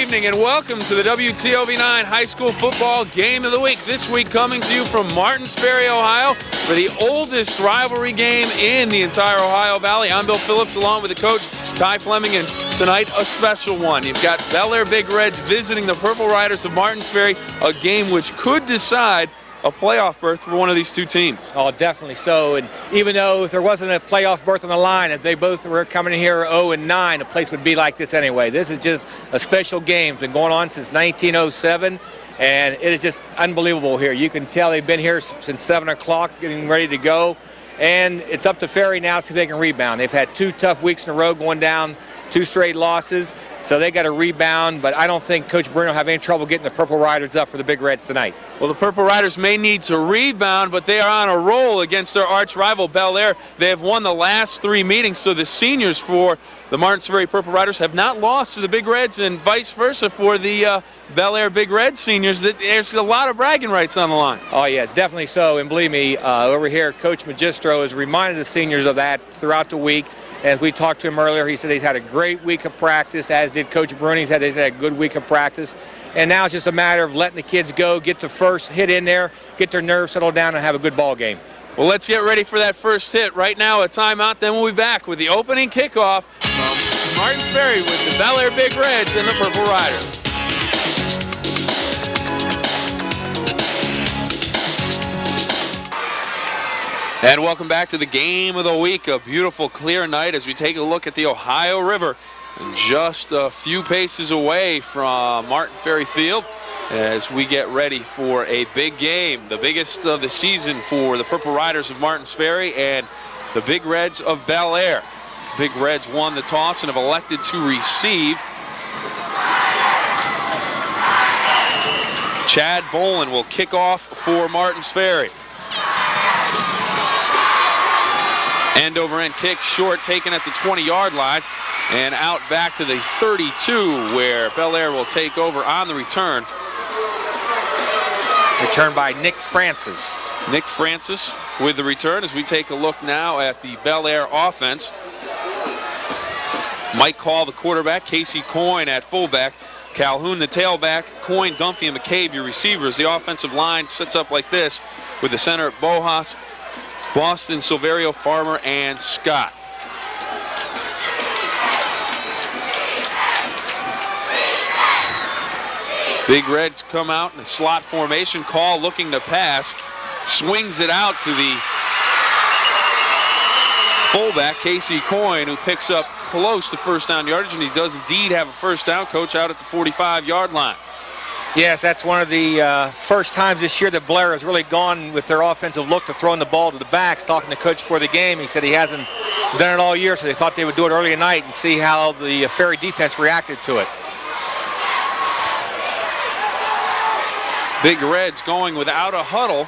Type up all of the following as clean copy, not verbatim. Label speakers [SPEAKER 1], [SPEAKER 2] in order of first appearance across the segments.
[SPEAKER 1] evening and welcome to the WTOV9 High School Football Game of the Week. This week coming to you from Martins Ferry, Ohio for the oldest rivalry game in the entire Ohio Valley. I'm Bill Phillips along with the coach, Ty Fleming, and tonight a special one. You've got Bellaire Big Reds visiting the Purple Riders of Martins Ferry, a game which could decide a playoff berth for one of these two teams.
[SPEAKER 2] Oh, definitely so. And even though if there wasn't a playoff berth on the line, if they both were coming in here 0-9, the place would be like this anyway. This is just a special game. It's been going on since 1907, and it is just unbelievable here. You can tell they've been here since 7 o'clock getting ready to go. And it's up to Ferry now to see if they can rebound. They've had 2 tough weeks in a row going down, 2 straight losses. So they got to rebound, but I don't think Coach Bruno will have any trouble getting the Purple Riders up for the Big Reds tonight.
[SPEAKER 1] Well, the Purple Riders may need to rebound, but they are on a roll against their arch rival, Bellaire. They have won the last 3 meetings, so the seniors for the Martins Ferry Purple Riders have not lost to the Big Reds, and vice versa for the Bellaire Big Red seniors. There's a lot of bragging rights on the line.
[SPEAKER 2] Oh, yes, definitely so. And believe me, over here, Coach Magistro has reminded the seniors of that throughout the week. As we talked to him earlier, he said he's had a great week of practice, as did Coach Bruni. He's had a good week of practice. And now it's just a matter of letting the kids go, get the first hit in there, get their nerves settled down, and have a good ball game.
[SPEAKER 1] Well, let's get ready for that first hit. Right now, a timeout, then we'll be back with the opening kickoff from Martins Ferry with the Bellaire Big Reds and the Purple Riders. And welcome back to the game of the week. A beautiful, clear night as we take a look at the Ohio River. And just a few paces away from Martin Ferry Field as we get ready for a big game, the biggest of the season for the Purple Riders of Martins Ferry and the Big Reds of Bellaire. Big Reds won the toss and have elected to receive. Chad Bolin will kick off for Martins Ferry. End over end kick, short, taken at the 20-yard line, and out back to the 32, where Bellaire will take over on the return.
[SPEAKER 2] Return by Nick Francis.
[SPEAKER 1] Nick Francis with the return as we take a look now at the Bellaire offense. Mike Call, the quarterback, Casey Coyne at fullback, Calhoun, the tailback, Coyne, Dunphy, and McCabe, your receivers. The offensive line sets up like this with the center Bohus, Boston, Silverio, Farmer, and Scott. Big Reds come out in a slot formation. Call looking to pass. Swings it out to the fullback, Casey Coyne, who picks up close to first down yardage, and he does indeed have a first down, coach, out at the 45-yard line.
[SPEAKER 2] Yes, that's one of the first times this year that Bellaire has really gone with their offensive look to throwing the ball to the backs. Talking to coach before the game, he said he hasn't done it all year, so they thought they would do it early tonight and see how the Ferry defense reacted to it.
[SPEAKER 1] Big Reds going without a huddle.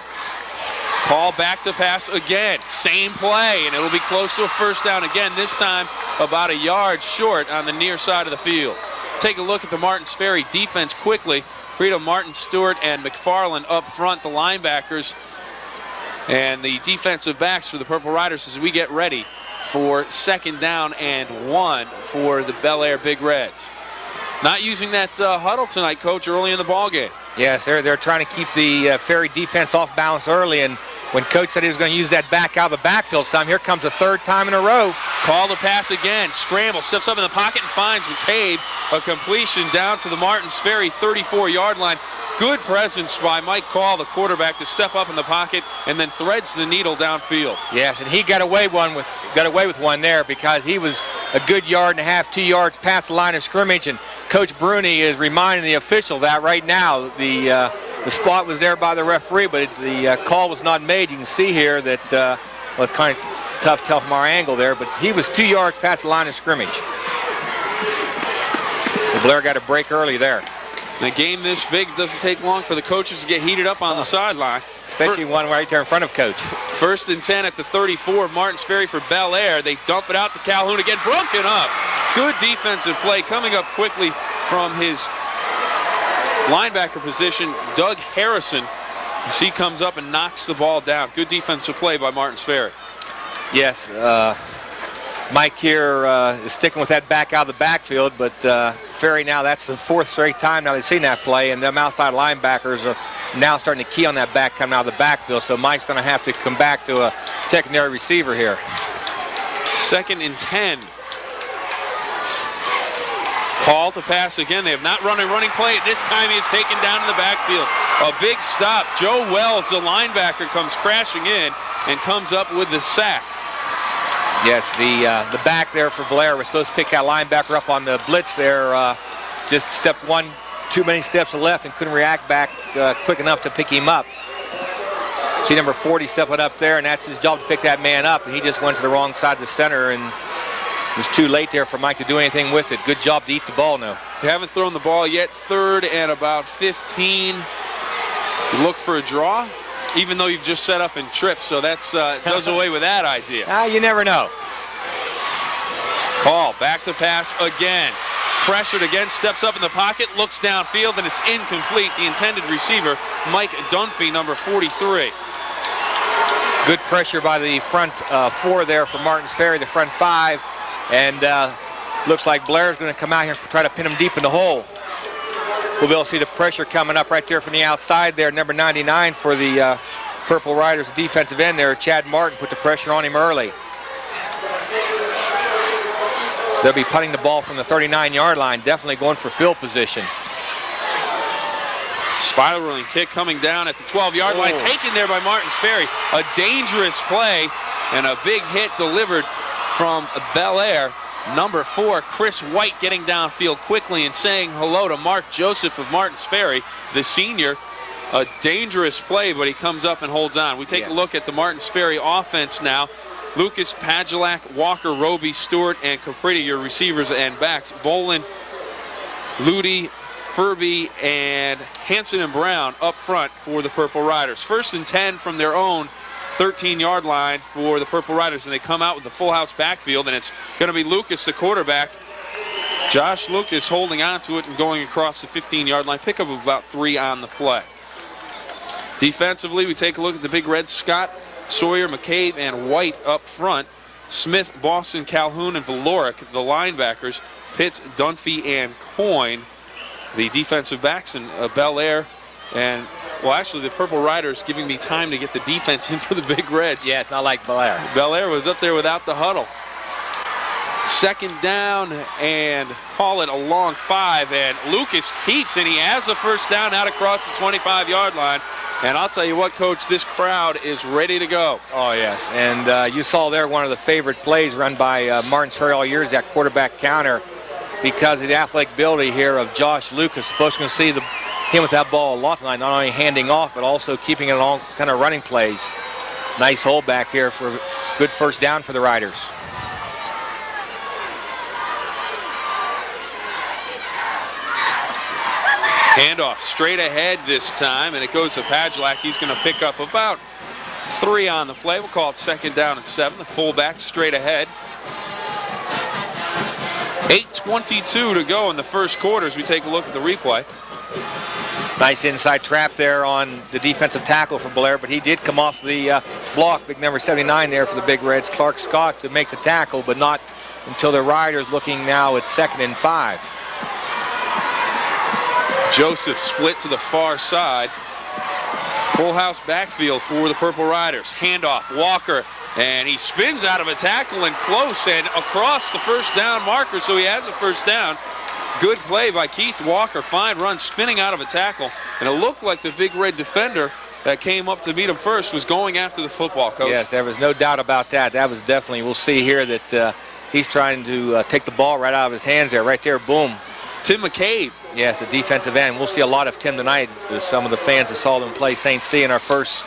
[SPEAKER 1] Call back to pass again. Same play, and it'll be close to a first down again, this time about a yard short on the near side of the field. Take a look at the Martins Ferry defense quickly. Freedom, Martin, Stewart, and McFarland up front, the linebackers, and the defensive backs for the Purple Riders as we get ready for 2nd down and 1 for the Bellaire Big Reds. Not using that huddle tonight, coach, early in the ball game.
[SPEAKER 2] Yes, they're trying to keep the Ferry defense off balance early, and when coach said he was going to use that back out of the backfield some, here comes a 3rd time in a row.
[SPEAKER 1] Call to pass again. Scramble, steps up in the pocket and finds McCabe. A completion down to the Martins Ferry 34-yard line. Good presence by Mike Call, the quarterback, to step up in the pocket and then threads the needle downfield.
[SPEAKER 2] Yes, and he got away with one there because he was a good 1.5 yards, 2 yards past the line of scrimmage, and Coach Bruni is reminding the official that right now. The spot was there by the referee, but the call was not made. You can see here that, well, kind of tough from our angle there, but he was 2 yards past the line of scrimmage. So Bellaire got a break early there.
[SPEAKER 1] In a game this big, it doesn't take long for the coaches to get heated up on the sideline.
[SPEAKER 2] Especially one right there in front of coach.
[SPEAKER 1] 1st and 10 at the 34, Martins Ferry for Bellaire. They dump it out to Calhoun again, broken up. Good defensive play coming up quickly from his linebacker position, Doug Harrison, as he comes up and knocks the ball down. Good defensive play by Martins Ferry.
[SPEAKER 2] Yes, Mike here is sticking with that back out of the backfield, but Ferry now, that's the 4th straight time now they've seen that play, and them outside linebackers are now starting to key on that back coming out of the backfield. So Mike's going to have to come back to a secondary receiver here.
[SPEAKER 1] 2nd and 10. Call to pass again. They have not run a running play. This time he is taken down in the backfield. A big stop. Joe Wells, the linebacker, comes crashing in and comes up with the sack.
[SPEAKER 2] Yes, the back there for Bellaire was supposed to pick that linebacker up on the blitz there. Just stepped too many steps to the left and couldn't react back quick enough to pick him up. See number 40 stepping up there, and that's his job to pick that man up, and he just went to the wrong side of the center, and it was too late there for Mike to do anything with it. Good job to eat the ball now.
[SPEAKER 1] You haven't thrown the ball yet. 3rd and about 15. You look for a draw, even though you've just set up and tripped, so that's does away with that idea.
[SPEAKER 2] You never know.
[SPEAKER 1] Call, back to pass again. Pressured again, steps up in the pocket, looks downfield, and it's incomplete. The intended receiver, Mike Dunphy, number 43.
[SPEAKER 2] Good pressure by the front 4 there for Martins Ferry, the front 5. And looks like Belaire's going to come out here and try to pin him deep in the hole. We'll be able to see the pressure coming up right there from the outside there. Number 99 for the Purple Riders, the defensive end there. Chad Martin put the pressure on him early. So they'll be punting the ball from the 39-yard line, definitely going for field position.
[SPEAKER 1] Spiraling kick coming down at the 12-yard line, taken there by Martins Ferry. A dangerous play and a big hit delivered from Bellaire. Number 4, Chris White, getting downfield quickly and saying hello to Mark Joseph of Martins Ferry, the senior. A dangerous play, but he comes up and holds on. We take a look at the Martins Ferry offense now. Lucas, Padgelek, Walker, Roby, Stewart, and Capriti, your receivers and backs. Bolin, Ludi, Furby, and Hanson and Brown up front for the Purple Riders. 1st and 10 from their own 13-yard line for the Purple Riders, and they come out with the full house backfield, and it's going to be Lucas, the quarterback. Josh Lucas holding on to it and going across the 15-yard line. Pickup of about 3 on the play. Defensively, we take a look at the Big Red. Scott, Sawyer, McCabe, and White up front. Smith, Boston, Calhoun, and Valoric, the linebackers. Pitts, Dunphy, and Coyne, the defensive backs, and Bellaire. And, well, actually, the Purple Riders giving me time to get the defense in for the Big Reds.
[SPEAKER 2] Yeah, it's not like Bellaire.
[SPEAKER 1] Bellaire was up there without the huddle. 2nd down, and call it a long 5. And Lucas keeps, and he has the 1st down out across the 25-yard line. And I'll tell you what, Coach, this crowd is ready to go.
[SPEAKER 2] Oh, yes. And you saw there one of the favorite plays run by Martins Ferry all year is that quarterback counter, because of the athletic ability here of Josh Lucas. The folks are going to see him with that ball a lot tonight, not only handing off, but also keeping it along kind of running plays. Nice hold back here for a good 1st down for the Riders.
[SPEAKER 1] Handoff straight ahead this time, and it goes to Padgelek. He's going to pick up about 3 on the play. We'll call it 2nd down and 7. The fullback straight ahead. 8:22 to go in the 1st quarter as we take a look at the replay.
[SPEAKER 2] Nice inside trap there on the defensive tackle for Bellaire, but he did come off the block, big number 79 there for the Big Reds, Clark Scott, to make the tackle, but not until the Riders looking now at 2nd and 5.
[SPEAKER 1] Joseph split to the far side. Full house backfield for the Purple Riders. Handoff, Walker, and he spins out of a tackle and close and across the 1st down marker, so he has a 1st down. Good play by Keith Walker. Fine run, spinning out of a tackle. And it looked like the Big Red defender that came up to meet him first was going after the football, Coach.
[SPEAKER 2] Yes, there was no doubt about that. That was definitely, we'll see here that he's trying to take the ball right out of his hands there. Right there, boom.
[SPEAKER 1] Tim McCabe.
[SPEAKER 2] Yes, the defensive end. We'll see a lot of Tim tonight. Some of the fans that saw them play St. C in our 1st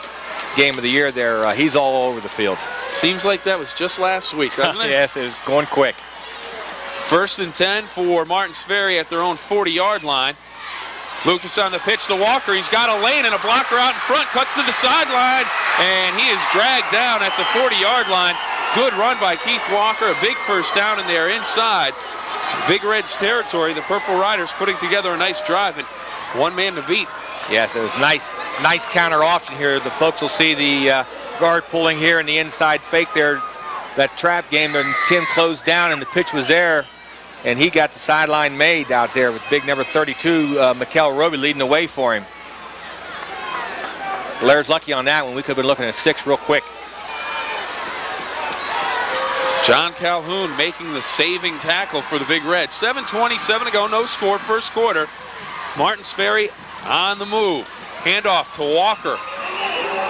[SPEAKER 2] game of the year there. He's all over the field.
[SPEAKER 1] Seems like that was just last week, doesn't it?
[SPEAKER 2] Yes, it was going quick.
[SPEAKER 1] 1st and 10 for Martins Ferry at their own 40-yard line. Lucas on the pitch to Walker. He's got a lane and a blocker out in front. Cuts to the sideline, and he is dragged down at the 40-yard line. Good run by Keith Walker. A big 1st down, and they're inside Big Red's territory. The Purple Riders putting together a nice drive, and 1 man to beat.
[SPEAKER 2] Yes, it was nice counter option here. The folks will see the guard pulling here in the inside fake there. That trap game, and Tim closed down, and the pitch was there. and he got the sideline made out there with big number 32, McCabe Roby, leading the way for him. Bellaire's lucky on that one. We could have been looking at 6 real quick.
[SPEAKER 1] John Calhoun making the saving tackle for the Big Red. 7:27 to go, no score, first quarter. Martins Ferry on the move. Handoff to Walker.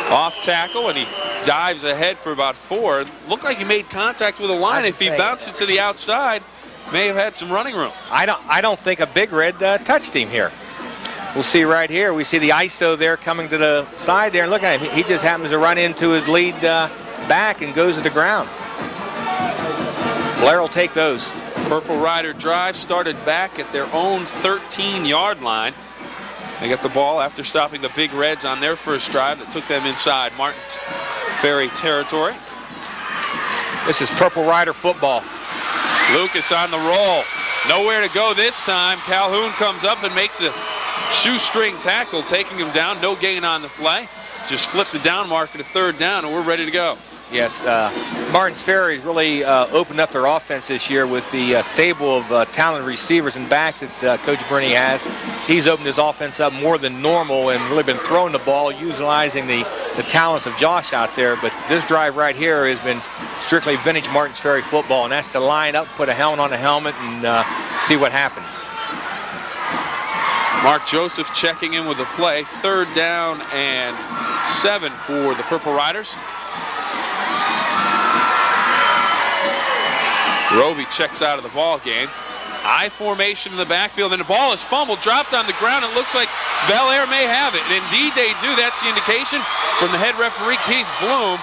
[SPEAKER 1] Off tackle, and he dives ahead for about 4. Looked like he made contact with the line. If he bounced it to the outside, may have had some running room.
[SPEAKER 2] I don't think a Big Red touched him here. We'll see right here. We see the ISO there coming to the side there, and look at him. He just happens to run into his lead back and goes to the ground. Bellaire will take those.
[SPEAKER 1] Purple Rider drive started back at their own 13-yard line. They got the ball after stopping the Big Reds on their first drive that took them inside Martins Ferry territory.
[SPEAKER 2] This is Purple Rider football.
[SPEAKER 1] Lucas on the roll. Nowhere to go this time. Calhoun comes up and makes a shoestring tackle, taking him down. No gain on the play. Just flipped the down marker to 3rd down, and we're ready to go.
[SPEAKER 2] Yes, Martins Ferry really opened up their offense this year with the stable of talented receivers and backs that Coach Burney has. He's opened his offense up more than normal and really been throwing the ball, utilizing the talents of Josh out there. But this drive right here has been strictly vintage Martins Ferry football, and that's to line up, put a helmet on the helmet, and see what happens.
[SPEAKER 1] Mark Joseph checking in with the play. 3rd down and 7 for the Purple Riders. Roby checks out of the ball game. I formation in the backfield, and the ball is fumbled, dropped on the ground. It looks like Bellaire may have it. And indeed they do. That's the indication from the head referee, Keith Bloom.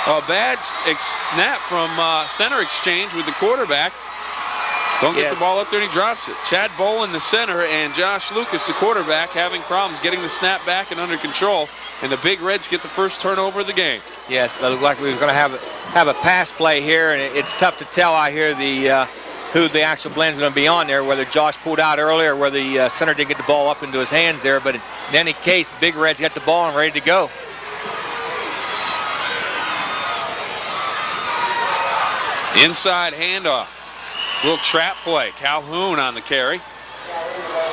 [SPEAKER 1] A bad snap from center exchange with the quarterback. Don't get the ball up there, and he drops it. Chad Bowl in the center, and Josh Lucas, the quarterback, having problems getting the snap back and under control. And the Big Reds get the first turnover of the game. Yes,
[SPEAKER 2] it looked like we were going to have a pass play here, and it's tough to tell out here who the actual blend's going to be on there, whether Josh pulled out earlier or whether the center didn't get the ball up into his hands there. But in any case, the Big Reds got the ball and ready to go.
[SPEAKER 1] Inside handoff. Little trap play. Calhoun on the carry.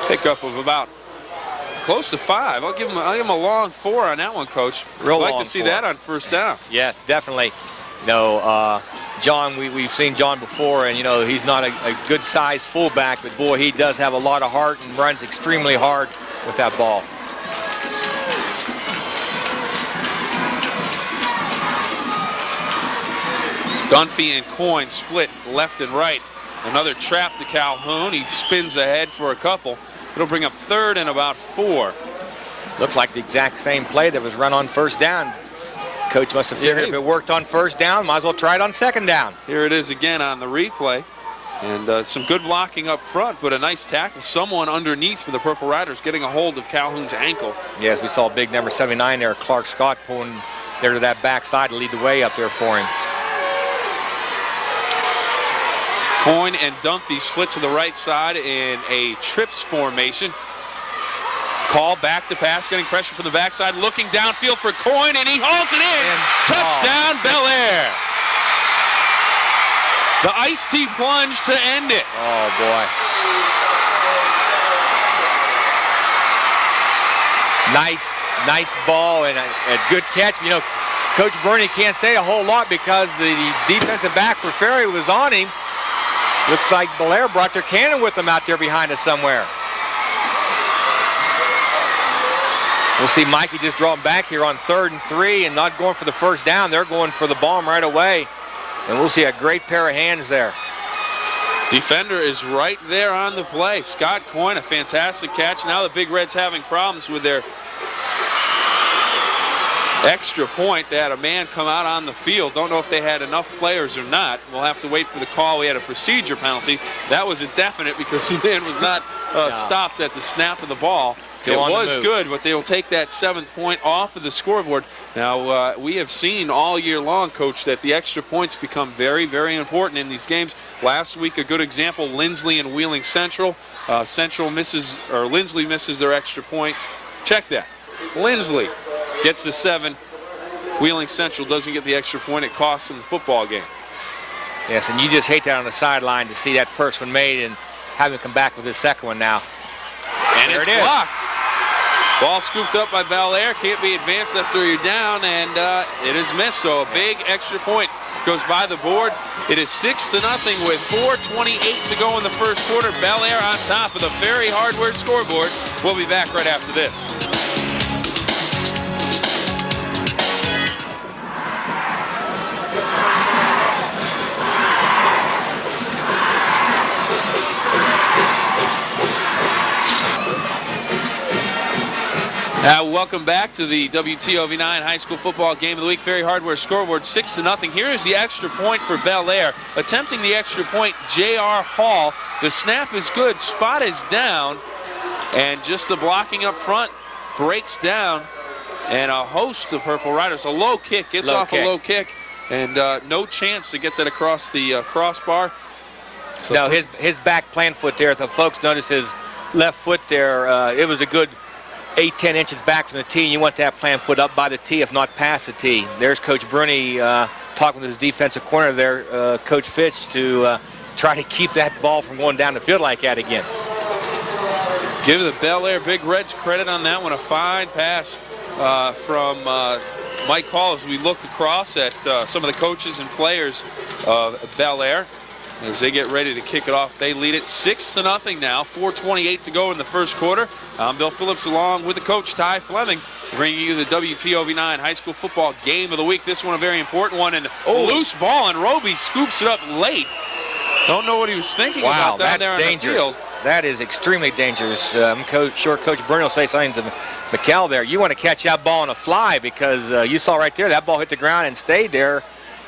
[SPEAKER 1] Pickup of about close to 5. I'll give him a long 4 on that one, Coach.
[SPEAKER 2] Real
[SPEAKER 1] like
[SPEAKER 2] long
[SPEAKER 1] to see
[SPEAKER 2] 4.
[SPEAKER 1] that on 1st down.
[SPEAKER 2] Yes, definitely. No, John, we've seen John before, and he's not a good size fullback, but boy, he does have a lot of heart and runs extremely hard with that ball.
[SPEAKER 1] Dunphy and Coyne split left and right. Another trap to Calhoun. He spins ahead for a couple. It'll bring up 3rd and about 4.
[SPEAKER 2] Looks like the exact same play that was run on 1st down. Coach must have figured if it worked on 1st down, might as well try it on 2nd down.
[SPEAKER 1] Here it is again on the replay. And some good blocking up front, but a nice tackle. Someone underneath for the Purple Riders getting a hold of Calhoun's ankle.
[SPEAKER 2] Yes, we saw big number 79 there, Clark Scott, pulling there to that backside to lead the way up there for him.
[SPEAKER 1] Coyne and Dunphy split to the right side in a trips formation. Call back to pass, getting pressure from the backside, looking downfield for Coyne, and he hauls it in. Touchdown, Bellaire. The iced tea plunge to end it.
[SPEAKER 2] Oh, boy. Nice ball and a good catch. Coach Burney can't say a whole lot because the defensive back for Ferry was on him. Looks like Bellaire brought their cannon with them out there behind us somewhere. We'll see Mikey just draw him back here on 3rd and 3 and not going for the 1st down. They're going for the bomb right away. And we'll see a great pair of hands there.
[SPEAKER 1] Defender is right there on the play. Scott Coyne, a fantastic catch. Now the Big Reds having problems with their extra point. They had a man come out on the field. Don't know if they had enough players or not. We'll have to wait for the call. We had a procedure penalty. That was indefinite because the man was not stopped at the snap of the ball. It was good, but they will take that 7th point off of the scoreboard. Now, we have seen all year long, Coach, that the extra points become very, very important in these games. Last week, a good example, Lindsley and Wheeling Central. Lindsley misses their extra point. Check that. Lindsley gets the 7. Wheeling Central doesn't get the extra point. It costs them the football game.
[SPEAKER 2] Yes, and you just hate that on the sideline to see that first one made, and have him come back with his second one now.
[SPEAKER 1] And it's blocked. Ball scooped up by Bellaire. Can't be advanced after you're down, and it is missed. So a big extra point goes by the board. It is 6-0 with 4:28 to go in the first quarter. Bellaire on top of the Ferry Hardware scoreboard. We'll be back right after this. Welcome back to the WTOV9 High School Football Game of the Week. Ferry Hardware scoreboard 6-0. Here is the extra point for Bellaire. Attempting the extra point, J.R. Hall. The snap is good. Spot is down. And just the blocking up front breaks down. And a host of Purple Riders. A low kick. Gets off a low kick. And no chance to get that across the crossbar. So
[SPEAKER 2] no, his back plant foot there. If the folks notice his left foot there, it was a good 8-10 inches back from the tee, and you want that plant foot up by the tee, if not past the tee. There's Coach Bruni talking with his defensive corner there, Coach Fitch, to try to keep that ball from going down the field like that again.
[SPEAKER 1] Give the Bellaire Big Reds credit on that one. A fine pass from Mike Hall as we look across at some of the coaches and players of Bellaire as they get ready to kick it off. They lead it 6-0 now, 4:28 to go in the first quarter. I'm Bill Phillips along with the coach, Ty Fleming, bringing you the WTOV9 High School Football Game of the Week. This one a very important one, and loose ball, and Roby scoops it up late. Don't know what he was thinking about down there on the field.
[SPEAKER 2] That is extremely dangerous. I'm sure Coach Bruni will say something to McCabe there. You want to catch that ball on a fly because you saw right there that ball hit the ground and stayed there.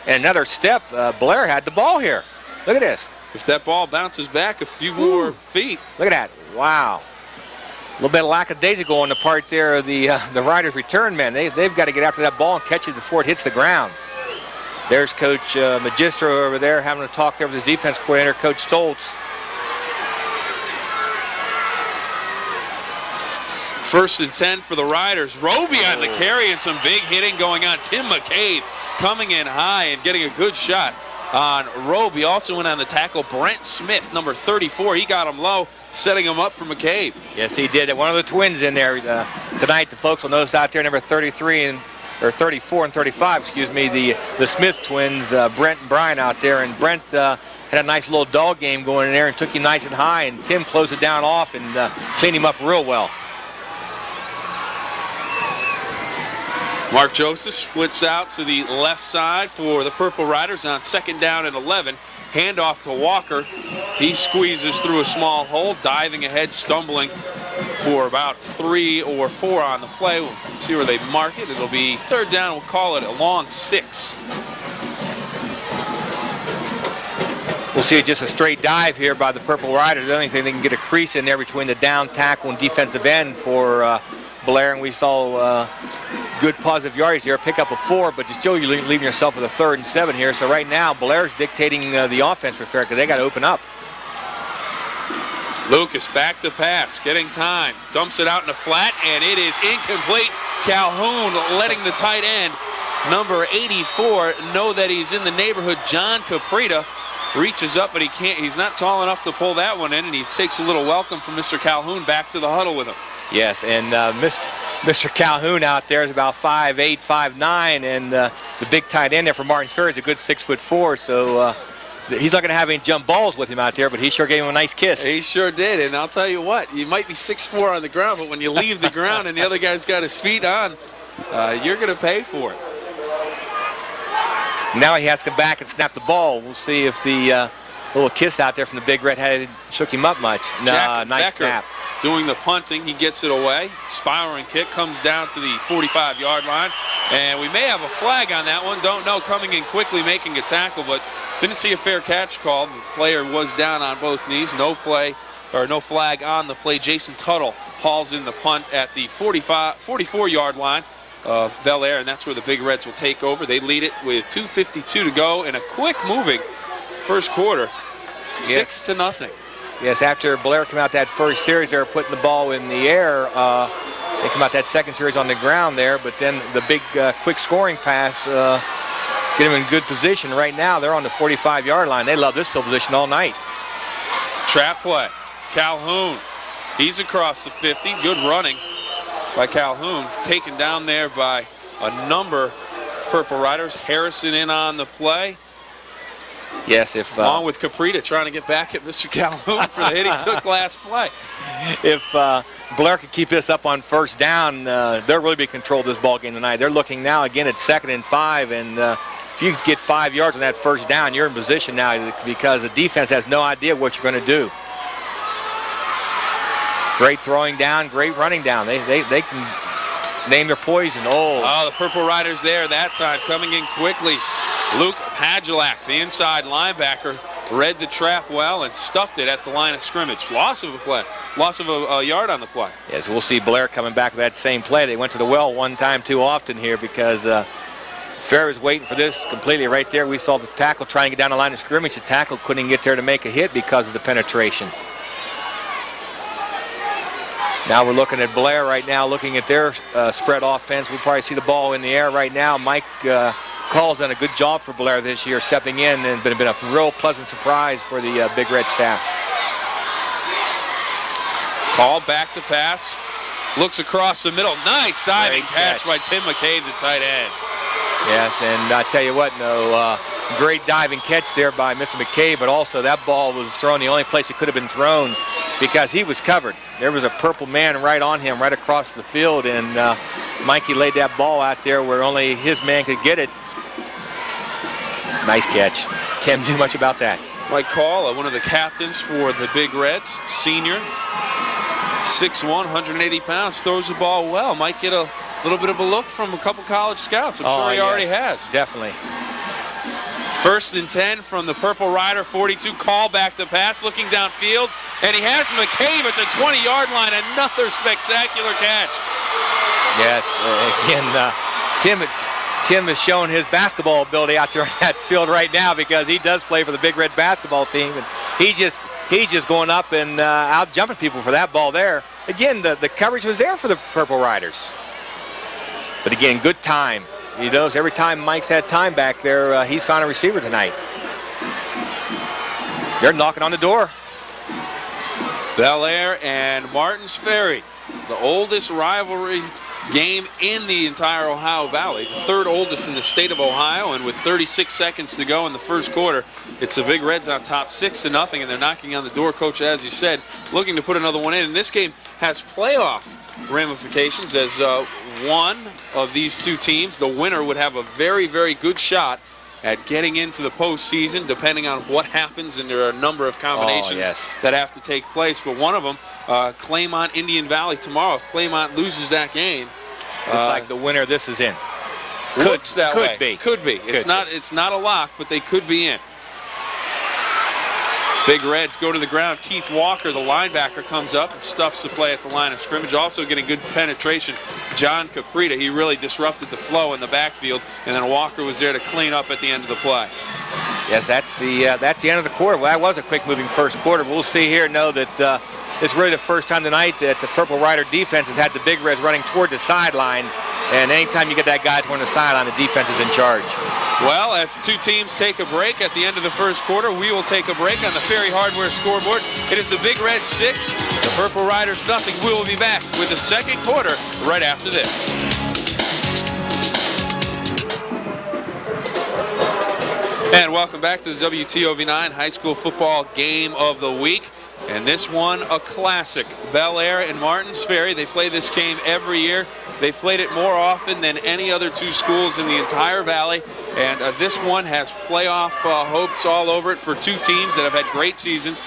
[SPEAKER 2] And another step, Bellaire had the ball here. Look at this.
[SPEAKER 1] If that ball bounces back a few more feet.
[SPEAKER 2] Look at that. Wow. A little bit of lackadaisical on the part there of the Riders' return men. They've got to get after that ball and catch it before it hits the ground. There's Coach Magistro over there having a talk there with his defense coordinator, Coach Stoltz.
[SPEAKER 1] First and 10 for the Riders. Roby on the carry and some big hitting going on. Tim McCabe coming in high and getting a good shot on Roby. Also went on the tackle Brent Smith, number 34. He got him low, setting him up for McCabe.
[SPEAKER 2] Yes, he did. One of the twins in there tonight. The folks will notice out there, number 34 and 35, excuse me, the Smith twins, Brent and Brian out there. And Brent had a nice little dog game going in there and took him nice and high. And Tim closed it down off and cleaned him up real well.
[SPEAKER 1] Mark Joseph splits out to the left side for the Purple Riders on 2nd down and 11. Handoff to Walker. He squeezes through a small hole, diving ahead, stumbling for about 3 or 4 on the play. We'll see where they mark it. It'll be 3rd down. We'll call it a long 6.
[SPEAKER 2] We'll see just a straight dive here by the Purple Riders. I don't think they can get a crease in there between the down tackle and defensive end for Bellaire, and we saw good positive yardage there, pick up a 4, but you're leaving yourself with a 3rd and 7 here. So right now, Belaire's dictating the offense for Ferry because they got to open up.
[SPEAKER 1] Lucas back to pass, getting time, dumps it out in the flat, and it is incomplete. Calhoun letting the tight end, number 84, know that he's in the neighborhood. John Caprita reaches up, but he can't. He's not tall enough to pull that one in, and he takes a little welcome from Mr. Calhoun back to the huddle with him.
[SPEAKER 2] Yes, and Mr. Calhoun out there is about 5'8", 5'9", and the big tight end there for Martins Ferry is a good 6'4", so he's not going to have any jump balls with him out there, but he sure gave him a nice kiss.
[SPEAKER 1] He sure did, and I'll tell you what, you might be 6'4" on the ground, but when you leave the ground and the other guy's got his feet on, you're going to pay for it.
[SPEAKER 2] Now he has to come back and snap the ball. We'll see if the little kiss out there from the Big Red had shook him up much. No, nice snap.
[SPEAKER 1] Doing the punting, he gets it away. Spiraling kick comes down to the 45-yard line, and we may have a flag on that one. Don't know. Coming in quickly, making a tackle, but didn't see a fair catch called. The player was down on both knees. No play or no flag on the play. Jason Tuttle hauls in the punt at the 44-yard line of Bellaire, and that's where the Big Reds will take over. They lead it with 2:52 to go in a quick-moving first quarter, 6-0.
[SPEAKER 2] Yes, after Bellaire came out that first series, they were putting the ball in the air. They come out that second series on the ground there, but then the big quick scoring pass get them in good position. Right now, they're on the 45-yard line. They love this field position all night.
[SPEAKER 1] Trap play. Calhoun, he's across the 50. Good running by Calhoun. Taken down there by a number of Purple Riders. Harrison in on the play.
[SPEAKER 2] Yes, if
[SPEAKER 1] along with Caprita trying to get back at Mr. Calhoun for the hit he took last play.
[SPEAKER 2] If Bellaire could keep this up on first down, they'll really be control of this ball game tonight. They're looking now again at 2nd and 5, and if you get 5 yards on that first down, you're in position now because the defense has no idea what you're going to do. Great throwing down, great running down. They can name their poison. Oh,
[SPEAKER 1] the Purple Riders there that time coming in quickly. Luke Padgelek, the inside linebacker, read the trap well and stuffed it at the line of scrimmage. Loss of a play, loss of a yard on the play.
[SPEAKER 2] Yes, we'll see Bellaire coming back with that same play. They went to the well one time too often here because Ferry was waiting for this completely right there. We saw the tackle trying to get down the line of scrimmage. The tackle couldn't get there to make a hit because of the penetration. Now we're looking at Bellaire right now, looking at their spread offense. We'll probably see the ball in the air right now. Mike Call's done a good job for Bellaire this year, stepping in, and been a real pleasant surprise for the Big Red staff.
[SPEAKER 1] Call back to pass, looks across the middle. Nice diving catch by Tim McCabe, the tight end.
[SPEAKER 2] Yes, and I tell you what, great diving catch there by Mr. McCabe, but also that ball was thrown the only place it could have been thrown because he was covered. There was a purple man right on him, right across the field, and Mikey laid that ball out there where only his man could get it. Nice catch. Can't do much about that.
[SPEAKER 1] Mike Call, one of the captains for the Big Reds, senior, 6'1", 180 pounds, throws the ball well. Might get a little bit of a look from a couple college scouts. I'm sure he already has.
[SPEAKER 2] Definitely.
[SPEAKER 1] 1st and 10 from the Purple Rider 42. Call back to pass, looking downfield, and he has McCabe at the 20-yard line. Another spectacular catch.
[SPEAKER 2] Yes, again, Tim has shown his basketball ability out there on that field right now because he does play for the Big Red basketball team, and he's just going up and out jumping people for that ball there. Again, the coverage was there for the Purple Riders. But again, good time. He knows every time Mike's had time back there, he's found a receiver tonight. They're knocking on the door.
[SPEAKER 1] Bellaire and Martins Ferry, the oldest rivalry game in the entire Ohio Valley, the 3rd oldest in the state of Ohio, and with 36 seconds to go in the first quarter, it's the Big Reds on top 6-0, and they're knocking on the door, Coach, as you said, looking to put another one in. And this game has playoff ramifications as one of these two teams, the winner, would have a very, very good shot at getting into the postseason, depending on what happens, and there are a number of combinations that have to take place. But one of them, Claymont Indian Valley tomorrow. If Claymont looses that game,
[SPEAKER 2] looks like the winner this is in.
[SPEAKER 1] Looks that way.
[SPEAKER 2] Could be.
[SPEAKER 1] It's not a lock, but they could be in. Big Reds go to the ground. Keith Walker, the linebacker, comes up and stuffs the play at the line of scrimmage. Also getting good penetration, John Caprita. He really disrupted the flow in the backfield, and then Walker was there to clean up at the end of the play.
[SPEAKER 2] Yes, that's the end of the quarter. Well, that was a quick-moving first quarter. We'll see here, know that it's really the first time tonight that the Purple Rider defense has had the Big Reds running toward the sideline, and anytime you get that guy toward the sideline, the defense is in charge.
[SPEAKER 1] Well, as two teams take a break at the end of the first quarter, we will take a break on the Ferry Hardware scoreboard. It is the Big Red 6, the Purple Riders nothing. We will be back with the second quarter right after this. And welcome back to the WTOV9 High School Football Game of the Week. And this one, a classic. Bellaire and Martins Ferry, they play this game every year. They've played it more often than any other two schools in the entire valley. And this one has playoff hopes all over it for two teams that have had great seasons.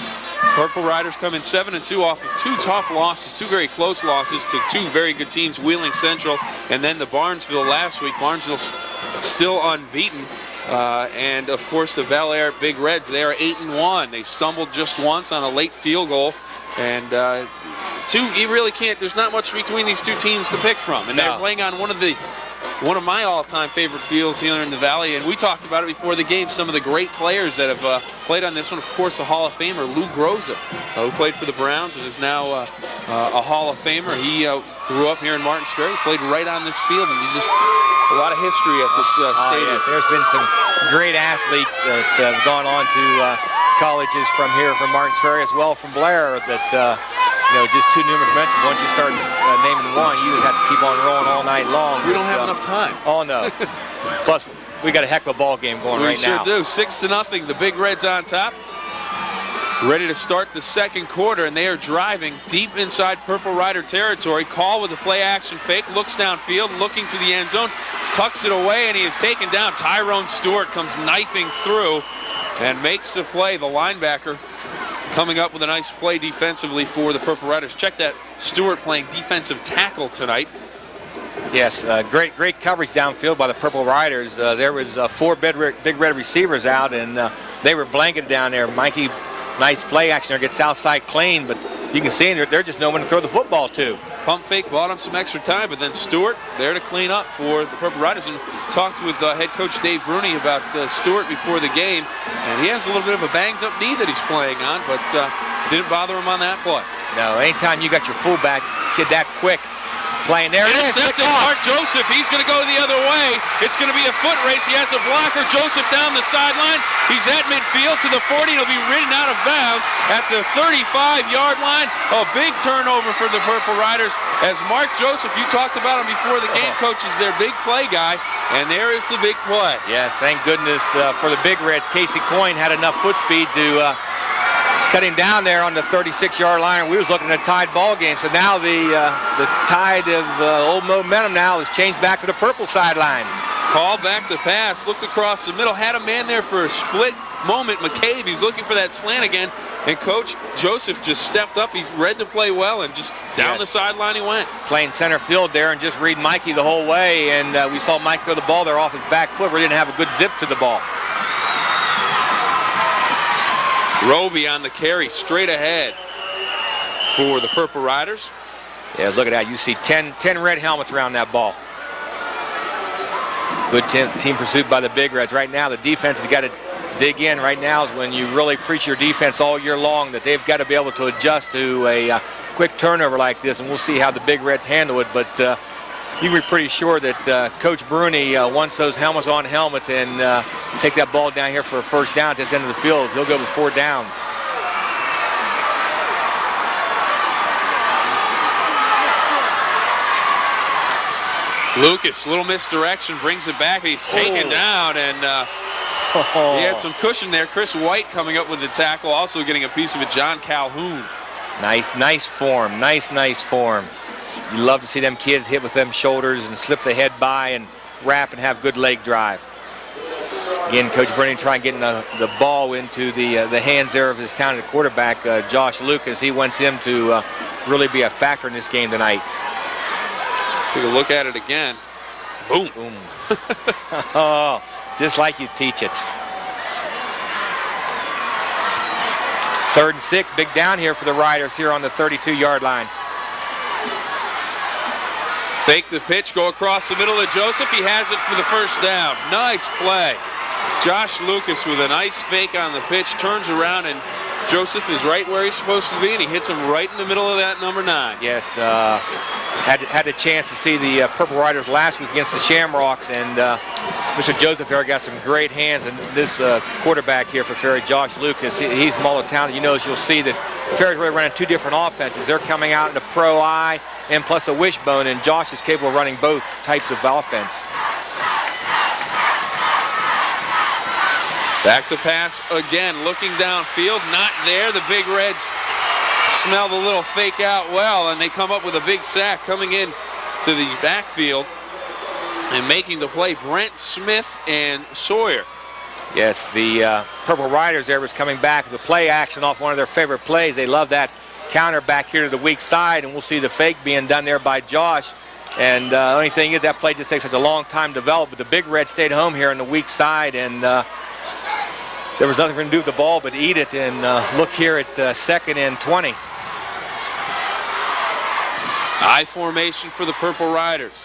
[SPEAKER 1] Purple Riders come in 7-2 off of two tough losses, two very close losses to two very good teams, Wheeling Central and then the Barnesville last week. Barnesville still unbeaten. And of course the Bellaire Big Reds, they are 8-1. They stumbled just once on a late field goal, and you really can't. There's not much between these two teams to pick from, and they're playing on one of my all-time favorite fields here in the valley. And we talked about it before the game. Some of the great players that have played on this one, of course, the Hall of Famer Lou Groza, who played for the Browns and is now a Hall of Famer. He grew up here in Martins Ferry, played right on this field, and he's just a lot of history at this stadium.
[SPEAKER 2] Yes. There's been some great athletes that have gone on to colleges from here, from Martins Ferry as well from Bellaire, that just too numerous mentions. Once you start naming one, you just have to keep on rolling all night long.
[SPEAKER 1] We don't have enough time.
[SPEAKER 2] Oh no. Plus, we got a heck of a ball game going right now.
[SPEAKER 1] We sure do. 6-0. The Big Reds on top. Ready to start the second quarter, and they are driving deep inside Purple Rider territory. Call with a play-action fake, looks downfield, looking to the end zone, tucks it away, and he is taken down. Tyrone Stewart comes knifing through and makes the play. The linebacker coming up with a nice play defensively for the Purple Riders. Check that, Stewart playing defensive tackle tonight.
[SPEAKER 2] Yes, great coverage downfield by the Purple Riders. There was 4 Big Red receivers out, and they were blanketed down there. Mikey, nice play action there, gets outside clean, but you can see they're just no one to throw the football to.
[SPEAKER 1] Pump fake bought him some extra time, but then Stewart there to clean up for the Purple Riders. And talked with head coach Dave Bruni about Stewart before the game, and he has a little bit of a banged up knee that he's playing on, but didn't bother him on that play.
[SPEAKER 2] No, anytime you got your fullback kid that quick, playing there.
[SPEAKER 1] Intercepted. Mark Joseph, he's going to go the other way. It's going to be a foot race. He has a blocker. Joseph down the sideline. He's at midfield to the 40. He'll be ridden out of bounds at the 35-yard line. A big turnover for the Purple Riders. As Mark Joseph, you talked about him before the game, coach, is their big play guy. And there is the big play.
[SPEAKER 2] Yes, thank goodness for the Big Reds. Casey Coyne had enough foot speed to cut him down there on the 36-yard line. We was looking at a tied ball game, so now the tide of old momentum now is changed back to the Purple sideline.
[SPEAKER 1] Call back to pass, looked across the middle, had a man there for a split moment. McCabe, he's looking for that slant again, and Coach Joseph just stepped up. He's read the play well, and just down the sideline he went. Playing
[SPEAKER 2] center field there and just read Mikey the whole way, and we saw Mike throw the ball there off his back foot where he didn't have a good zip to the ball.
[SPEAKER 1] Roby on the carry, straight ahead for the Purple Riders.
[SPEAKER 2] Yes, look at that. You see 10 red helmets around that ball. Good team pursuit by the Big Reds. Right now, the defense has got to dig in. Right now is when you really preach your defense all year long, that they've got to be able to adjust to a quick turnover like this, and we'll see how the Big Reds handle it. But you can be pretty sure that Coach Bruni wants those helmets on helmets and take that ball down here for a first down at this end of the field. He'll go with 4 downs.
[SPEAKER 1] Lucas, little misdirection, brings it back. He's taken down, and he had some cushion there. Chris White coming up with the tackle, also getting a piece of it. John Calhoun.
[SPEAKER 2] Nice form. Nice form. You love to see them kids hit with them shoulders and slip the head by and wrap and have good leg drive. Again, Coach Bruni trying getting the ball into the hands there of his talented quarterback, Josh Lucas. He wants him to really be a factor in this game tonight.
[SPEAKER 1] Take a look at it again. Boom.
[SPEAKER 2] Boom. Oh, just like you teach it. 3rd and 6, big down here for the Riders here on the 32-yard line.
[SPEAKER 1] Fake the pitch, go across the middle of Joseph. He has it for the first down. Nice play. Josh Lucas with a nice fake on the pitch, turns around, and Joseph is right where he's supposed to be, and he hits him right in the middle of that number 9.
[SPEAKER 2] Yes, had a chance to see the Purple Riders last week against the Shamrocks, and Mr. Joseph here got some great hands, and this quarterback here for Ferry, Josh Lucas, he's multi-talented. You know, as you'll see that Ferry's really running 2 different offenses. They're coming out in the pro eye and plus a wishbone, and Josh is capable of running both types of offense.
[SPEAKER 1] Back to pass again, looking downfield, not there. The Big Reds smell the little fake out well, and they come up with a big sack coming in to the backfield and making the play. Brent Smith and Sawyer.
[SPEAKER 2] Yes, the Purple Riders there was coming back with the play action off one of their favorite plays. They love that counter back here to the weak side, and we'll see the fake being done there by Josh. And the only thing is that play just takes such a long time to develop, but the Big Reds stayed home here on the weak side, and there was nothing for him to do with the ball but eat it. And look here at 2nd and 20.
[SPEAKER 1] I formation for the Purple Riders.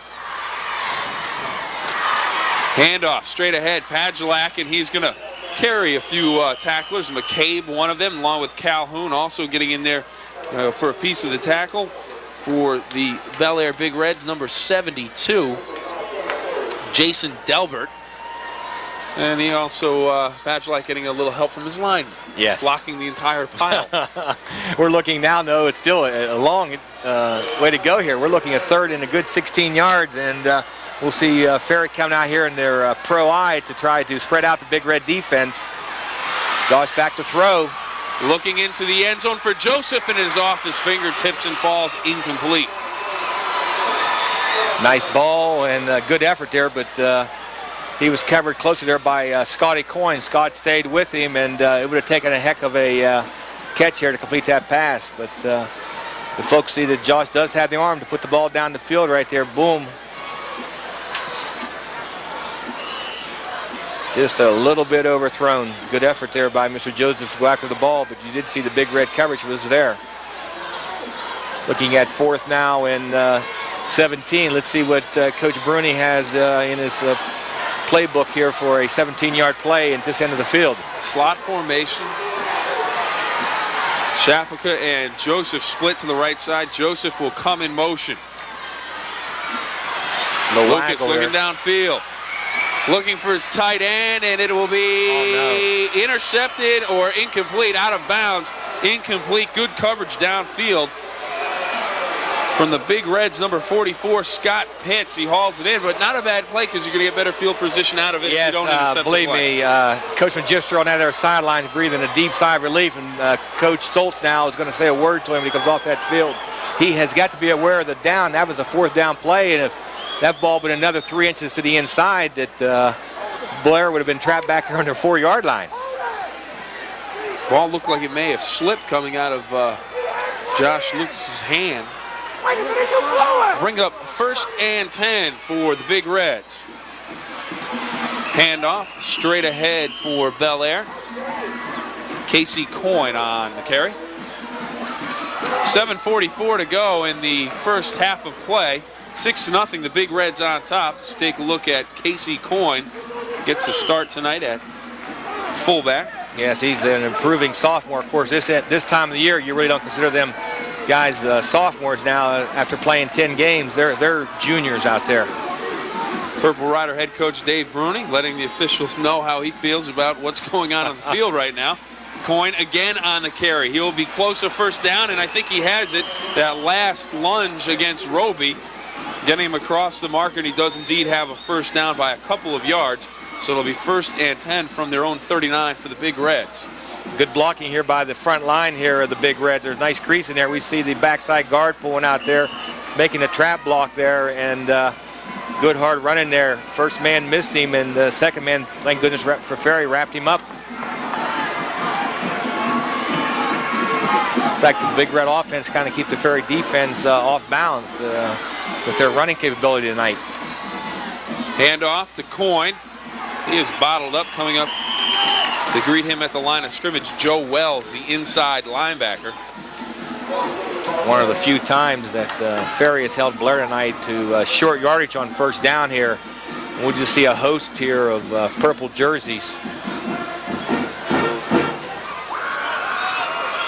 [SPEAKER 1] Handoff straight ahead, Padgelek, and he's going to carry a few tacklers. McCabe, one of them, along with Calhoun, also getting in there for a piece of the tackle for the Bellaire Big Reds, number 72, Jason Delbert. And he also, Padgelek getting a little help from his lineman.
[SPEAKER 2] Yes.
[SPEAKER 1] Blocking the entire pile.
[SPEAKER 2] We're looking now, though, it's still a long way to go here. We're looking at third and a good 16 yards, and we'll see Ferry coming out here in their pro eye to try to spread out the Big Red defense. Josh back to throw.
[SPEAKER 1] Looking into the end zone for Joseph, and it is off his fingertips and falls incomplete.
[SPEAKER 2] Nice ball and good effort there, but he was covered closer there by Scotty Coyne. Scott stayed with him, and it would have taken a heck of a catch here to complete that pass. But the folks see that Josh does have the arm to put the ball down the field right there. Boom. Just a little bit overthrown. Good effort there by Mr. Joseph to go after the ball, but you did see the Big Red coverage was there. Looking at fourth now and 17. Let's see what Coach Bruni has in his playbook here for a 17-yard play at this end of the field.
[SPEAKER 1] Slot formation. Shapaka and Joseph split to the right side. Joseph will come in motion. Lucas looking downfield. Looking for his tight end, and it will be intercepted or incomplete, out of bounds. Incomplete, good coverage downfield from the Big Reds, number 44, Scott Pitts. He hauls it in, but not a bad play because you're going to get better field position out of it if you don't intercept
[SPEAKER 2] believe
[SPEAKER 1] the play.
[SPEAKER 2] me, Coach Magister on that other sideline breathing a deep sigh of relief, and Coach Stoltz now is going to say a word to him when he comes off that field. He has got to be aware of the down. That was a fourth down play, and if that ball been another 3 inches to the inside, that Bellaire would have been trapped back here on their 4-yard line.
[SPEAKER 1] Ball looked like it may have slipped coming out of Josh Lucas's hand. Bring up 1st and 10 for the Big Reds. Handoff straight ahead for Bellaire. Casey Coyne on the carry. 7:44 to go in the first half of play. 6-0, the Big Reds on top. Let's take a look at Casey Coyne. Gets a start tonight at fullback.
[SPEAKER 2] Yes, he's an improving sophomore. Of course, this time of the year, you really don't consider them guys sophomores now. After playing 10 games, they're juniors out there.
[SPEAKER 1] Purple Rider head coach Dave Bruni letting the officials know how he feels about what's going on the field right now. Coyne again on the carry. He'll be close to first down, and I think he has it. That last lunge against Roby, getting him across the marker, and he does indeed have a first down by a couple of yards. So it'll be 1st and 10 from their own 39 for the Big Reds.
[SPEAKER 2] Good blocking here by the front line here of the Big Reds. There's a nice crease in there. We see the backside guard pulling out there, making the trap block there, and good hard running there. First man missed him, and the second man, thank goodness for Ferry, wrapped him up. In fact, the Big Red offense kind of keep the Ferry defense off balance with their running capability tonight.
[SPEAKER 1] Handoff to Coyne. He is bottled up. Coming up to greet him at the line of scrimmage, Joe Wells, the inside linebacker.
[SPEAKER 2] One of the few times that Ferry has held Bellaire tonight to short yardage on first down here. We'll just see a host here of purple jerseys.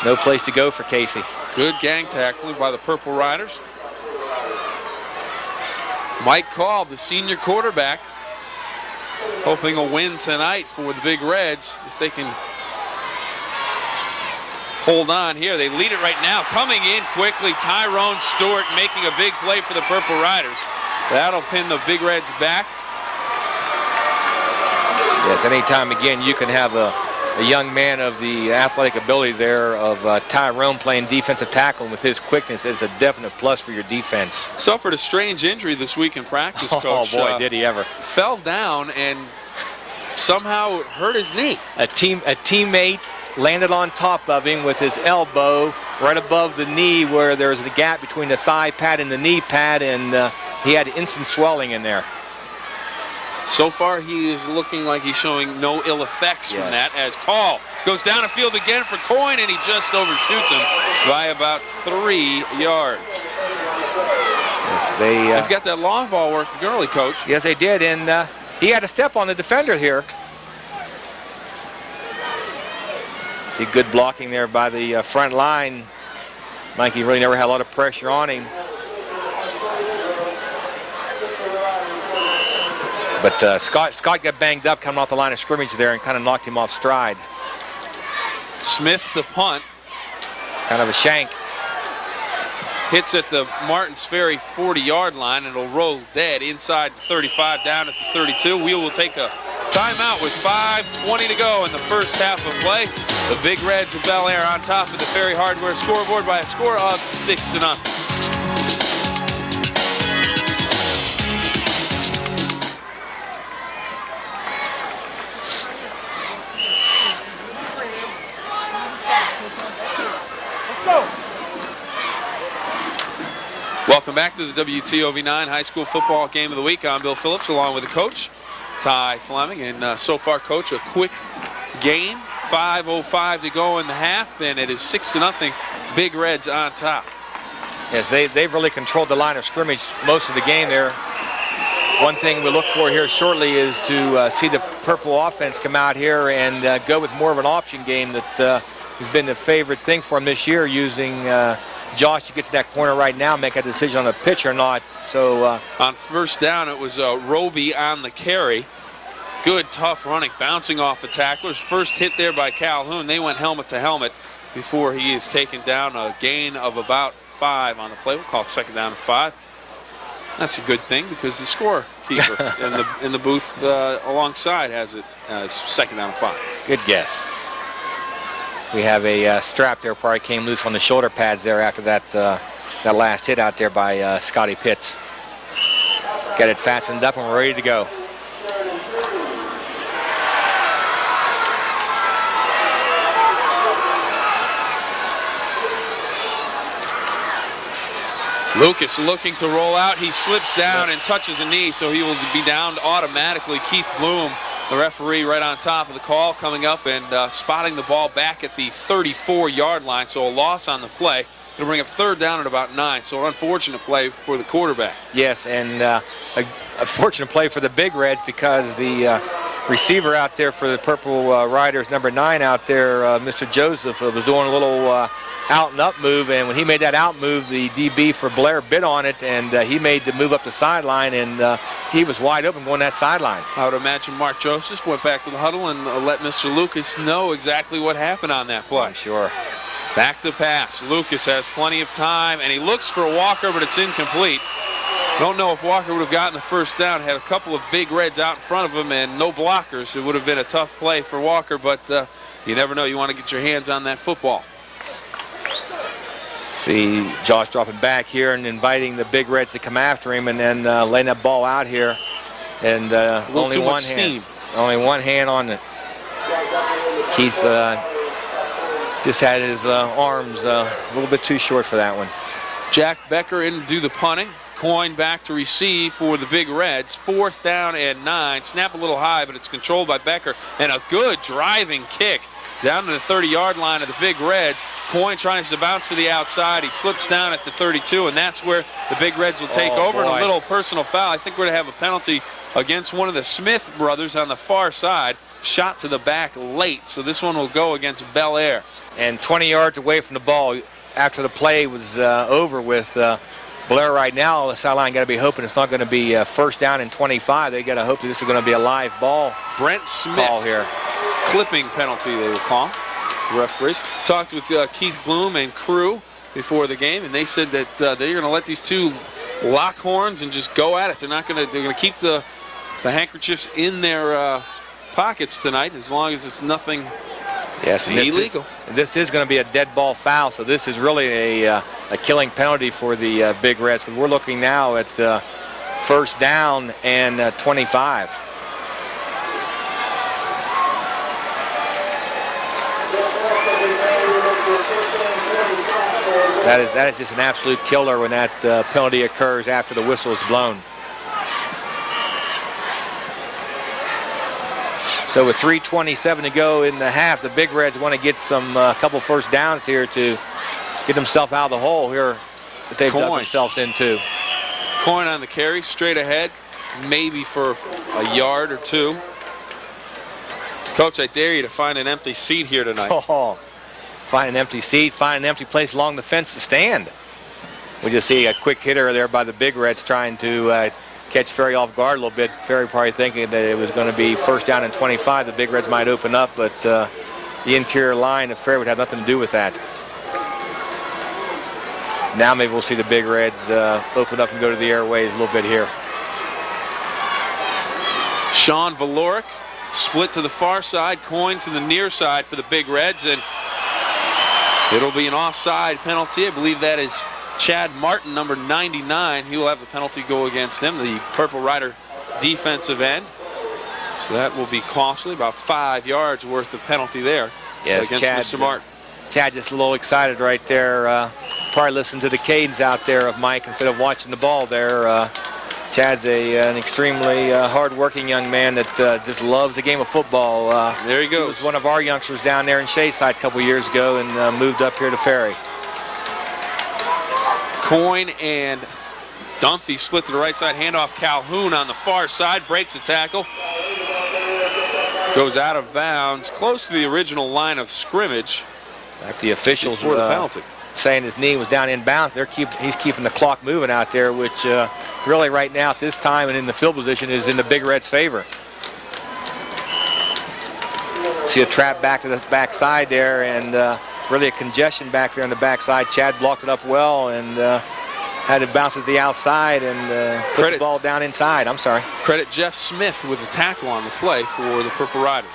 [SPEAKER 2] No place to go for Casey.
[SPEAKER 1] Good gang tackling by the Purple Riders. Mike Call, the senior quarterback, hoping a win tonight for the Big Reds. If they can hold on here. They lead it right now. Coming in quickly, Tyrone Stewart making a big play for the Purple Riders. That'll pin the Big Reds back.
[SPEAKER 2] Yes, anytime again you can have a young man of the athletic ability there of Tyrone playing defensive tackle, and with his quickness, is a definite plus for your defense.
[SPEAKER 1] Suffered a strange injury this week in practice, Coach.
[SPEAKER 2] Oh boy, did he ever.
[SPEAKER 1] Fell down and somehow hurt his knee.
[SPEAKER 2] A teammate landed on top of him with his elbow right above the knee where there's the gap between the thigh pad and the knee pad, and he had instant swelling in there.
[SPEAKER 1] So far, he is looking like he's showing no ill effects from that, as Call goes down the field again for Coyne, and he just overshoots him by about 3 yards.
[SPEAKER 2] Yes, they've
[SPEAKER 1] got that long ball working early, Coach.
[SPEAKER 2] Yes, they did, and he had a step on the defender here. See good blocking there by the front line. Mikey really never had a lot of pressure on him. But Scott got banged up coming off the line of scrimmage there and kind of knocked him off stride.
[SPEAKER 1] Smith the punt.
[SPEAKER 2] Kind of a shank.
[SPEAKER 1] Hits at the Martins Ferry 40-yard line, and it'll roll dead inside the 35 down at the 32. We will take a timeout with 5:20 to go in the first half of play. The Big Reds of Bellaire on top of the Ferry Hardware scoreboard by a score of 6-0. Welcome back to the WTOV9 High School Football Game of the Week. I'm Bill Phillips along with the coach, Ty Fleming. And so far, Coach, a quick game. 5:05 to go in the half, and it is 6-0. Big Reds on top.
[SPEAKER 2] Yes, they've really controlled the line of scrimmage most of the game there. One thing we look for here shortly is to see the purple offense come out here and go with more of an option game that has been the favorite thing for them this year, using Josh to get to that corner right now, make a decision on a pitch or not. So
[SPEAKER 1] on first down, it was Roby on the carry. Good, tough running, bouncing off the tacklers. First hit there by Calhoun. They went helmet to helmet before he is taken down. A gain of about 5 on the play. We'll call it second down and 5. That's a good thing because the scorekeeper in the booth alongside has it as second down and 5.
[SPEAKER 2] Good guess. We have a strap there, probably came loose on the shoulder pads there after that last hit out there by Scotty Pitts. Got it fastened up and we're ready to go.
[SPEAKER 1] Lucas looking to roll out. He slips down and touches a knee, so he will be downed automatically. Keith Bloom, the referee, right on top of the call, coming up and spotting the ball back at the 34-yard line. So a loss on the play. It'll bring up third down at about 9. So an unfortunate play for the quarterback.
[SPEAKER 2] Yes, and a fortunate play for the Big Reds because the receiver out there for the Purple Riders, number 9 out there, Mr. Joseph, was doing a little out and up move, and when he made that out move, the DB for Bellaire bit on it, and he made the move up the sideline, and he was wide open going that sideline.
[SPEAKER 1] I would imagine Mark Joseph went back to the huddle and let Mr. Lucas know exactly what happened on that play.
[SPEAKER 2] I'm sure.
[SPEAKER 1] Back to pass. Lucas has plenty of time, and he looks for Walker, but it's incomplete. Don't know if Walker would have gotten the first down. Had a couple of Big Reds out in front of him and no blockers. It would have been a tough play for Walker, but you never know. You want to get your hands on that football.
[SPEAKER 2] See Josh dropping back here and inviting the Big Reds to come after him, and then laying that ball out here. And only one hand. Only one hand on it. Keith just had his arms a little bit too short for that one.
[SPEAKER 1] Jack Becker in to do the punting. Coyne back to receive for the Big Reds. 4th down and 9. Snap a little high, but it's controlled by Becker. And a good driving kick down to the 30-yard line of the Big Reds. Coyne trying to bounce to the outside. He slips down at the 32, and that's where the Big Reds will take over. And a little personal foul. I think we're going to have a penalty against one of the Smith brothers on the far side. Shot to the back late, so this one will go against Bellaire.
[SPEAKER 2] And 20 yards away from the ball after the play was over with Bellaire right now. The sideline got to be hoping it's not going to be first down and 25. They got to hope that this is going to be a live ball.
[SPEAKER 1] Brent Smith
[SPEAKER 2] call here.
[SPEAKER 1] Clipping penalty they will call. The referees talked with Keith Bloom and crew before the game, and they said that they're going to let these two lock horns and just go at it. They're going to keep the handkerchiefs in their pockets tonight as long as it's nothing illegal.
[SPEAKER 2] This is going to be a dead ball foul, so this is really a killing penalty for the Big Reds, because we're looking now at first down and 25. That is just an absolute killer when that penalty occurs after the whistle is blown. So with 3:27 to go in the half, the Big Reds want to get some couple first downs here to get themselves out of the hole here that they've dug themselves into.
[SPEAKER 1] Coyne on the carry, straight ahead, maybe for a yard or 2. Coach, I dare you to find an empty seat here tonight.
[SPEAKER 2] Oh, find an empty seat, find an empty place along the fence to stand. We just see a quick hitter there by the Big Reds trying to catch Ferry off guard a little bit. Ferry probably thinking that it was going to be first down and 25. The Big Reds might open up, but the interior line of Ferry would have nothing to do with that. Now maybe we'll see the Big Reds open up and go to the airways a little bit here.
[SPEAKER 1] Sean Valoric split to the far side, Coyne to the near side for the Big Reds, and it'll be an offside penalty. I believe that is Chad Martin, number 99. He will have the penalty go against him, the Purple Rider defensive end. So that will be costly, about 5 yards worth of penalty there against
[SPEAKER 2] Chad,
[SPEAKER 1] Mr. Martin.
[SPEAKER 2] Chad just a little excited right there. Probably listened to the cadence out there of Mike instead of watching the ball there. Chad's an extremely hard-working young man that just loves the game of football.
[SPEAKER 1] There he goes.
[SPEAKER 2] He was one of our youngsters down there in Shayside a couple years ago and moved up here to Ferry.
[SPEAKER 1] Coyne and Dunphy split to the right side, handoff Calhoun on the far side, breaks a tackle. Goes out of bounds, close to the original line of scrimmage.
[SPEAKER 2] Like the officials
[SPEAKER 1] for the penalty.
[SPEAKER 2] Saying his knee was down in bounds. He's keeping the clock moving out there, which really right now at this time and in the field position is in the Big Reds' favor. See a trap back to the backside there, and really a congestion back there on the backside. Chad blocked it up well and had to bounce it to the outside and put the ball down inside. I'm sorry.
[SPEAKER 1] Credit Jeff Smith with the tackle on the play for the Purple Riders.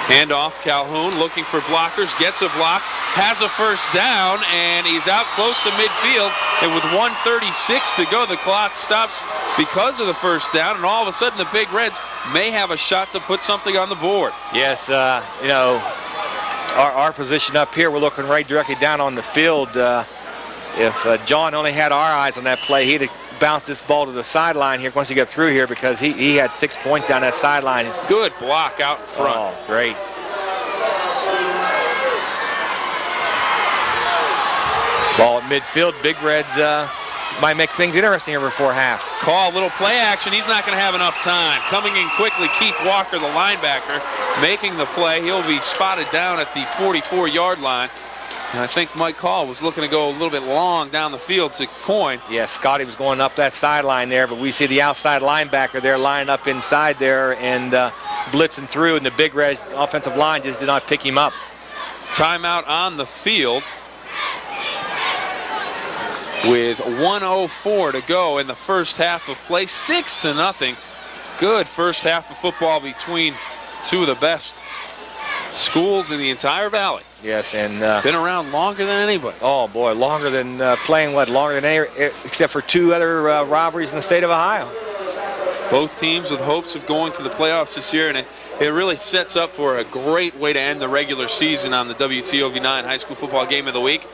[SPEAKER 1] Handoff, Calhoun looking for blockers, gets a block, has a first down, and he's out close to midfield. And with 1:36 to go, the clock stops because of the first down, and all of a sudden the Big Reds may have a shot to put something on the board.
[SPEAKER 2] Yes, you know, our position up here, we're looking right directly down on the field. If John only had our eyes on that play, he'd have bounced this ball to the sideline here once you get through here, because he had 6 points down that sideline.
[SPEAKER 1] Good block out in front.
[SPEAKER 2] Oh, great. Ball at midfield. Big Reds might make things interesting here before half.
[SPEAKER 1] Call, little play action. He's not going to have enough time. Coming in quickly, Keith Walker, the linebacker, making the play. He'll be spotted down at the 44-yard line. And I think Mike Call was looking to go a little bit long down the field to Coyne.
[SPEAKER 2] Yeah, Scotty was going up that sideline there, but we see the outside linebacker there lining up inside there and blitzing through, and the Big Reds offensive line just did not pick him up.
[SPEAKER 1] Timeout on the field with 1:04 to go in the first half of play. 6-0. Good first half of football between two of the best schools in the entire valley.
[SPEAKER 2] Yes, and
[SPEAKER 1] been around longer than anybody.
[SPEAKER 2] Oh boy, longer than playing what? Longer than any, except for two other rivalries in the state of Ohio.
[SPEAKER 1] Both teams with hopes of going to the playoffs this year, and it really sets up for a great way to end the regular season on the WTOV9 High School Football Game of the Week.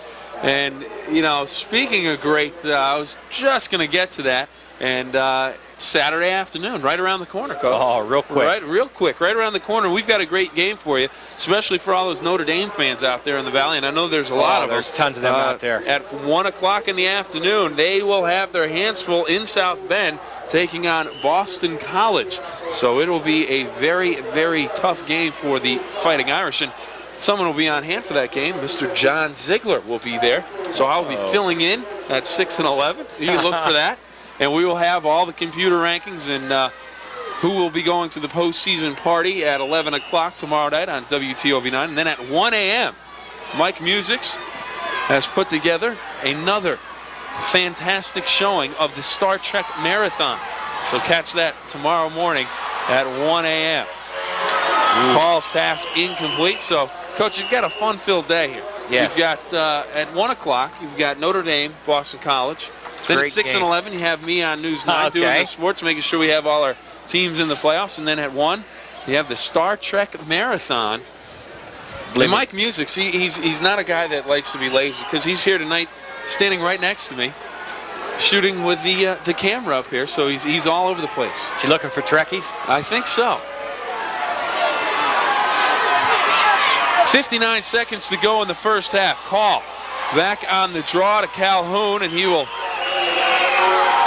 [SPEAKER 1] And you know, speaking of great, I was just going to get to that. And Saturday afternoon, right around the corner, Coach.
[SPEAKER 2] Oh, real quick.
[SPEAKER 1] Right, real quick, right around the corner. We've got a great game for you, especially for all those Notre Dame fans out there in the Valley. And I know there's a lot of them.
[SPEAKER 2] There's tons of them out there.
[SPEAKER 1] At 1 o'clock in the afternoon, they will have their hands full in South Bend taking on Boston College. So it'll be a very, very tough game for the Fighting Irish. And someone will be on hand for that game. Mr. John Ziegler will be there. So I'll be filling in at 6 and 11. You can look for that. And we will have all the computer rankings and who will be going to the postseason party at 11 o'clock tomorrow night on WTOV9. And then at 1 a.m., Mike Musics has put together another fantastic showing of the Star Trek Marathon. So catch that tomorrow morning at 1 a.m. Calls pass incomplete. So, Coach, you've got a fun-filled day here.
[SPEAKER 2] Yes.
[SPEAKER 1] You've got, at 1 o'clock, you've got Notre Dame, Boston College. Then at 6 and 11, you have me on News 9 doing the sports, making sure we have all our teams in the playoffs. And then at 1, you have the Star Trek Marathon. And Mike Musics, he's not a guy that likes to be lazy, because he's here tonight standing right next to me, shooting with the camera up here. So he's all over the place.
[SPEAKER 2] Is he looking for Trekkies?
[SPEAKER 1] I think so. 59 seconds to go in the first half. Call back on the draw to Calhoun, and he will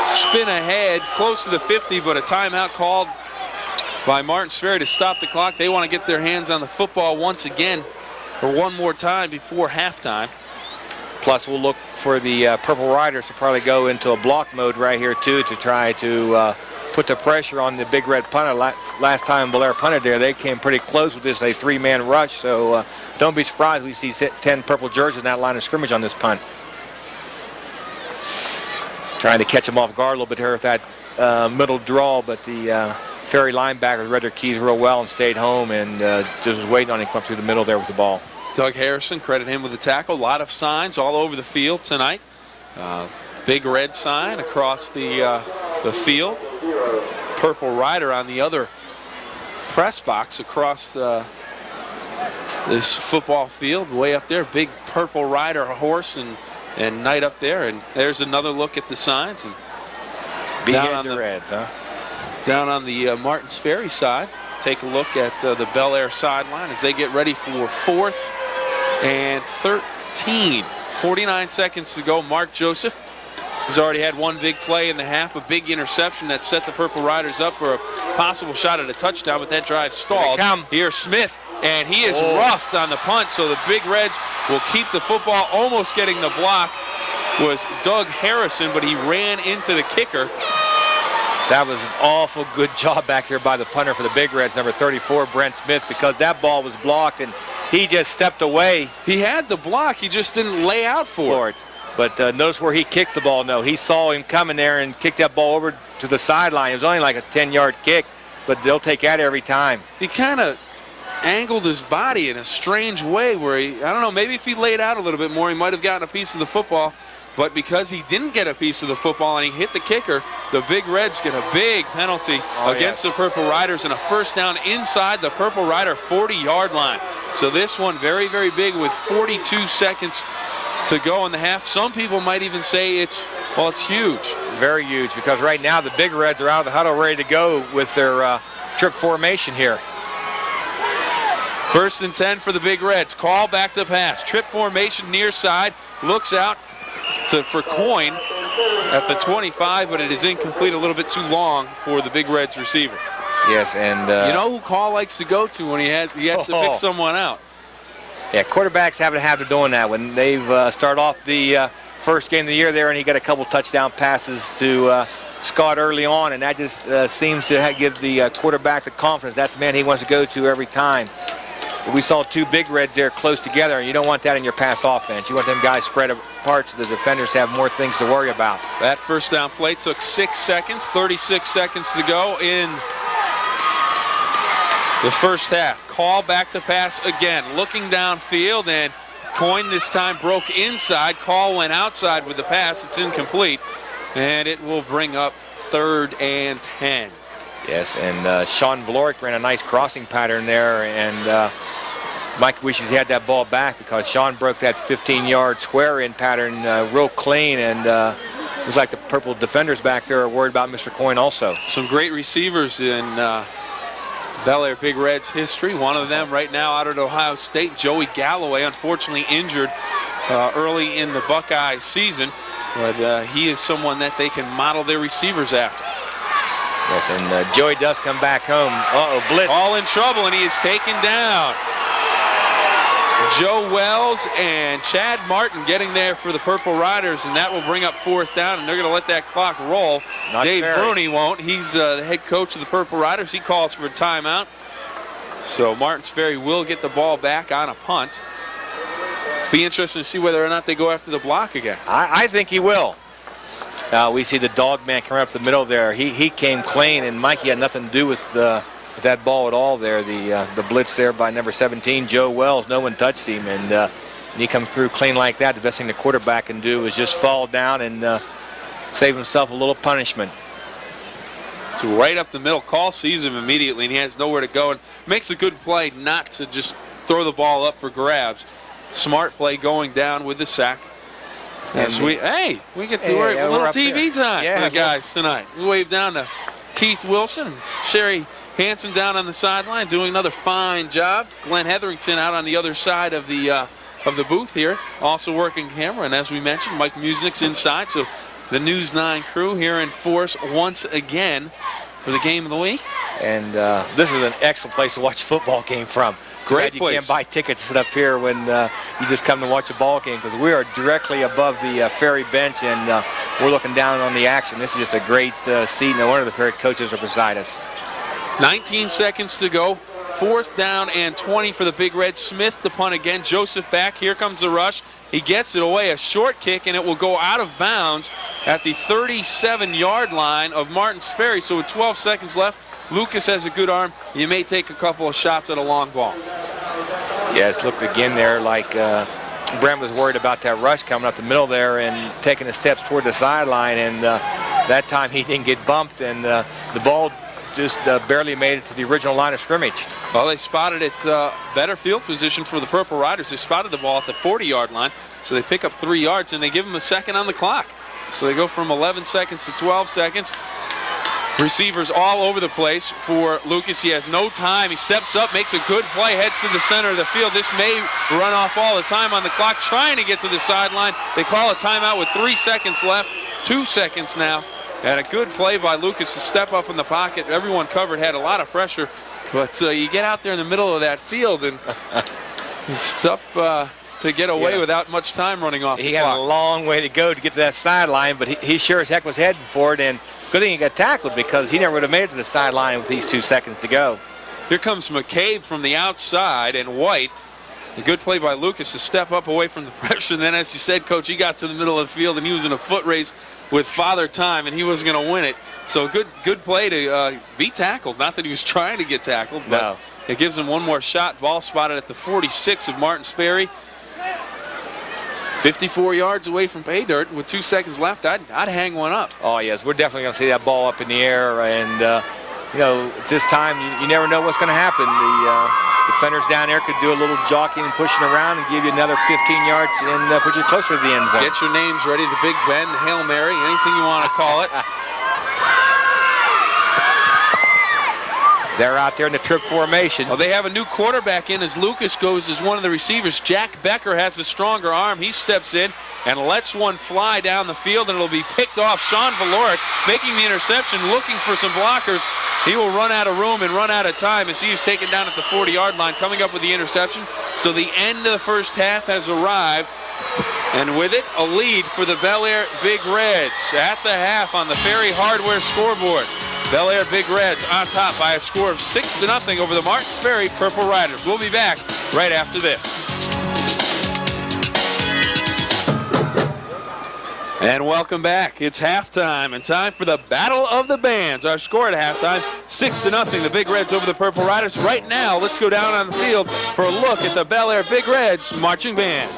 [SPEAKER 1] spin ahead close to the 50, but a timeout called by Martin Ferry to stop the clock. They want to get their hands on the football once again, or one more time before halftime.
[SPEAKER 2] Plus, we'll look for the Purple Riders to probably go into a block mode right here, too, to try to put the pressure on the Big Red punter. Last time Bellaire punted there, they came pretty close with this, a 3-man rush. So don't be surprised we see 10 purple jerseys in that line of scrimmage on this punt. Trying to catch them off guard a little bit here with that middle draw, but the Ferry linebackers read their keys real well and stayed home and just was waiting on him to come through the middle there with the ball.
[SPEAKER 1] Doug Harrison, credit him with the tackle. A lot of signs all over the field tonight. Big red sign across the field. Purple Rider on the other press box across this football field, way up there. Big Purple Rider horse and knight up there. And there's another look at the signs. And
[SPEAKER 2] down on the Reds, huh?
[SPEAKER 1] Down on the Martins Ferry side. Take a look at the Bellaire sideline as they get ready for 4th and 13. 49 seconds to go. Mark Joseph has already had one big play in the half, a big interception that set the Purple Riders up for a possible shot at a touchdown, but that drive stalled. Here's Smith, and he is roughed on the punt, so the Big Reds will keep the football. Almost getting the block was Doug Harrison, but he ran into the kicker.
[SPEAKER 2] That was an awful good job back here by the punter for the Big Reds, number 34, Brent Smith, because that ball was blocked and he just stepped away.
[SPEAKER 1] He had the block, he just didn't lay out for it.
[SPEAKER 2] But notice where he kicked the ball. No, he saw him coming there and kicked that ball over to the sideline. It was only like a 10-yard kick, but they'll take that every time.
[SPEAKER 1] He kind of angled his body in a strange way where I don't know, maybe if he laid out a little bit more, he might have gotten a piece of the football. But because he didn't get a piece of the football and he hit the kicker, the Big Reds get a big penalty against the Purple Riders and a first down inside the Purple Rider 40-yard line. So this one very, very big with 42 seconds to go in the half. Some people might even say it's huge.
[SPEAKER 2] Very huge, because right now the Big Reds are out of the huddle ready to go with their trip formation here.
[SPEAKER 1] 1st and 10 for the Big Reds. Call back the pass. Trip formation near side. Looks out for Coyne at the 25, but it is incomplete, a little bit too long for the Big Reds receiver.
[SPEAKER 2] Yes, and
[SPEAKER 1] you know who Call likes to go to when he has to pick someone out?
[SPEAKER 2] Yeah, quarterbacks have a habit of doing that. When they've started off the first game of the year there and he got a couple touchdown passes to Scott early on, and that just seems to give the quarterback the confidence. That's the man he wants to go to every time. But we saw 2 Big Reds there close together, and you don't want that in your pass offense. You want them guys spread apart so the defenders have more things to worry about.
[SPEAKER 1] That first down play took 6 seconds, 36 seconds to go in the first half. Call back to pass again, looking downfield, and Coyne this time broke inside. Call went outside with the pass. It's incomplete, and it will bring up 3rd and 10.
[SPEAKER 2] Yes, and Sean Valorik ran a nice crossing pattern there, and Mike wishes he had that ball back because Sean broke that 15-yard square-in pattern real clean, and it was like the Purple defenders back there are worried about Mr. Coyne also.
[SPEAKER 1] Some great receivers in Bellaire Big Reds history. One of them right now out at Ohio State, Joey Galloway, unfortunately injured early in the Buckeyes season, but he is someone that they can model their receivers after.
[SPEAKER 2] Yes, and Joey does come back home. Blitz.
[SPEAKER 1] All in trouble, and he is taken down. Joe Wells and Chad Martin getting there for the Purple Riders, and that will bring up 4th down, and they're going to let that clock roll. Dave Bruni won't. He's the head coach of the Purple Riders. He calls for a timeout. So Martins Ferry will get the ball back on a punt. Be interesting to see whether or not they go after the block again.
[SPEAKER 2] I think he will. We see the dog man coming up the middle there. He came clean, and Mikey had nothing to do with that ball at all there. The blitz there by number 17, Joe Wells. No one touched him, and he comes through clean like that. The best thing the quarterback can do is just fall down and save himself a little punishment.
[SPEAKER 1] So right up the middle, Call sees him immediately, and he has nowhere to go, and makes a good play not to just throw the ball up for grabs. Smart play going down with the sack. And we get to we're a little TV time for the guys tonight. We wave down to Keith Wilson and Sherry Hanson down on the sideline doing another fine job. Glenn Hetherington out on the other side of the booth here, also working camera. And as we mentioned, Mike Musnick's inside. So the News 9 crew here in force once again for the game of the week.
[SPEAKER 2] And this is an excellent place to watch a football game from.
[SPEAKER 1] Great
[SPEAKER 2] You
[SPEAKER 1] place.
[SPEAKER 2] can't buy tickets to sit up here when you just come to watch a ball game, because we are directly above the Ferry bench, and we're looking down on the action. This is just a great seat. No wonder the Ferry coaches are beside us.
[SPEAKER 1] 19 seconds to go. 4th down and 20 for the Big Red. Smith to punt again. Joseph back. Here comes the rush. He gets it away. A short kick, and it will go out of bounds at the 37-yard line of Martins Ferry. So with 12 seconds left, Lucas has a good arm. You may take a couple of shots at a long ball.
[SPEAKER 2] Yes, looked again there like Brent was worried about that rush coming up the middle there and taking the steps toward the sideline, and that time he didn't get bumped, and the ball just barely made it to the original line of scrimmage.
[SPEAKER 1] Well, they spotted it better field position for the Purple Riders. They spotted the ball at the 40-yard line, so they pick up 3 yards, and they give them a second on the clock. So they go from 11 seconds to 12 seconds. Receivers all over the place for Lucas. He has no time. He steps up, makes a good play, heads to the center of the field. This may run off all the time on the clock, trying to get to the sideline. They call a timeout with 3 seconds left, 2 seconds now. And a good play by Lucas to step up in the pocket. Everyone covered, had a lot of pressure. But you get out there in the middle of that field, and it's tough to get away without much time running off the clock.
[SPEAKER 2] He had a long way to go to get to that sideline, but he sure as heck was heading for it. And good thing he got tackled, because he never would have made it to the sideline with these 2 seconds to go.
[SPEAKER 1] Here comes McCabe from the outside, and White. A good play by Lucas to step up away from the pressure. And then, as you said, Coach, he got to the middle of the field, and he was in a foot race with Father Time, and he wasn't going to win it. So good play to be tackled. Not that he was trying to get tackled, but it gives him one more shot. Ball spotted at the 46 of Martins Ferry. 54 yards away from pay dirt. With 2 seconds left, I'd hang one up.
[SPEAKER 2] Oh, yes, we're definitely going to see that ball up in the air. And, you know, at this time, you never know what's going to happen. The defenders down there could do a little jockeying and pushing around and give you another 15 yards and put you closer to the end zone.
[SPEAKER 1] Get your names ready. The Big Ben, Hail Mary, anything you want to call it.
[SPEAKER 2] They're out there in the trip formation.
[SPEAKER 1] Well, they have a new quarterback in as Lucas goes as one of the receivers. Jack Becker has a stronger arm. He steps in and lets one fly down the field, and it'll be picked off. Sean Valoric making the interception, looking for some blockers. He will run out of room and run out of time as he is taken down at the 40-yard line, coming up with the interception. So the end of the first half has arrived, and with it, a lead for the Bellaire Big Reds at the half on the Ferry Hardware scoreboard. Bellaire Big Reds on top by a score of 6-0 over the Martins Ferry Purple Riders. We'll be back right after this. And welcome back. It's halftime and time for the Battle of the Bands. Our score at halftime, 6-0, the Big Reds over the Purple Riders. Right now, let's go down on the field for a look at the Bellaire Big Reds marching band.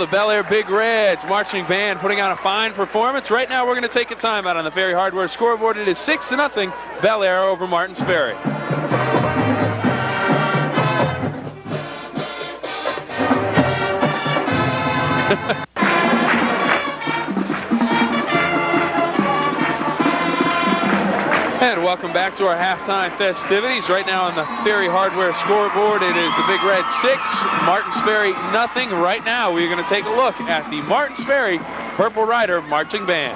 [SPEAKER 1] the Bellaire Big Reds marching band putting on a fine performance. Right now we're going to take a timeout on the Ferry Hardware scoreboard. It is 6-0 Bellaire over Martins Ferry. And welcome back to our halftime festivities. Right now on the Ferry Hardware scoreboard, it is the Big Red 6, Martins Ferry nothing. Right now, we're going to take a look at the Martins Ferry Purple Rider Marching Band.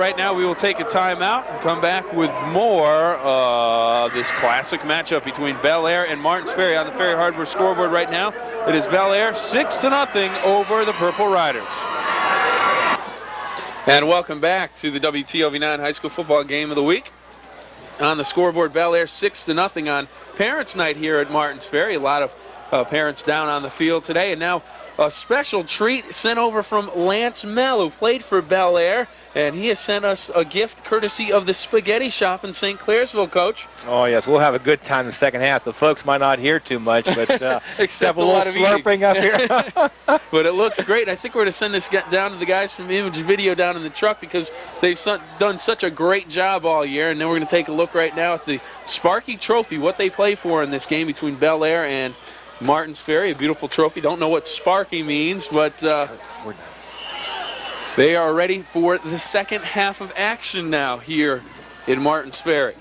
[SPEAKER 1] right now we will take a timeout and come back with more this classic matchup between Bellaire and Martins Ferry on the Ferry Hardware scoreboard right now. It is Bellaire 6-0 over the Purple Riders. And welcome back to the WTOV9 High School Football Game of the Week. On the scoreboard, Bellaire 6-0 on Parents' Night here at Martins Ferry. A lot of parents down on the field today. And now a special treat sent over from Lance Mell, who played for Bellaire, and he has sent us a gift courtesy of the Spaghetti Shop in St. Clairsville, Coach.
[SPEAKER 2] Oh, yes, we'll have a good time in the second half. The folks might not hear too much, but
[SPEAKER 1] except
[SPEAKER 2] a little slurping up here.
[SPEAKER 1] But it looks great. I think we're going to send this down to the guys from Image Video down in the truck because they've done such a great job all year. And then we're going to take a look right now at the Sparky Trophy, what they play for in this game between Bellaire and Martins Ferry. A beautiful trophy. Don't know what Sparky means, but they are ready for the second half of action now here in Martins Ferry.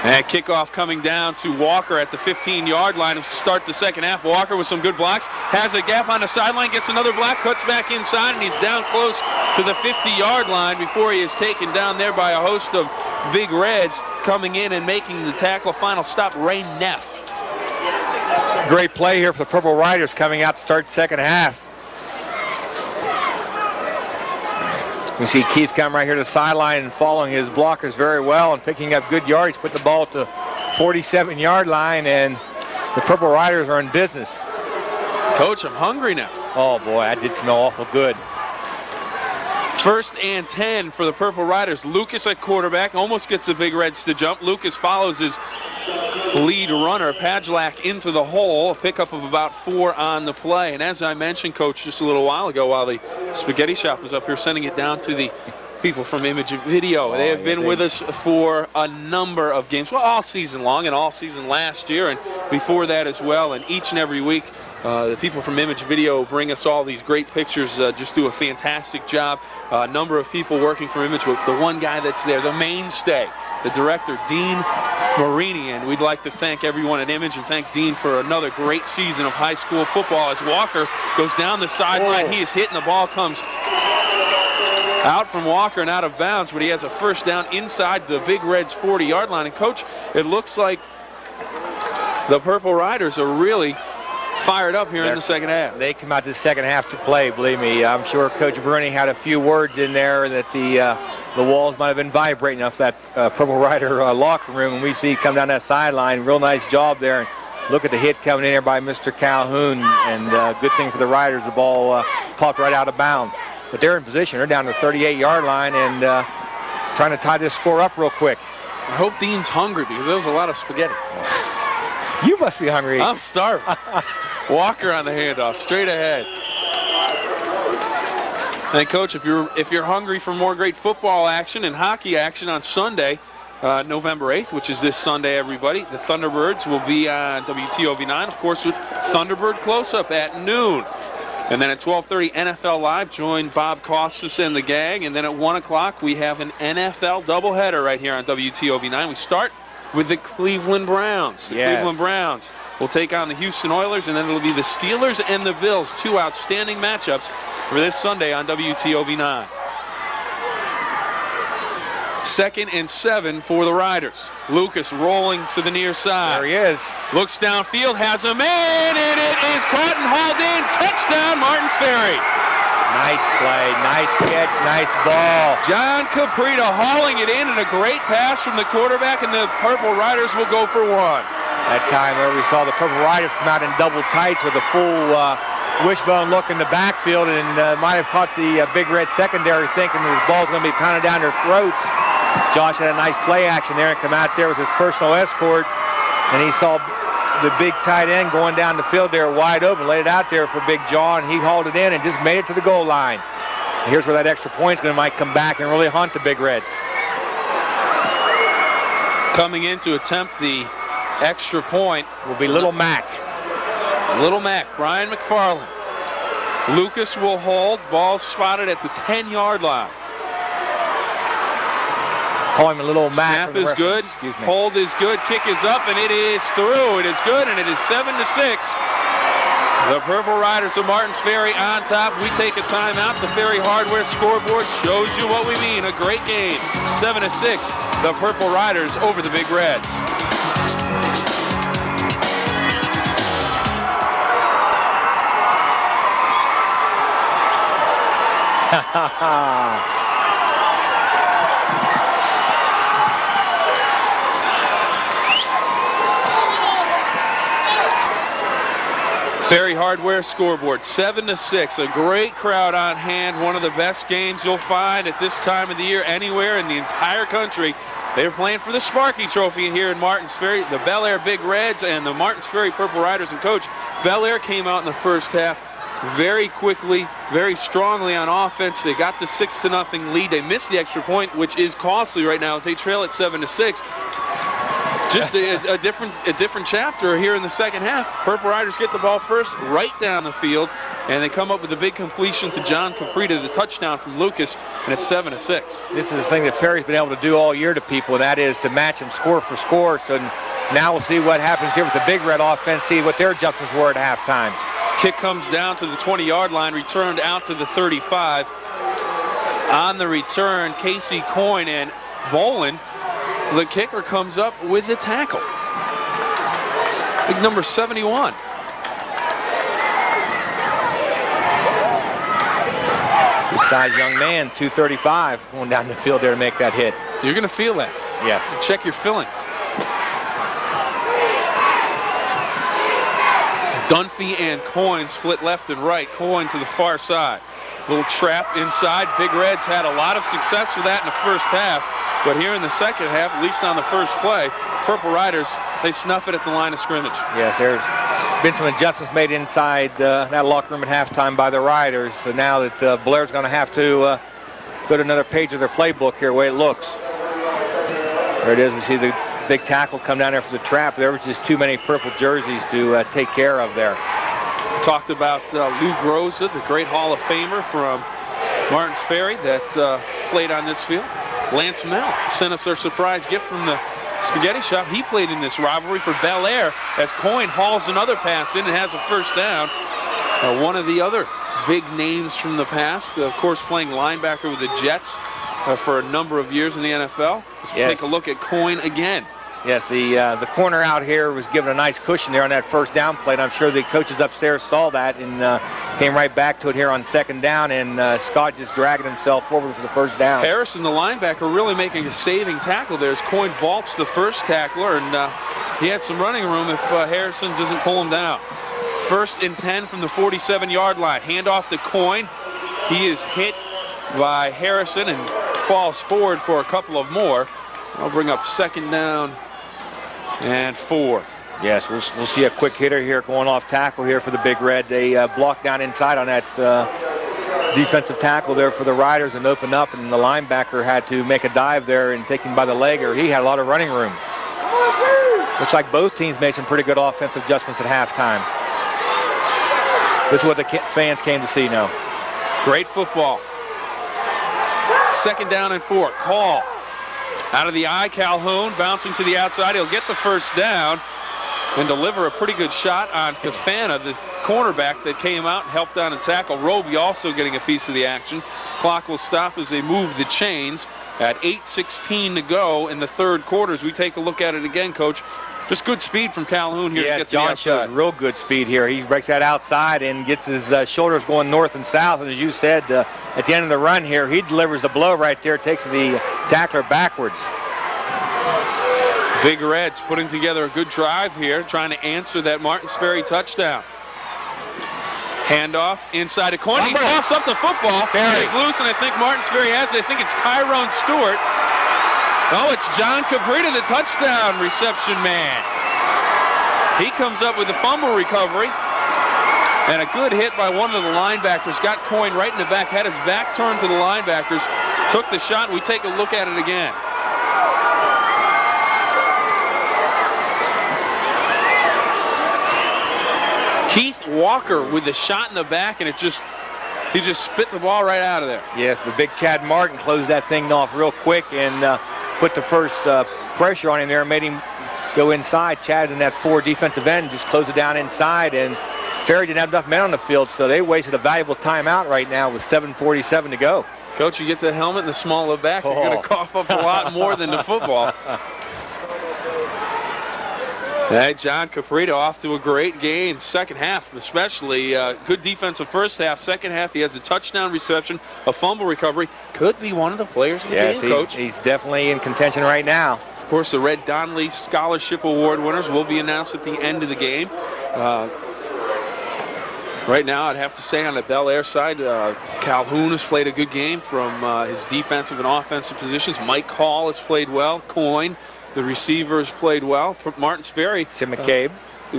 [SPEAKER 1] And kickoff coming down to Walker at the 15-yard line to start the second half. Walker with some good blocks, has a gap on the sideline, gets another block, cuts back inside, and he's down close to the 50-yard line before he is taken down there by a host of Big Reds coming in and making the tackle. Final stop, Ray Neff.
[SPEAKER 2] Great play here for the Purple Riders coming out to start the second half. We see Keith come right here to the sideline and following his blockers very well and picking up good yards, put the ball to 47-yard line, and the Purple Riders are in business.
[SPEAKER 1] Coach, I'm hungry now.
[SPEAKER 2] Oh boy, that did smell awful good.
[SPEAKER 1] 1st and 10 for the Purple Riders. Lucas at quarterback, almost gets the Big Reds to jump. Lucas follows his lead runner, Padgelek, into the hole. A pickup of about 4 on the play. And as I mentioned, Coach, just a little while ago, while the Spaghetti Shop was up here, sending it down to the people from Image Video. They have been with us for a number of games, well, all season long and all season last year and before that as well. And each and every week, the people from Image Video bring us all these great pictures, just do a fantastic job. A number of people working for Image, with the one guy that's there, the mainstay, the director, Dean Marini. And we'd like to thank everyone at Image and thank Dean for another great season of high school football as Walker goes down the sideline. He is hitting, the ball comes out from Walker and out of bounds, but he has a first down inside the Big Reds 40-yard line. And Coach, it looks like the Purple Riders are really fired up here in the second half.
[SPEAKER 2] They come out to the second half to play, believe me. I'm sure Coach Bruni had a few words in there that the walls might have been vibrating off that Purple Rider locker room, and we see come down that sideline. Real nice job there. And look at the hit coming in there by Mr. Calhoun, and good thing for the Riders, the ball popped right out of bounds. But they're in position. They're down to the 38-yard line and trying to tie this score up real quick.
[SPEAKER 1] I hope Dean's hungry because there was a lot of spaghetti.
[SPEAKER 2] You must be hungry.
[SPEAKER 1] I'm starving. Walker on the handoff, straight ahead. And Coach, if you're hungry for more great football action and hockey action on Sunday, November 8th, which is this Sunday, everybody, the Thunderbirds will be on WTOV9, of course, with Thunderbird Close-Up at noon. And then at 12:30, NFL Live, join Bob Costas and the gang. And then at 1 o'clock, we have an NFL doubleheader right here on WTOV9. We start with the Cleveland Browns. The Cleveland Browns will take on the Houston Oilers, and then it'll be the Steelers and the Bills, 2 outstanding matchups for this Sunday on WTOV9. 2nd and 7 for the Riders. Lucas rolling to the near side.
[SPEAKER 2] There he is.
[SPEAKER 1] Looks downfield, has a man, and it is caught and hauled in. Touchdown, Martins Ferry.
[SPEAKER 2] Nice play, nice catch, nice ball.
[SPEAKER 1] John Caprita hauling it in, and a great pass from the quarterback, and the Purple Riders will go for 1.
[SPEAKER 2] That time where we saw the Purple Riders come out in double tights with a full wishbone look in the backfield, and might have caught the Big Red secondary thinking the ball's going to be pounded down their throats. Josh had a nice play action there and come out there with his personal escort, and he saw the big tight end going down the field there wide open, laid it out there for Big John. He hauled it in and just made it to the goal line. And here's where that extra point's going to might come back and really haunt the Big Reds.
[SPEAKER 1] Coming in to attempt the extra point
[SPEAKER 2] will be Little Mac.
[SPEAKER 1] Little Mac, Brian McFarland. Lucas will hold. Ball spotted at the 10-yard line.
[SPEAKER 2] Call him a Little Mac.
[SPEAKER 1] Snap is good. Hold is good. Kick is up, and it is through. It is good, and it is 7-6. The Purple Riders of Martins Ferry on top. We take a timeout. The Ferry Hardware scoreboard shows you what we mean. A great game. 7-6. The Purple Riders over the Big Reds. Ferry Hardware scoreboard, 7-6. A great crowd on hand. One of the best games you'll find at this time of the year anywhere in the entire country. They're playing for the Sparky Trophy here in Martins Ferry. The Bellaire Big Reds and the Martins Ferry Purple Riders and coach. Bellaire came out in the first half very quickly, very strongly on offense. They got the 6-0 lead. They missed the extra point, which is costly right now as they trail at 7-6. Just a different chapter here in the second half. Purple Riders get the ball first, right down the field, and they come up with a big completion to John Caprita, the touchdown from Lucas, and it's 7-6.
[SPEAKER 2] This is the thing that Ferry's been able to do all year to people, and that is to match them score for score. So now we'll see what happens here with the Big Red offense, see what their adjustments were at halftime.
[SPEAKER 1] Kick comes down to the 20-yard line, returned out to the 35. On the return, Casey Coyne and Bolin. The kicker comes up with a tackle. Big number 71.
[SPEAKER 2] Good size young man, 235, going down the field there to make that hit.
[SPEAKER 1] You're going to feel that.
[SPEAKER 2] Yes.
[SPEAKER 1] Check your fillings. Dunphy and Coyne split left and right. Coyne to the far side. Little trap inside. Big Reds had a lot of success with that in the first half. But here in the second half, at least on the first play, Purple Riders, they snuff it at the line of scrimmage.
[SPEAKER 2] Yes, there's been some adjustments made inside that locker room at halftime by the Riders. So now that Belaire's going to have to go to another page of their playbook here, the way it looks. There it is. We see the big tackle come down there for the trap. There was just too many purple jerseys to take care of there.
[SPEAKER 1] Talked about Lou Groza, the great Hall of Famer from Martins Ferry that played on this field. Lance Mell sent us our surprise gift from the spaghetti shop. He played in this rivalry for Bellaire as Coyne hauls another pass in and has a first down. One of the other big names from the past, of course, playing linebacker with the Jets for a number of years in the NFL. Let's take a look at Coyne again.
[SPEAKER 2] Yes, the corner out here was given a nice cushion there on that first down play, and I'm sure the coaches upstairs saw that and came right back to it here on second down, and Scott just dragging himself forward for the first down.
[SPEAKER 1] Harrison, the linebacker, really making a saving tackle there as Coyne vaults the first tackler, and he had some running room if Harrison doesn't pull him down. 1st and 10 from the 47-yard line. Handoff to Coyne. He is hit by Harrison and falls forward for a couple of more. I'll bring up second down and 4.
[SPEAKER 2] Yes, we'll see a quick hitter here going off tackle here for the Big Red. They blocked down inside on that defensive tackle there for the Riders and opened up, and the linebacker had to make a dive there and take him by the leg, or he had a lot of running room. Looks like both teams made some pretty good offensive adjustments at halftime. This is what the fans came to see now.
[SPEAKER 1] Great football. 2nd down and 4. Call. Out of the eye, Calhoun bouncing to the outside. He'll get the first down and deliver a pretty good shot on Cafana, the cornerback that came out and helped down and tackle. Roby also getting a piece of the action. Clock will stop as they move the chains at 8:16 to go in the third quarter. As we take a look at it again, Coach, just good speed from Calhoun here.
[SPEAKER 2] Yeah,
[SPEAKER 1] to get
[SPEAKER 2] John shows real good speed here. He breaks that outside and gets his shoulders going north and south. And as you said, at the end of the run here, he delivers the blow right there, takes the tackler backwards.
[SPEAKER 1] Big Reds putting together a good drive here, trying to answer that Martins Ferry touchdown. Handoff inside to Coyne. He coughs up the football. He's loose, and I think Martins Ferry has it. I think it's Tyrone Stewart. Oh, it's John Cabrita, the touchdown reception man. He comes up with a fumble recovery. And a good hit by one of the linebackers. Got Coyne right in the back, had his back turned to the linebackers. Took the shot, and we take a look at it again. Keith Walker with the shot in the back, and he just spit the ball right out of there.
[SPEAKER 2] Yes, but big Chad Martin closed that thing off real quick and put the first pressure on him there and made him go inside. Chad in that 4 defensive end just closed it down inside, and Ferry didn't have enough men on the field, so they wasted a valuable timeout right now with 7:47 to go.
[SPEAKER 1] Coach, you get the helmet and the small of the back, you're going to cough up a lot more than the football. Hey, John Caprito off to a great game. Second half especially. Good defensive first half. Second half, he has a touchdown reception, a fumble recovery. Could be one of the players in the game, Coach.
[SPEAKER 2] He's definitely in contention right now.
[SPEAKER 1] Of course, the Red Donnelly Scholarship Award winners will be announced at the end of the game. Right now, I'd have to say on the Bellaire side, Calhoun has played a good game from his defensive and offensive positions. Mike Hall has played well. Coyne, the receivers, played well. Martins Ferry.
[SPEAKER 2] Tim McCabe.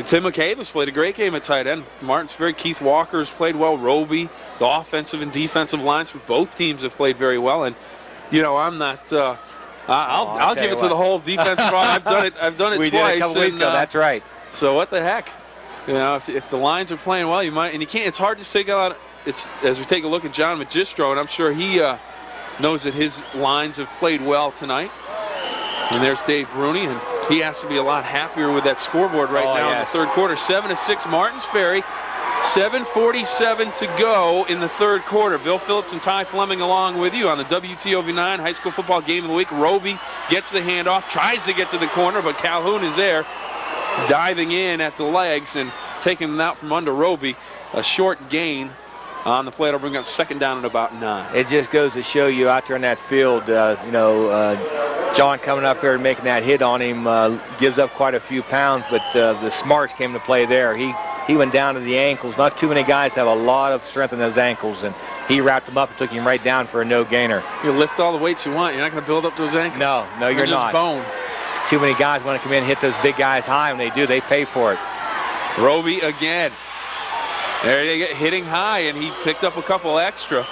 [SPEAKER 1] Tim McCabe has played a great game at tight end. Martins Ferry, Keith Walker has played well. Roby, the offensive and defensive lines for both teams have played very well. And, you know, I'm not... I'll give it to the whole defense. I've done it twice.
[SPEAKER 2] We did it a couple weeks ago. That's right.
[SPEAKER 1] So what the heck? You know, if the lines are playing well, you might, and you can't. It's hard to say out. It's as we take a look at John Magistro, and I'm sure he knows that his lines have played well tonight. And there's Dave Bruni, and he has to be a lot happier with that scoreboard right now in the third quarter. 7-6, Martins Ferry. 7:47 to go in the third quarter. Bill Phillips and Ty Fleming along with you on the WTOV9 High School Football Game of the Week. Roby gets the handoff, tries to get to the corner, but Calhoun is there, diving in at the legs and taking them out from under Roby. A short gain on the play. It'll bring up second down at about 9.
[SPEAKER 2] It just goes to show you out there in that field, John coming up here and making that hit on him gives up quite a few pounds, but the smarts came to play there. He went down to the ankles. Not too many guys have a lot of strength in those ankles, and he wrapped them up and took him right down for a no-gainer.
[SPEAKER 1] You lift all the weights you want. You're not going to build up those ankles.
[SPEAKER 2] No, you're
[SPEAKER 1] just
[SPEAKER 2] not.
[SPEAKER 1] Bone.
[SPEAKER 2] Too many guys want to come in and hit those big guys high. When they do, they pay for it.
[SPEAKER 1] Roby again. There they get hitting high, and he picked up a couple extra.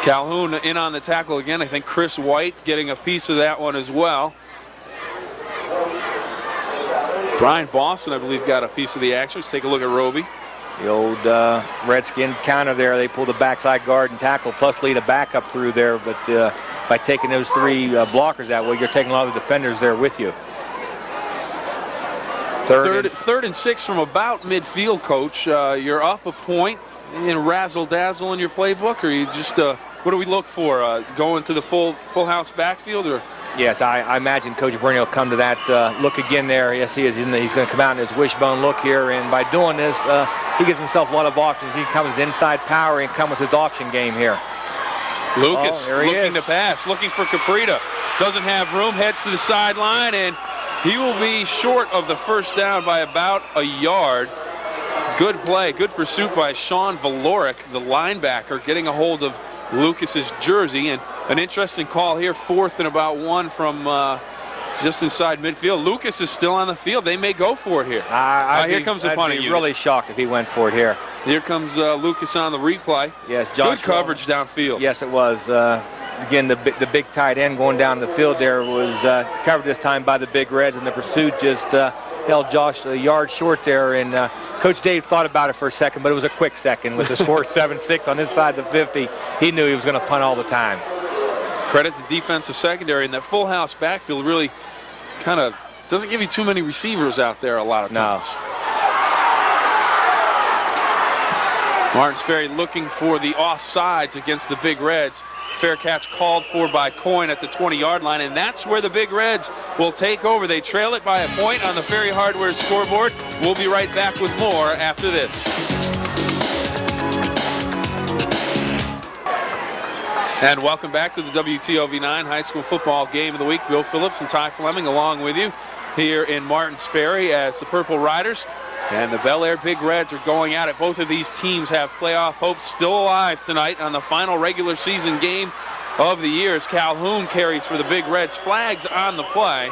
[SPEAKER 1] Calhoun in on the tackle again. I think Chris White getting a piece of that one as well. Brian Boston, I believe, got a piece of the action. Let's take a look at Roby.
[SPEAKER 2] The old Redskin counter there. They pull the backside guard and tackle, plus lead a backup through there. But by taking those 3 blockers that way, you're taking a lot of the defenders there with you.
[SPEAKER 1] Third and 6 from about midfield, Coach. You're up a point in razzle-dazzle in your playbook, or you just, what do we look for? Going to the full house backfield, or?
[SPEAKER 2] Yes, I imagine Coach Bernie will come to that look again there. Yes, he is. He's going to come out in his wishbone look here, and by doing this, he gives himself a lot of options. He comes with inside power and comes with his option game here.
[SPEAKER 1] Lucas looking to pass, looking for Caprita. Doesn't have room, heads to the sideline, and he will be short of the first down by about a yard. Good play, good pursuit by Sean Valoric, the linebacker, getting a hold of Lucas's jersey, and an interesting call here, 4th and about 1 from just inside midfield. Lucas is still on the field. They may go for it here. Here comes the punting unit.
[SPEAKER 2] I'd be really shocked if he went for it here.
[SPEAKER 1] Here comes Lucas on the replay.
[SPEAKER 2] Yes, Josh.
[SPEAKER 1] Good coverage downfield.
[SPEAKER 2] Yes, it was. Again, the big tight end going down the field there was covered this time by the Big Reds, and the pursuit just held Josh a yard short there. And Coach Dave thought about it for a second, but it was a quick second. With the score 7-6 on this side of the 50, he knew he was going to punt all the time.
[SPEAKER 1] Credit the defensive secondary, and that full house backfield really kind of doesn't give you too many receivers out there a lot of times. No. Martins Ferry looking for the offsides against the Big Reds. Fair catch called for by Coyne at the 20-yard line, and that's where the Big Reds will take over. They trail it by a point on the Ferry Hardware scoreboard. We'll be right back with more after this. And welcome back to the WTOV9 High School Football Game of the Week. Bill Phillips and Ty Fleming along with you here in Martins Ferry as the Purple Riders and the Bellaire Big Reds are going at it. Both of these teams have playoff hopes still alive tonight on the final regular season game of the year as Calhoun carries for the Big Reds. Flags on the play.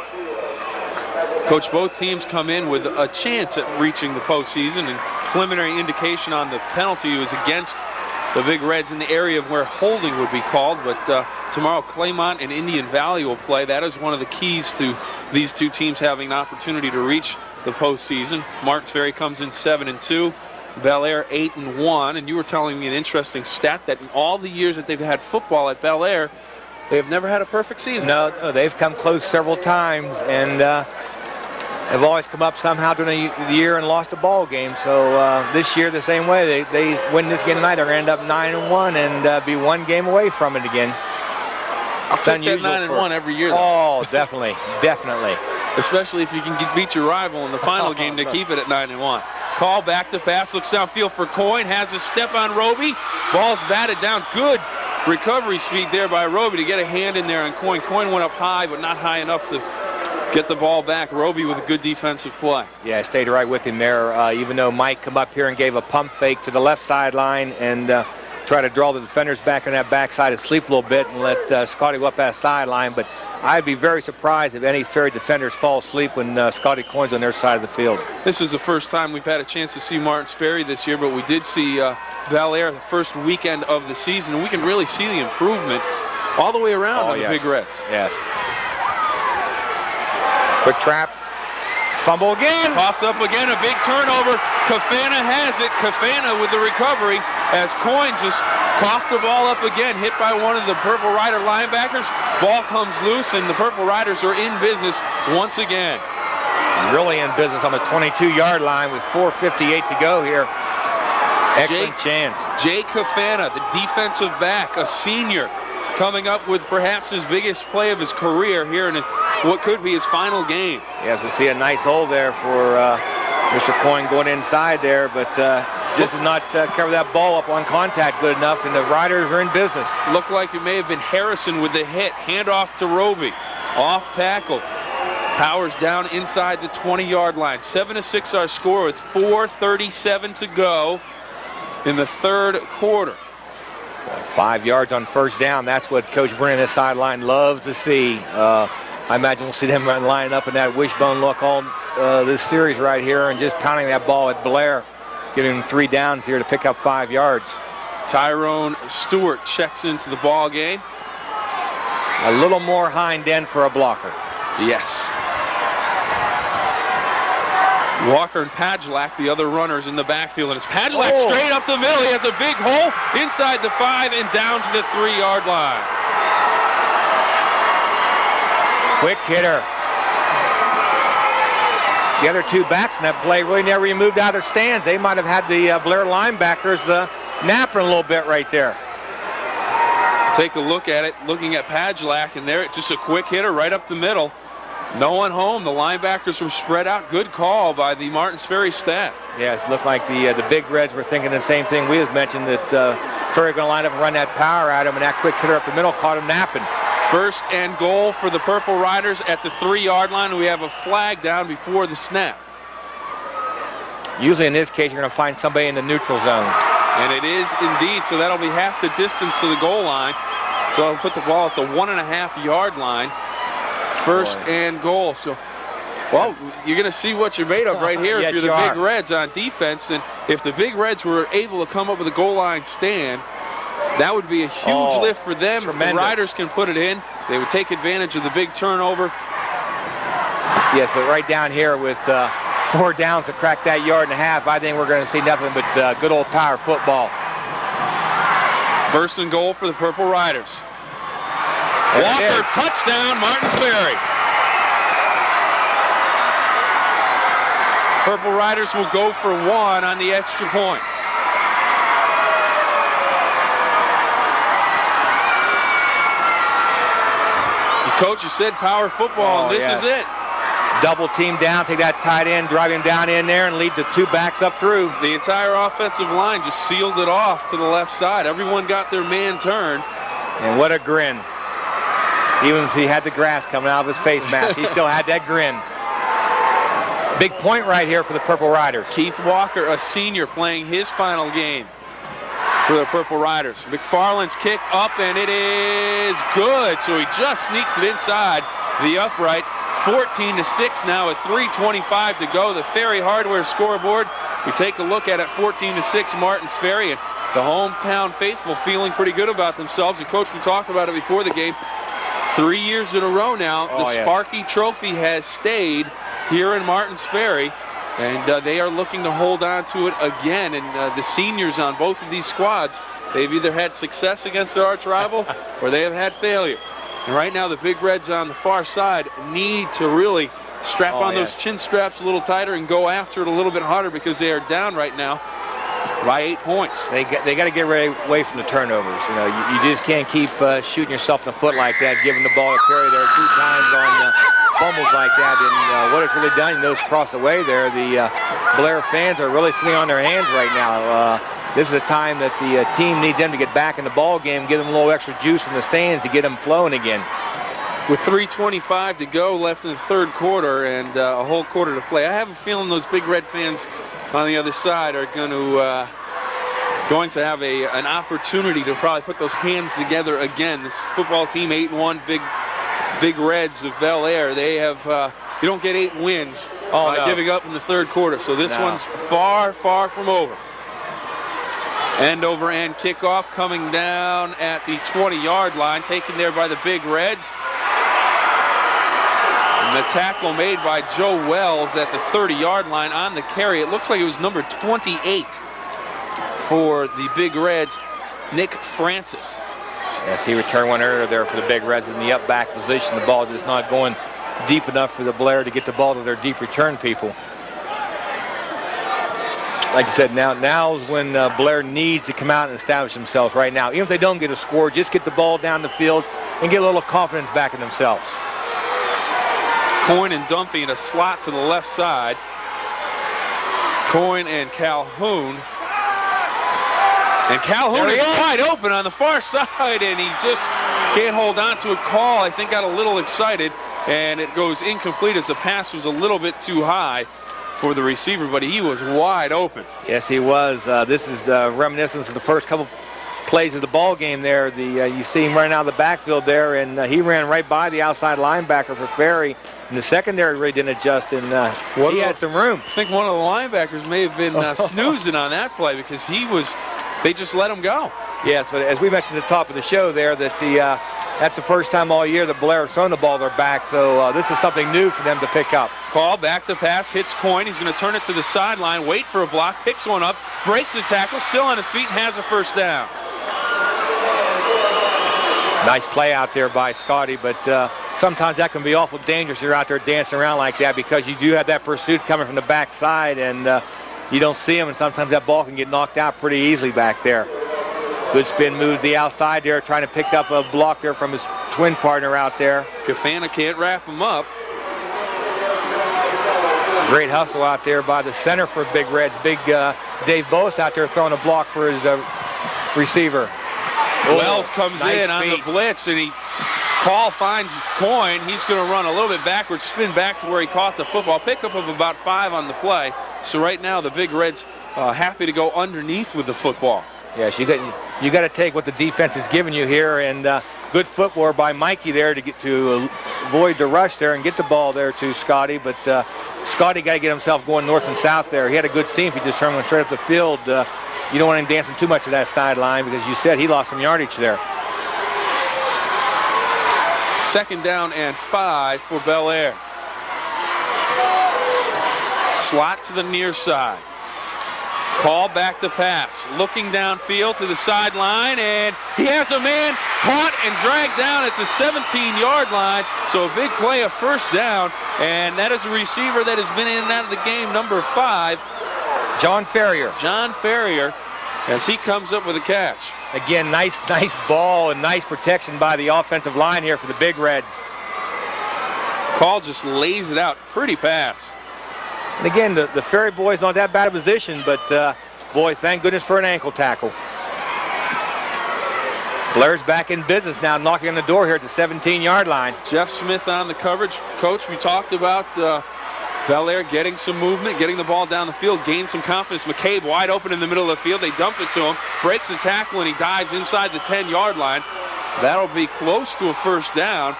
[SPEAKER 1] Coach, both teams come in with a chance at reaching the postseason, and preliminary indication on the penalty was against the Big Reds in the area of where holding would be called, but tomorrow Claymont and Indian Valley will play. That is one of the keys to these two teams having an opportunity to reach the postseason. Martins Ferry comes in 7-2, Bellaire 8-1, and you were telling me an interesting stat that in all the years that they've had football at Bellaire, they have never had a perfect season.
[SPEAKER 2] No, they've come close several times, and have always come up somehow during the year and lost a ball game. So this year the same way. They win this game tonight, they're going to end up 9-1 and be one game away from it again.
[SPEAKER 1] I'll take that 9-1 every year, though.
[SPEAKER 2] Oh, definitely, definitely.
[SPEAKER 1] Especially if you can beat your rival in the final game to keep it at 9-1. Call back to pass, looks downfield for Coyne, has a step on Roby. Ball's batted down. Good recovery speed there by Roby to get a hand in there on Coyne. Coyne went up high, but not high enough to get the ball back. Roby with a good defensive play.
[SPEAKER 2] Yeah, stayed right with him there, even though Mike come up here and gave a pump fake to the left sideline and try to draw the defenders back on that backside and sleep a little bit and let Scotty go up that sideline. But I'd be very surprised if any Ferry defenders fall asleep when Scotty Coyne's on their side of the field.
[SPEAKER 1] This is the first time we've had a chance to see Martins Ferry this year, but we did see Bellaire the first weekend of the season, and we can really see the improvement all the way around on the Big Reds.
[SPEAKER 2] Yes. Quick trap. Fumble again.
[SPEAKER 1] Coughed up again, a big turnover. Cafana has it. Cafana with the recovery as Coyne just coughed the ball up again, hit by one of the Purple Rider linebackers. Ball comes loose, and the Purple Riders are in business once again.
[SPEAKER 2] Really in business on the 22-yard line with 4:58 to go here. Excellent chance.
[SPEAKER 1] Jay Cafana, the defensive back, a senior, coming up with perhaps his biggest play of his career here in what could be his final game.
[SPEAKER 2] Yes, we see a nice hole there for Mr. Coyne going inside there, but just did not cover that ball up on contact good enough, and the Riders are in business.
[SPEAKER 1] Looked like it may have been Harrison with the hit. Handoff to Roby. Off tackle. Powers down inside the 20-yard line. 7-6 our score with 4:37 to go in the third quarter.
[SPEAKER 2] 5 yards on first down. That's what Coach Brennan, his sideline, loves to see. I imagine we'll see them line up in that wishbone look all this series right here and just pounding that ball at Bellaire, giving him 3 downs here to pick up 5 yards.
[SPEAKER 1] Tyrone Stewart checks into the ball game.
[SPEAKER 2] A little more hind end for a blocker.
[SPEAKER 1] Yes. Walker and Padgelek, the other runners in the backfield, and it's Padgelek straight up the middle. He has a big hole inside the 5 and down to the 3-yard line.
[SPEAKER 2] Quick hitter. The other 2 backs in that play really never even moved out of their stands. They might have had the Bellaire linebackers napping a little bit right there.
[SPEAKER 1] Take a look at it, looking at Padgelek, and there, just a quick hitter right up the middle. No one home. The linebackers were spread out. Good call by the Martins Ferry staff.
[SPEAKER 2] Yes, it looked like the Big Reds were thinking the same thing we just mentioned, that Ferry going to line up and run that power at him, and that quick hitter up the middle caught him napping.
[SPEAKER 1] First and goal for the Purple Riders at the 3-yard line, and we have a flag down before the snap.
[SPEAKER 2] Usually in this case, you're going to find somebody in the neutral zone.
[SPEAKER 1] And it is indeed, so that'll be half the distance to the goal line. So I'll put the ball at the 1.5-yard line. First and goal. So, well, you're going to see what you're made of right here
[SPEAKER 2] Yes,
[SPEAKER 1] if you're the
[SPEAKER 2] you
[SPEAKER 1] Big Reds on defense. And if the Big Reds were able to come up with a goal line stand, that would be a huge lift for them.
[SPEAKER 2] Tremendous.
[SPEAKER 1] If the Riders can put it in, they would take advantage of the big turnover.
[SPEAKER 2] Yes, but right down here with 4 downs to crack that 1.5 yards, I think we're going to see nothing but good old power football.
[SPEAKER 1] First and goal for the Purple Riders. Walker, touchdown, Martins Ferry. Purple Riders will go for 1 on the extra point. The coach has said power football, and this is it.
[SPEAKER 2] Double team down, take that tight end, drive him down in there, and lead the 2 backs up through.
[SPEAKER 1] The entire offensive line just sealed it off to the left side. Everyone got their man turned.
[SPEAKER 2] And what a grin. Even if he had the grass coming out of his face mask, he still had that grin. Big point right here for the Purple Riders.
[SPEAKER 1] Keith Walker, a senior, playing his final game for the Purple Riders. McFarland's kick up, and it is good. So he just sneaks it inside the upright. 14-6 now with 3:25 to go. The Ferry Hardware scoreboard. We take a look at it, 14-6 Martins Ferry, and the hometown faithful feeling pretty good about themselves. And Coach, we talked about it before the game. 3 years in a row now, the Sparky Trophy has stayed here in Martins Ferry, and they are looking to hold on to it again. And the seniors on both of these squads, they've either had success against their arch rival or they have had failure. And right now the Big Reds on the far side need to really strap on those chin straps a little tighter and go after it a little bit harder because they are down right now by 8 points.
[SPEAKER 2] They got to get away from the turnovers. You know, you just can't keep shooting yourself in the foot like that, giving the ball to Ferry there 2 times on fumbles like that. And what it's really done, you notice across the way there, the Bellaire fans are really sitting on their hands right now. This is a time that the team needs them to get back in the ball game, give them a little extra juice in the stands to get them flowing again.
[SPEAKER 1] With 3:25 to go left in the third quarter and a whole quarter to play, I have a feeling those Big Red fans on the other side are going to have an opportunity to probably put those hands together again. This football team, 8-1, Big Reds of Bellaire, they have you don't get 8 wins giving up in the third quarter. So this one's far, far from over. End over end kickoff coming down at the 20-yard line, taken there by the Big Reds. And the tackle made by Joe Wells at the 30-yard line on the carry. It looks like it was number 28 for the Big Reds, Nick Francis.
[SPEAKER 2] Yes, he returned one earlier there for the Big Reds in the up back position. The ball just not going deep enough for the Bellaire to get the ball to their deep return people. Like I said, now is when Bellaire needs to come out and establish themselves right now. Even if they don't get a score, just get the ball down the field and get a little confidence back in themselves.
[SPEAKER 1] Coyne and Dunphy in a slot to the left side. Coyne and Calhoun. And Calhoun is wide open on the far side, and he just can't hold on to a call. I think got a little excited, and it goes incomplete as the pass was a little bit too high for the receiver, but he was wide open.
[SPEAKER 2] Yes, he was. This is reminiscence of the first couple plays of the ball game there. You see him running out of the backfield there, and he ran right by the outside linebacker for Ferry. And the secondary really didn't adjust, and he had some room.
[SPEAKER 1] I think one of the linebackers may have been snoozing on that play because they just let him go.
[SPEAKER 2] Yes, but as we mentioned at the top of the show there, that that's the first time all year that Bellaire has thrown the ball to their back, so this is something new for them to pick up.
[SPEAKER 1] Call, back to pass, hits Coyne. He's going to turn it to the sideline, wait for a block, picks one up, breaks the tackle, still on his feet, and has a first down.
[SPEAKER 2] Nice play out there by Scotty, but sometimes that can be awful dangerous. You're out there dancing around like that because you do have that pursuit coming from the backside, and you don't see him, and sometimes that ball can get knocked out pretty easily back there. Good spin move to the outside there, trying to pick up a block there from his twin partner out there.
[SPEAKER 1] Cafana can't wrap him up.
[SPEAKER 2] Great hustle out there by the center for Big Reds. Big Dave Bohus out there throwing a block for his receiver.
[SPEAKER 1] Wells comes in on the blitz, and Call finds Coyne. He's going to run a little bit backwards, spin back to where he caught the football. Pickup of about 5 on the play. So right now the Big Reds happy to go underneath with the football.
[SPEAKER 2] Yes, you got to take what the defense is giving you here, and good footwork by Mikey there to get to avoid the rush there and get the ball there to Scotty. But Scotty got to get himself going north and south there. He had a good seam. He just turned one straight up the field. You don't want him dancing too much to that sideline because you said he lost some yardage there.
[SPEAKER 1] 2nd down and 5 for Bellaire. Slot to the near side. Call back to pass. Looking downfield to the sideline, and he has a man caught and dragged down at the 17-yard line. So a big play, a first down, and that is a receiver that has been in and out of the game, number 5.
[SPEAKER 2] John Ferrier.
[SPEAKER 1] John Ferrier, as he comes up with a catch.
[SPEAKER 2] Again, nice ball and nice protection by the offensive line here for the Big Reds.
[SPEAKER 1] Call just lays it out. Pretty pass.
[SPEAKER 2] And again, the Ferry boys not that bad a position, but boy, thank goodness for an ankle tackle. Bellaire's back in business now, knocking on the door here at the 17-yard line.
[SPEAKER 1] Jeff Smith on the coverage. Coach, we talked about Bellaire getting some movement, getting the ball down the field, gain some confidence. McCabe wide open in the middle of the field. They dump it to him, breaks the tackle, and he dives inside the 10-yard line. That'll be close to a first down.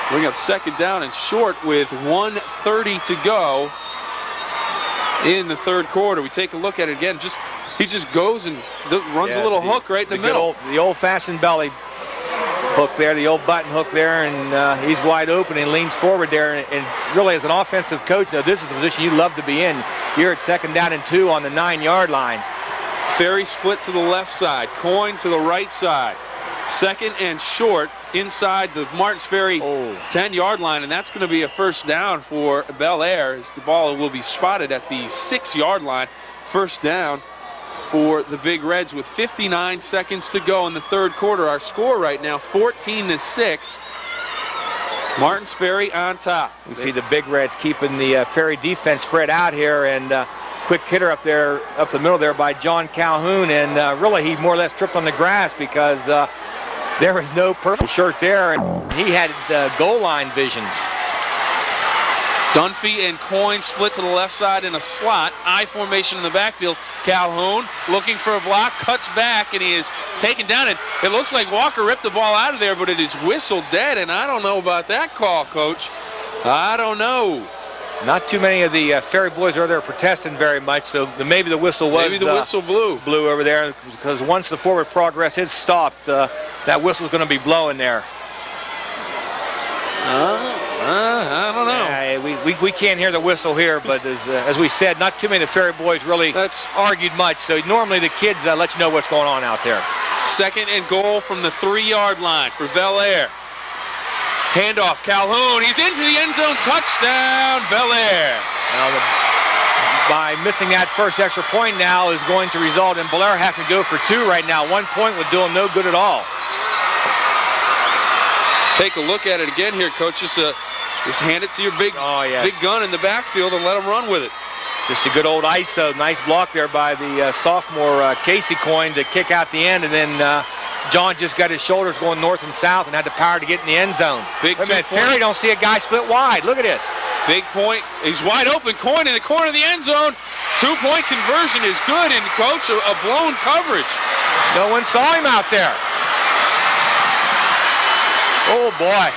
[SPEAKER 1] Bring up 2nd down and short with 1:30 to go in the third quarter. We take a look at it again. He just goes and runs a little hook right in the middle.
[SPEAKER 2] The old-fashioned belly hook there, the old button hook there, and he's wide open and leans forward there. And really, as an offensive coach, this is the position you love to be in. You're at 2nd down and 2 on the 9-yard line.
[SPEAKER 1] Ferry split to the left side. Coyne to the right side. 2nd and short inside the Martins Ferry 10-yard line, and that's going to be a first down for Bellaire as the ball will be spotted at the 6-yard line. First down for the Big Reds with 59 seconds to go in the third quarter. Our score right now, 14-6. Martins Ferry on top.
[SPEAKER 2] We see the Big Reds keeping the Ferry defense spread out here, and quick hitter up there, up the middle there by John Calhoun, and really he more or less tripped on the grass because there was no purple shirt there, and he had goal line visions.
[SPEAKER 1] Dunphy and Coyne split to the left side in a slot. I formation in the backfield. Calhoun looking for a block, cuts back, and he is taken down. And it looks like Walker ripped the ball out of there, but it is whistled dead, and I don't know about that call, Coach. I don't know.
[SPEAKER 2] Not too many of the Ferry boys are there protesting very much, so maybe the whistle was...
[SPEAKER 1] Maybe the whistle blew.
[SPEAKER 2] Blew over there, because once the forward progress is stopped, that whistle's going to be blowing there.
[SPEAKER 1] I don't know.
[SPEAKER 2] We can't hear the whistle here, but as we said, not too many of the Ferry boys really argued much, so normally the kids let you know what's going on out there.
[SPEAKER 1] Second and goal from the 3-yard line for Bellaire. Handoff, Calhoun, he's into the end zone, touchdown, Bellaire.
[SPEAKER 2] Now by missing that first extra point now is going to result in Bellaire having to go for 2 right now. 1 point would do them no good at all.
[SPEAKER 1] Take a look at it again here, Coach. Just hand it to your big gun in the backfield and let him run with it.
[SPEAKER 2] Just a good old ISO. Nice block there by the sophomore Casey Coyne to kick out the end, and then John just got his shoulders going north and south and had the power to get in the end zone.
[SPEAKER 1] Big
[SPEAKER 2] Ferry don't see a guy split wide. Look at this.
[SPEAKER 1] Big point. He's wide open. Coyne in the corner of the end zone. 2-point conversion is good, and Coach, a blown coverage.
[SPEAKER 2] No one saw him out there. Oh, boy.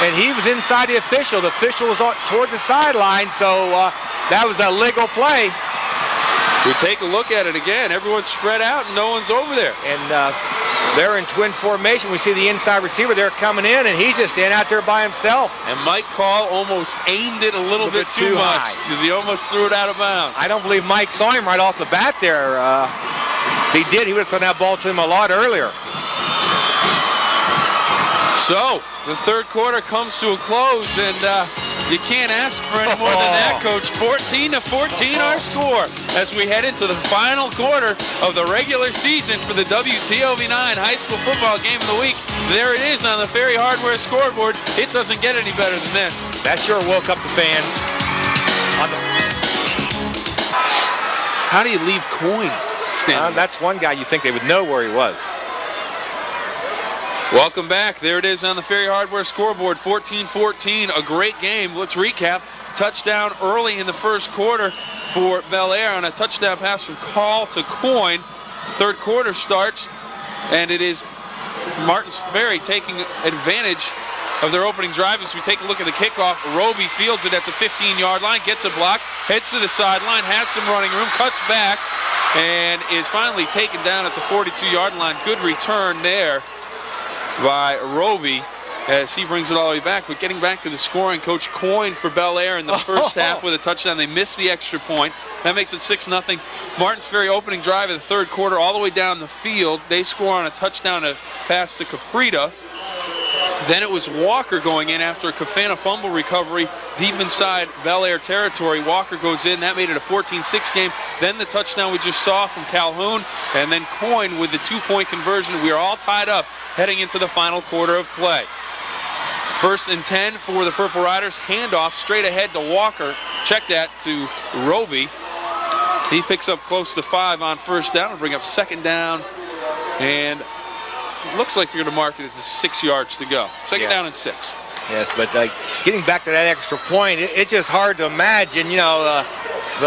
[SPEAKER 2] And he was inside the official. The official was toward the sideline, so that was a legal play.
[SPEAKER 1] We take a look at it again. Everyone's spread out, and no one's over there.
[SPEAKER 2] And they're in twin formation. We see the inside receiver there coming in, and he's just standing out there by himself.
[SPEAKER 1] And Mike Call almost aimed it a little bit too much because he almost threw it out of bounds.
[SPEAKER 2] I don't believe Mike saw him right off the bat there. If he did, he would have thrown that ball to him a lot earlier.
[SPEAKER 1] So, the third quarter comes to a close, and you can't ask for any more than that, Coach. 14-14 our score as we head into the final quarter of the regular season for the WTOV 9 High School Football Game of the Week. There it is on the Ferry Hardware scoreboard. It doesn't get any better than this.
[SPEAKER 2] That sure woke up the fans.
[SPEAKER 1] How do you leave Coyne standing?
[SPEAKER 2] That's one guy you think they would know where he was.
[SPEAKER 1] Welcome back. There it is on the Ferry Hardware scoreboard, 14-14, a great game. Let's recap. Touchdown early in the first quarter for Bellaire on a touchdown pass from Call to Coyne. Third quarter starts, and it is Martins Ferry taking advantage of their opening drive. As we take a look at the kickoff, Roby fields it at the 15-yard line, gets a block, heads to the sideline, has some running room, cuts back, and is finally taken down at the 42-yard line. Good return there by Roby as he brings it all the way back. But getting back to the scoring, Coach Coyne for Bellaire in the first half with a touchdown. They missed the extra point. That makes it 6-0. Martins Ferry opening drive of the third quarter all the way down the field. They score on a touchdown to pass to Caprita. Then it was Walker going in after a Cafana fumble recovery deep inside Bellaire territory. Walker goes in. That made it a 14-6 game. Then the touchdown we just saw from Calhoun, and then Coyne with the 2-point conversion. We are all tied up heading into the final quarter of play. First and 10 for the Purple Riders. Handoff straight ahead to Walker. Check that to Roby. He picks up close to 5 on first down. We'll bring up second down, and it looks like they're going to mark it at 6 yards to go. Second down and 6.
[SPEAKER 2] Yes, but getting back to that extra point, it's just hard to imagine, you know,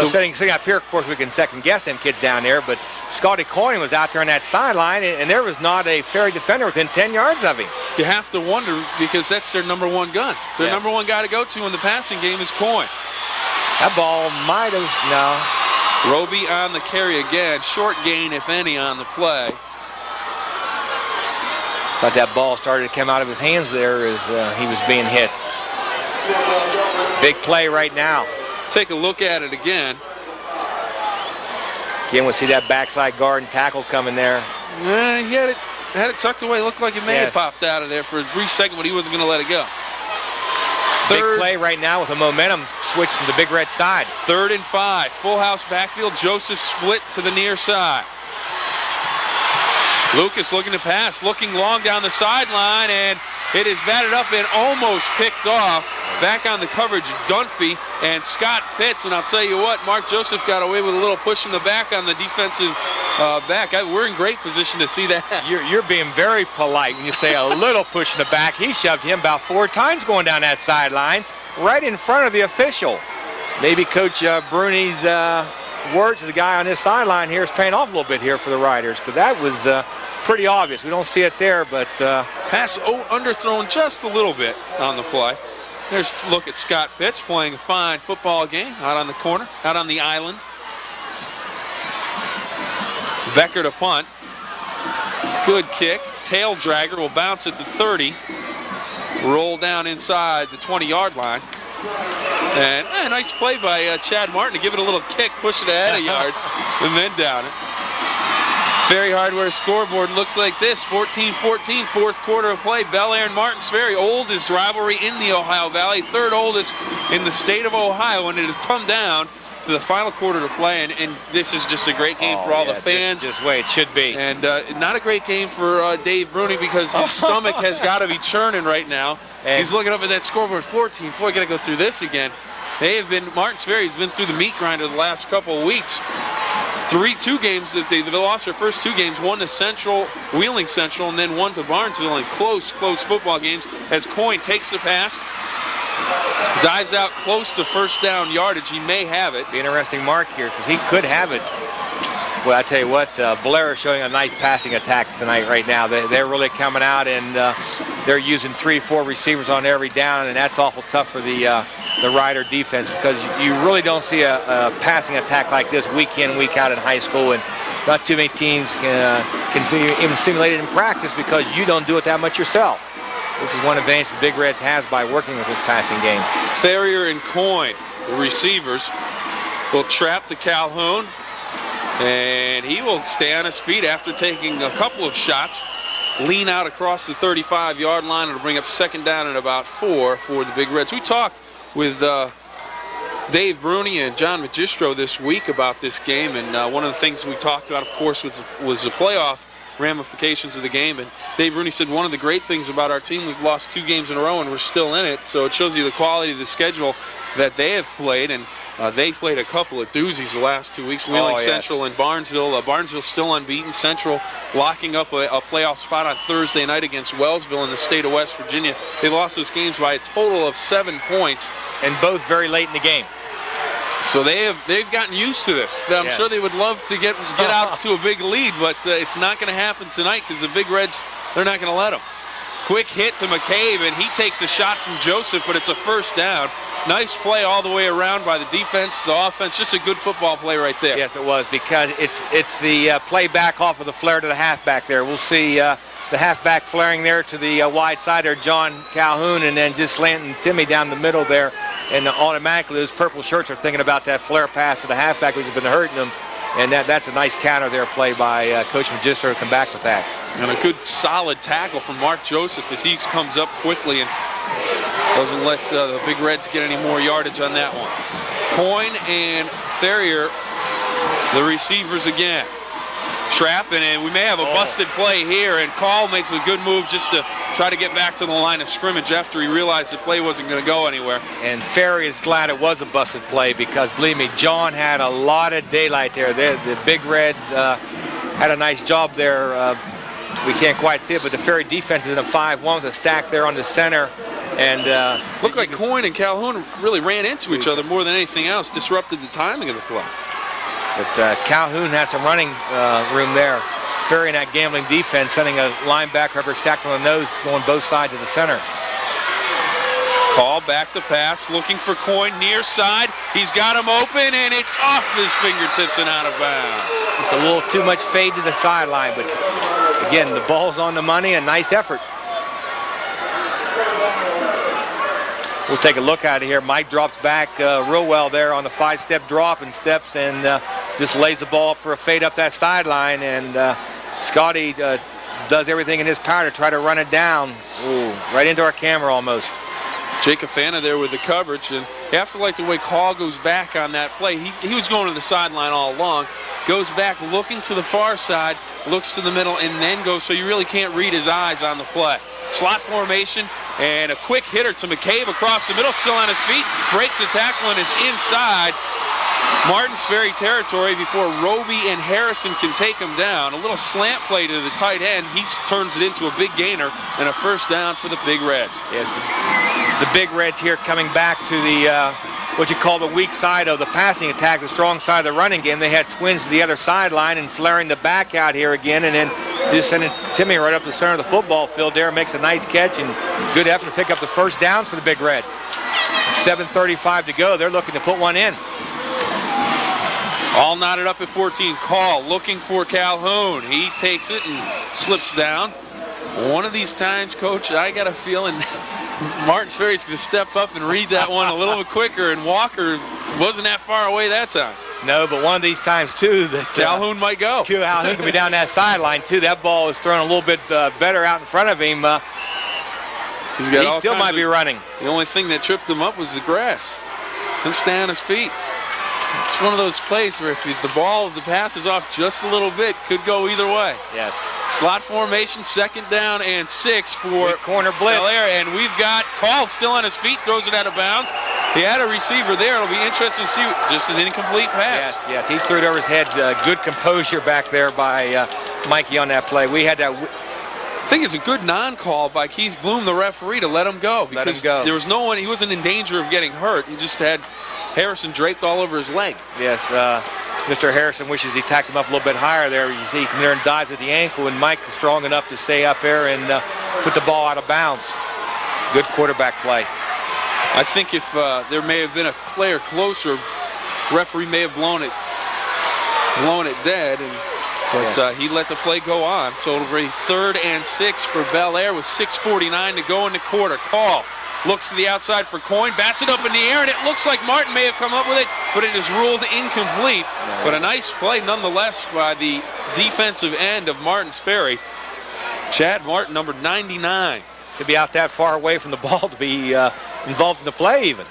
[SPEAKER 2] sitting up here, of course, we can second guess them kids down there, but Scotty Coyne was out there on that sideline, and there was not a Ferry defender within 10 yards of him.
[SPEAKER 1] You have to wonder, because that's their number one gun. Their number one guy to go to in the passing game is Coyne.
[SPEAKER 2] That ball might have, no.
[SPEAKER 1] Roby on the carry again. Short gain, if any, on the play.
[SPEAKER 2] Thought that ball started to come out of his hands there as he was being hit. Big play right now.
[SPEAKER 1] Take a look at it again.
[SPEAKER 2] Again, we'll see that backside guard and tackle coming there.
[SPEAKER 1] He had it had it tucked away. Looked like it may have popped out of there for a brief second, but he wasn't going to let it go.
[SPEAKER 2] Big play right now with the momentum switch to the Big Red side.
[SPEAKER 1] 3rd and 5. Full house backfield. Joseph split to the near side. Lucas looking to pass, looking long down the sideline, and it is batted up and almost picked off. Back on the coverage, Dunphy and Scott Pitts, and I'll tell you what, Mark Joseph got away with a little push in the back on the defensive back. We're in great position to see that.
[SPEAKER 2] You're being very polite when you say a little push in the back. He shoved him about 4 times going down that sideline, right in front of the official. Maybe Coach Bruni's words to the guy on this sideline here is paying off a little bit here for the Riders, because that was pretty obvious. We don't see it there, but
[SPEAKER 1] pass underthrown just a little bit on the play. There's a look at Scott Pitts playing a fine football game out on the corner, out on the island. Becker to punt. Good kick. Tail dragger will bounce at the 30. Roll down inside the 20-yard line. And a nice play by Chad Martin to give it a little kick, push it ahead a yard, and then down it. Ferry Hardware scoreboard looks like this, 14-14, 4th quarter of play. Bellaire and Martins Ferry, oldest rivalry in the Ohio Valley, 3rd oldest in the state of Ohio, and it has come down to the final quarter to play, and this is just a great game for all the fans.
[SPEAKER 2] Just the way it should be.
[SPEAKER 1] And not a great game for Dave Bruni, because his stomach has got to be churning right now. And he's looking up at that scoreboard, 14-4, got to go through this again. They have been, Martins Ferry's been through the meat grinder the last couple of weeks. 2 games that they lost their first 2 games, one to Central, Wheeling Central, and then one to Barnesville in close football games, as Coyne takes the pass, dives out close to first down yardage. He may have it.
[SPEAKER 2] Be an interesting mark here, because he could have it. Well, I tell you what, Bellaire is showing a nice passing attack tonight right now. They're really coming out, and they're using 3-4 receivers on every down, and that's awful tough for the Rider defense, because you really don't see a passing attack like this week in, week out in high school, and not too many teams can even simulate it in practice, because you don't do it that much yourself. This is one advantage the Big Reds has by working with this passing game.
[SPEAKER 1] Ferrier and Coyne, the receivers, will trap to Calhoun, and he will stay on his feet after taking a couple of shots. Lean out across the 35-yard line. It'll bring up 2nd down and about 4 for the Big Reds. We talked with Dave Bruni and John Magistro this week about this game, and one of the things we talked about, of course, was the playoff ramifications of the game. And Dave Bruni said one of the great things about our team, we've lost 2 games in a row and we're still in it, so it shows you the quality of the schedule that they have played. And they played a couple of doozies the last 2 weeks. Wheeling Central and Barnesville. Barnesville still unbeaten. Central locking up a playoff spot on Thursday night against Wellsville in the state of West Virginia. They lost those games by a total of 7 points.
[SPEAKER 2] And both very late in the game.
[SPEAKER 1] So they've gotten used to this. I'm sure they would love to get out to a big lead, but it's not going to happen tonight, because the Big Reds, they're not going to let them. Quick hit to McCabe, and he takes a shot from Joseph, but it's a 1st down. Nice play all the way around by the defense, the offense. Just a good football play right there.
[SPEAKER 2] Yes, it was, because it's the play back off of the flare to the halfback there. We'll see the halfback flaring there to the wide side there, John Calhoun, and then just slanting Timmy down the middle there. And automatically those purple shirts are thinking about that flare pass to the halfback, which has been hurting them. And that's a nice counter there play by Coach Magistro to come back with that.
[SPEAKER 1] And a good solid tackle from Mark Joseph as he comes up quickly and doesn't let the Big Reds get any more yardage on that one. Coyne and Ferrier, the receivers again. Trapping, and we may have a busted play here, and Call makes a good move just to try to get back to the line of scrimmage after he realized the play wasn't going to go anywhere.
[SPEAKER 2] And Ferry is glad it was a busted play, because believe me, John had a lot of daylight there. The Big Reds had a nice job there. We can't quite see it, but the Ferry defense is in a 5-1 with a stack there on the center. And
[SPEAKER 1] looked like Coyne and Calhoun really ran into each other more than anything else, disrupted the timing of the play.
[SPEAKER 2] But Calhoun had some running room there. Ferry in that gambling defense, sending a linebacker stacked on the nose, going both sides of the center.
[SPEAKER 1] Call back to pass, looking for Coyne near side. He's got him open, and it's off his fingertips and out of bounds.
[SPEAKER 2] It's a little too much fade to the sideline, but again, the ball's on the money, a nice effort. We'll take a look out of here. Mike drops back real well there on the 5-step drop and steps, and just lays the ball up for a fade up that sideline. And Scotty does everything in his power to try to run it down. Ooh, right into our camera almost.
[SPEAKER 1] Jake Afana there with the coverage, and you have to like the way Call goes back on that play. He was going to the sideline all along, goes back looking to the far side, looks to the middle, and then goes, so you really can't read his eyes on the play. Slot formation, and a quick hitter to McCabe across the middle, still on his feet, breaks the tackle and is inside Martin's Ferry territory before Roby and Harrison can take him down. A little slant play to the tight end. He turns it into a big gainer and a first down for the Big Reds.
[SPEAKER 2] Yes, the Big Reds here coming back to the what you call the weak side of the passing attack, the strong side of the running game. They had twins to the other sideline and flaring the back out here again, and then just sending Timmy right up the center of the football field there. Makes a nice catch and good effort to pick up the first downs for the Big Reds. 7:35 to go. They're looking to put one in.
[SPEAKER 1] All knotted up at 14. Call looking for Calhoun. He takes it and slips down. One of these times, Coach, I got a feeling Martin's Ferry's going to step up and read that one a little bit quicker, and Walker wasn't that far away that time.
[SPEAKER 2] No, but one of these times, too, that
[SPEAKER 1] Calhoun might go.
[SPEAKER 2] Calhoun can be down that sideline, too. That ball was thrown a little bit better out in front of him. He still might be running.
[SPEAKER 1] The only thing that tripped him up was the grass. Couldn't stay on his feet. It's one of those plays where if the pass is off just a little bit, could go either way.
[SPEAKER 2] Yes.
[SPEAKER 1] Slot formation, 2nd down and 6 for
[SPEAKER 2] corner blitz.
[SPEAKER 1] Bellaire, and we've got Call still on his feet, throws it out of bounds. He had a receiver there. It'll be interesting to see just an incomplete pass.
[SPEAKER 2] Yes, he threw it over his head. Good composure back there by Mikey on that play. We had that.
[SPEAKER 1] I think it's a good non-call by Keith Bloom, the referee, to let him go, because there was no one. He wasn't in danger of getting hurt. He just had Harrison draped all over his leg.
[SPEAKER 2] Yes, Mr. Harrison wishes he tacked him up a little bit higher there. You see he comes there and dives at the ankle, and Mike is strong enough to stay up there and put the ball out of bounds. Good quarterback play.
[SPEAKER 1] I think if there may have been a player closer, referee may have blown it dead, but he let the play go on. So it'll be 3rd and 6 for Bellaire with 6:49 to go in the quarter. Call looks to the outside for Coyne, bats it up in the air, and it looks like Martin may have come up with it, but it is ruled incomplete. Right. But a nice play nonetheless by the defensive end of Martin's Ferry. Chad Martin, number 99.
[SPEAKER 2] To be out that far away from the ball to be involved in the play even.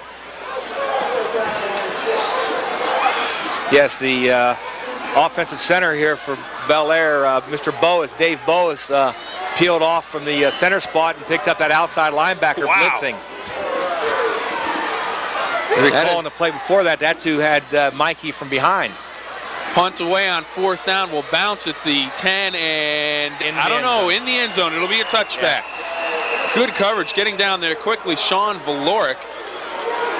[SPEAKER 2] Yes, the offensive center here for Bellaire, Mr. Bohus, Dave Bohus, peeled off from the center spot and picked up that outside linebacker blitzing. Recall on the play before that, that too had Mikey from behind.
[SPEAKER 1] Punt away on 4th down, will bounce at the 10 and in the end zone. It'll be a touchback. Yeah. Good coverage, getting down there quickly, Sean Valoric,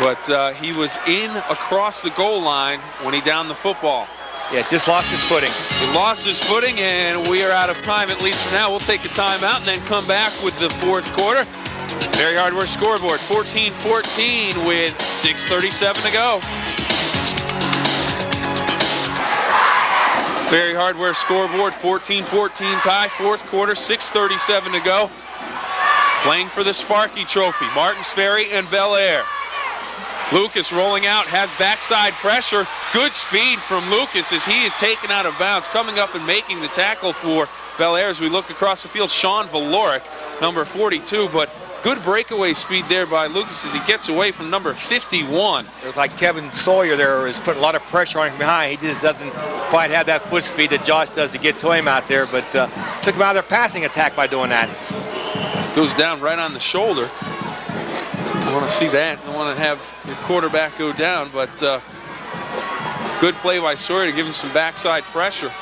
[SPEAKER 1] but he was in across the goal line when he downed the football.
[SPEAKER 2] Yeah, just lost his footing.
[SPEAKER 1] He lost his footing, and we are out of time, at least for now. We'll take a timeout and then come back with the 4th quarter. Ferry Hardware scoreboard, 14-14 with 6:37 to go. Ferry Hardware scoreboard, 14-14 tie, 4th quarter, 6:37 to go. Playing for the Sparky Trophy, Martin's Ferry and Bellaire. Lucas rolling out, has backside pressure. Good speed from Lucas as he is taken out of bounds. Coming up and making the tackle for Bellaire as we look across the field, Sean Valoric, number 42. But good breakaway speed there by Lucas as he gets away from number 51.
[SPEAKER 2] It was like Kevin Sawyer there is putting a lot of pressure on him behind. He just doesn't quite have that foot speed that Josh does to get to him out there. But took him out of their passing attack by doing that.
[SPEAKER 1] Goes down right on the shoulder. I want to see that. I want to have your quarterback go down, but good play by Sawyer to give him some backside pressure.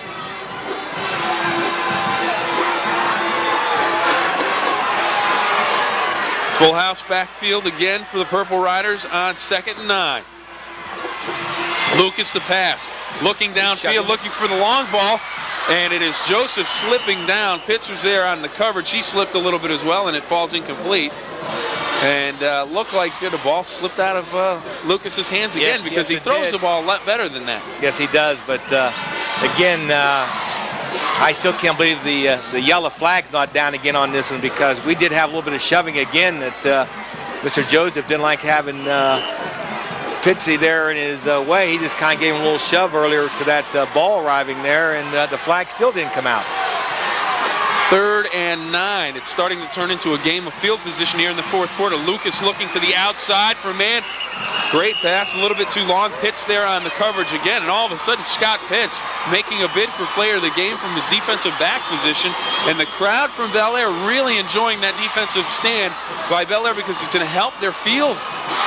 [SPEAKER 1] Full house backfield again for the Purple Riders on 2nd and 9. Lucas the pass, looking downfield, looking for the long ball, and it is Joseph slipping down. Pitts was there on the coverage. He slipped a little bit as well, and it falls incomplete. And looked like the ball slipped out of Lucas's hands again, because he throws the ball a lot better than that.
[SPEAKER 2] Yes, he does. But again, I still can't believe the yellow flag's not down again on this one, because we did have a little bit of shoving again that Mr. Joseph didn't like having Pitsy there in his way. He just kind of gave him a little shove earlier to that ball arriving there, and the flag still didn't come out.
[SPEAKER 1] 3rd and 9. It's starting to turn into a game of field position here in the 4th quarter. Lucas looking to the outside for a man. Great pass, a little bit too long. Pitts there on the coverage again, and all of a sudden Scott Pitts making a bid for player of the game from his defensive back position. And the crowd from Bellaire really enjoying that defensive stand by Bellaire because it's going to help their field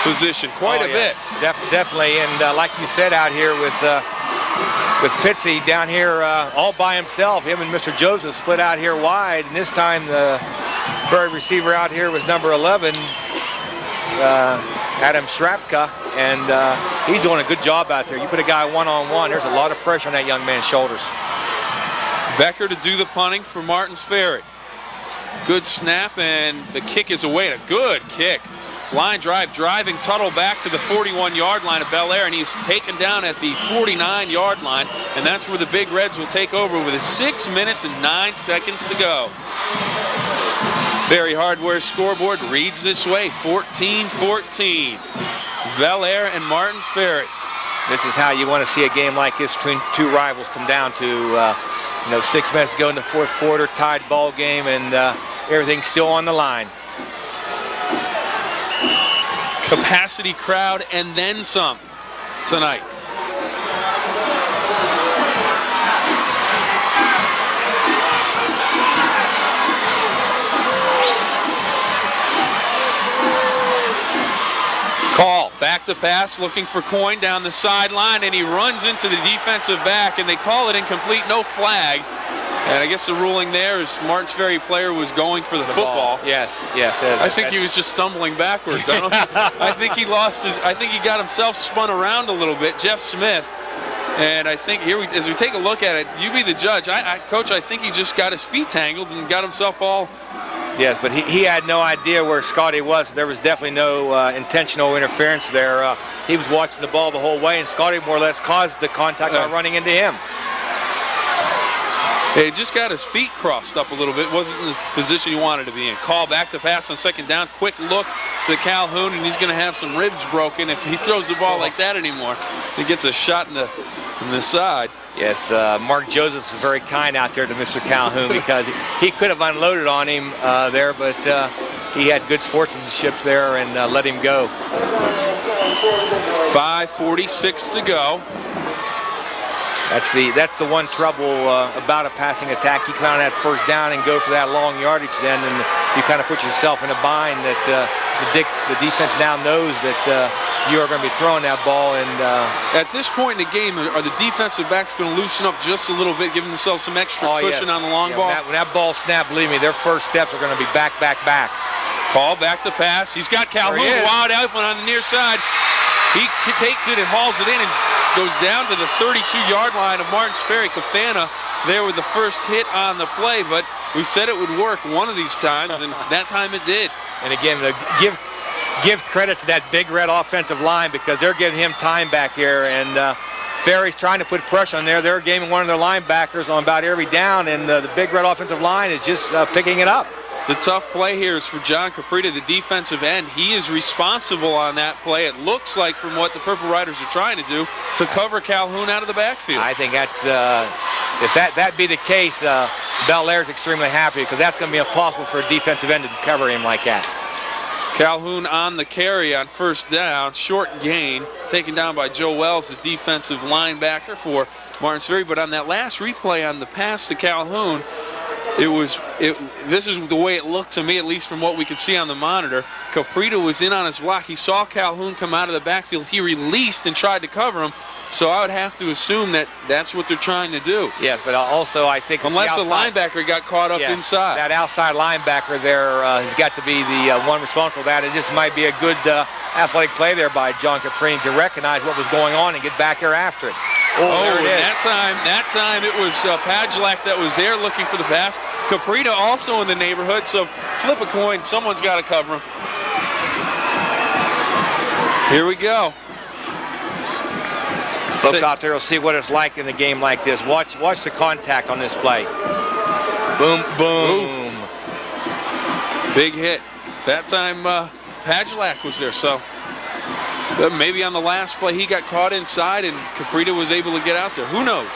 [SPEAKER 1] position quite a bit.
[SPEAKER 2] Definitely, and like you said out here with Pitsy down here all by himself, him and Mr. Joseph split out here wide, and this time the Ferry receiver out here was number 11, Adam Shrapka, and he's doing a good job out there. You put a guy one-on-one, there's a lot of pressure on that young man's shoulders.
[SPEAKER 1] Becker to do the punting for Martins Ferry. Good snap, and the kick is away. A good kick. Line drive, driving Tuttle back to the 41-yard line of Bellaire, and he's taken down at the 49-yard line, and that's where the Big Reds will take over with 6 minutes and 9 seconds to go. Ferry Hardware scoreboard reads this way, 14-14. Bellaire and Martins Ferry.
[SPEAKER 2] This is how you want to see a game like this between two rivals come down to, 6 minutes to go in the 4th quarter, tied ball game, and everything's still on the line.
[SPEAKER 1] Capacity crowd and then some tonight. Call, back to pass, looking for Coyne down the sideline, and he runs into the defensive back, and they call it incomplete, no flag. And I guess the ruling there is Martins Ferry player was going for the football.
[SPEAKER 2] Ball. Yes.
[SPEAKER 1] I think he was just stumbling backwards. I think he lost his. I think he got himself spun around a little bit. Jeff Smith, and I think here as we take a look at it, you be the judge. Coach, I think he just got his feet tangled and got himself all.
[SPEAKER 2] Yes, but he had no idea where Scotty was. There was definitely no intentional interference there. He was watching the ball the whole way, and Scotty more or less caused the contact by running into him.
[SPEAKER 1] He just got his feet crossed up a little bit. Wasn't in the position he wanted to be in. Call back to pass on 2nd down. Quick look to Calhoun, and he's going to have some ribs broken if he throws the ball like that anymore. He gets a shot in the side.
[SPEAKER 2] Yes, Mark Joseph's very kind out there to Mr. Calhoun because he could have unloaded on him there, but he had good sportsmanship there and let him go.
[SPEAKER 1] 5:46 to go.
[SPEAKER 2] That's the one trouble about a passing attack. You come out on that 1st down and go for that long yardage then, and you kind of put yourself in a bind that the defense now knows that you are going to be throwing that ball. And
[SPEAKER 1] at this point in the game, are the defensive backs going to loosen up just a little bit, give themselves some extra cushion on the long ball?
[SPEAKER 2] When that ball snapped, believe me, their first steps are going to be back.
[SPEAKER 1] Call back to pass. He's got Calhoun wide open on the near side. He takes it and hauls it in and goes down to the 32-yard line of Martins Ferry. Cafana there with the first hit on the play, but we said it would work one of these times, and that time it did.
[SPEAKER 2] And again, give credit to that Big Red offensive line because they're giving him time back here, and Ferry's trying to put pressure on there. They're gaming one of their linebackers on about every down, and the Big Red offensive line is just picking it up.
[SPEAKER 1] The tough play here is for John Caprita, the defensive end. He is responsible on that play, it looks like, from what the Purple Riders are trying to do, to cover Calhoun out of the backfield.
[SPEAKER 2] I think that's, if that be the case, Bellaire's extremely happy because that's going to be impossible for a defensive end to cover him like that.
[SPEAKER 1] Calhoun on the carry on 1st down, short gain, taken down by Joe Wells, the defensive linebacker for Martins Ferry. But on that last replay on the pass to Calhoun, this is the way it looked to me, at least from what we could see on the monitor. Caprita was in on his block. He saw Calhoun come out of the backfield. He released and tried to cover him. So I would have to assume that that's what they're trying to do.
[SPEAKER 2] Yes, but also I think
[SPEAKER 1] unless the linebacker got caught up inside.
[SPEAKER 2] That outside linebacker there has got to be the one responsible for that. It just might be a good athletic play there by John Caprini to recognize what was going on and get back here after it. There it is.
[SPEAKER 1] That time it was Padgelek that was there looking for the pass. Caprita also in the neighborhood, so flip a coin. Someone's got to cover him. Here we go.
[SPEAKER 2] Folks out there will see what it's like in a game like this. Watch the contact on this play. Boom, boom.
[SPEAKER 1] Ooh. Big hit. That time Padgelek was there, so maybe on the last play he got caught inside and Caprita was able to get out there. Who knows?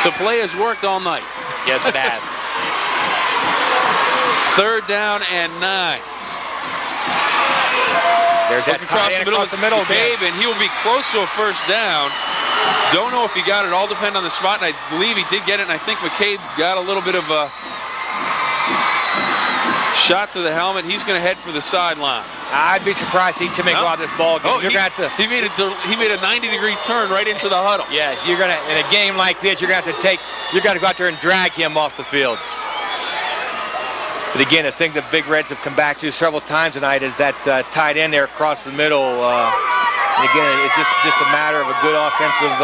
[SPEAKER 1] The play has worked all night.
[SPEAKER 2] Yes, it has.
[SPEAKER 1] 3rd down and 9.
[SPEAKER 2] There's that
[SPEAKER 1] across the middle
[SPEAKER 2] again.
[SPEAKER 1] McCabe, and he will be close to a 1st down. Don't know if he got it. All depend on the spot, and I believe he did get it, and I think McCabe got a little bit of a shot to the helmet. He's going to head for the sideline.
[SPEAKER 2] I'd be surprised to see Tim go out of this ball game.
[SPEAKER 1] Oh, he made a 90-degree turn right into the huddle.
[SPEAKER 2] Yes, you're gonna in a game like this, you're gonna have to go out there and drag him off the field. But again, the thing the Big Reds have come back to several times tonight is that tight end there across the middle. And again, it's just a matter of a good offensive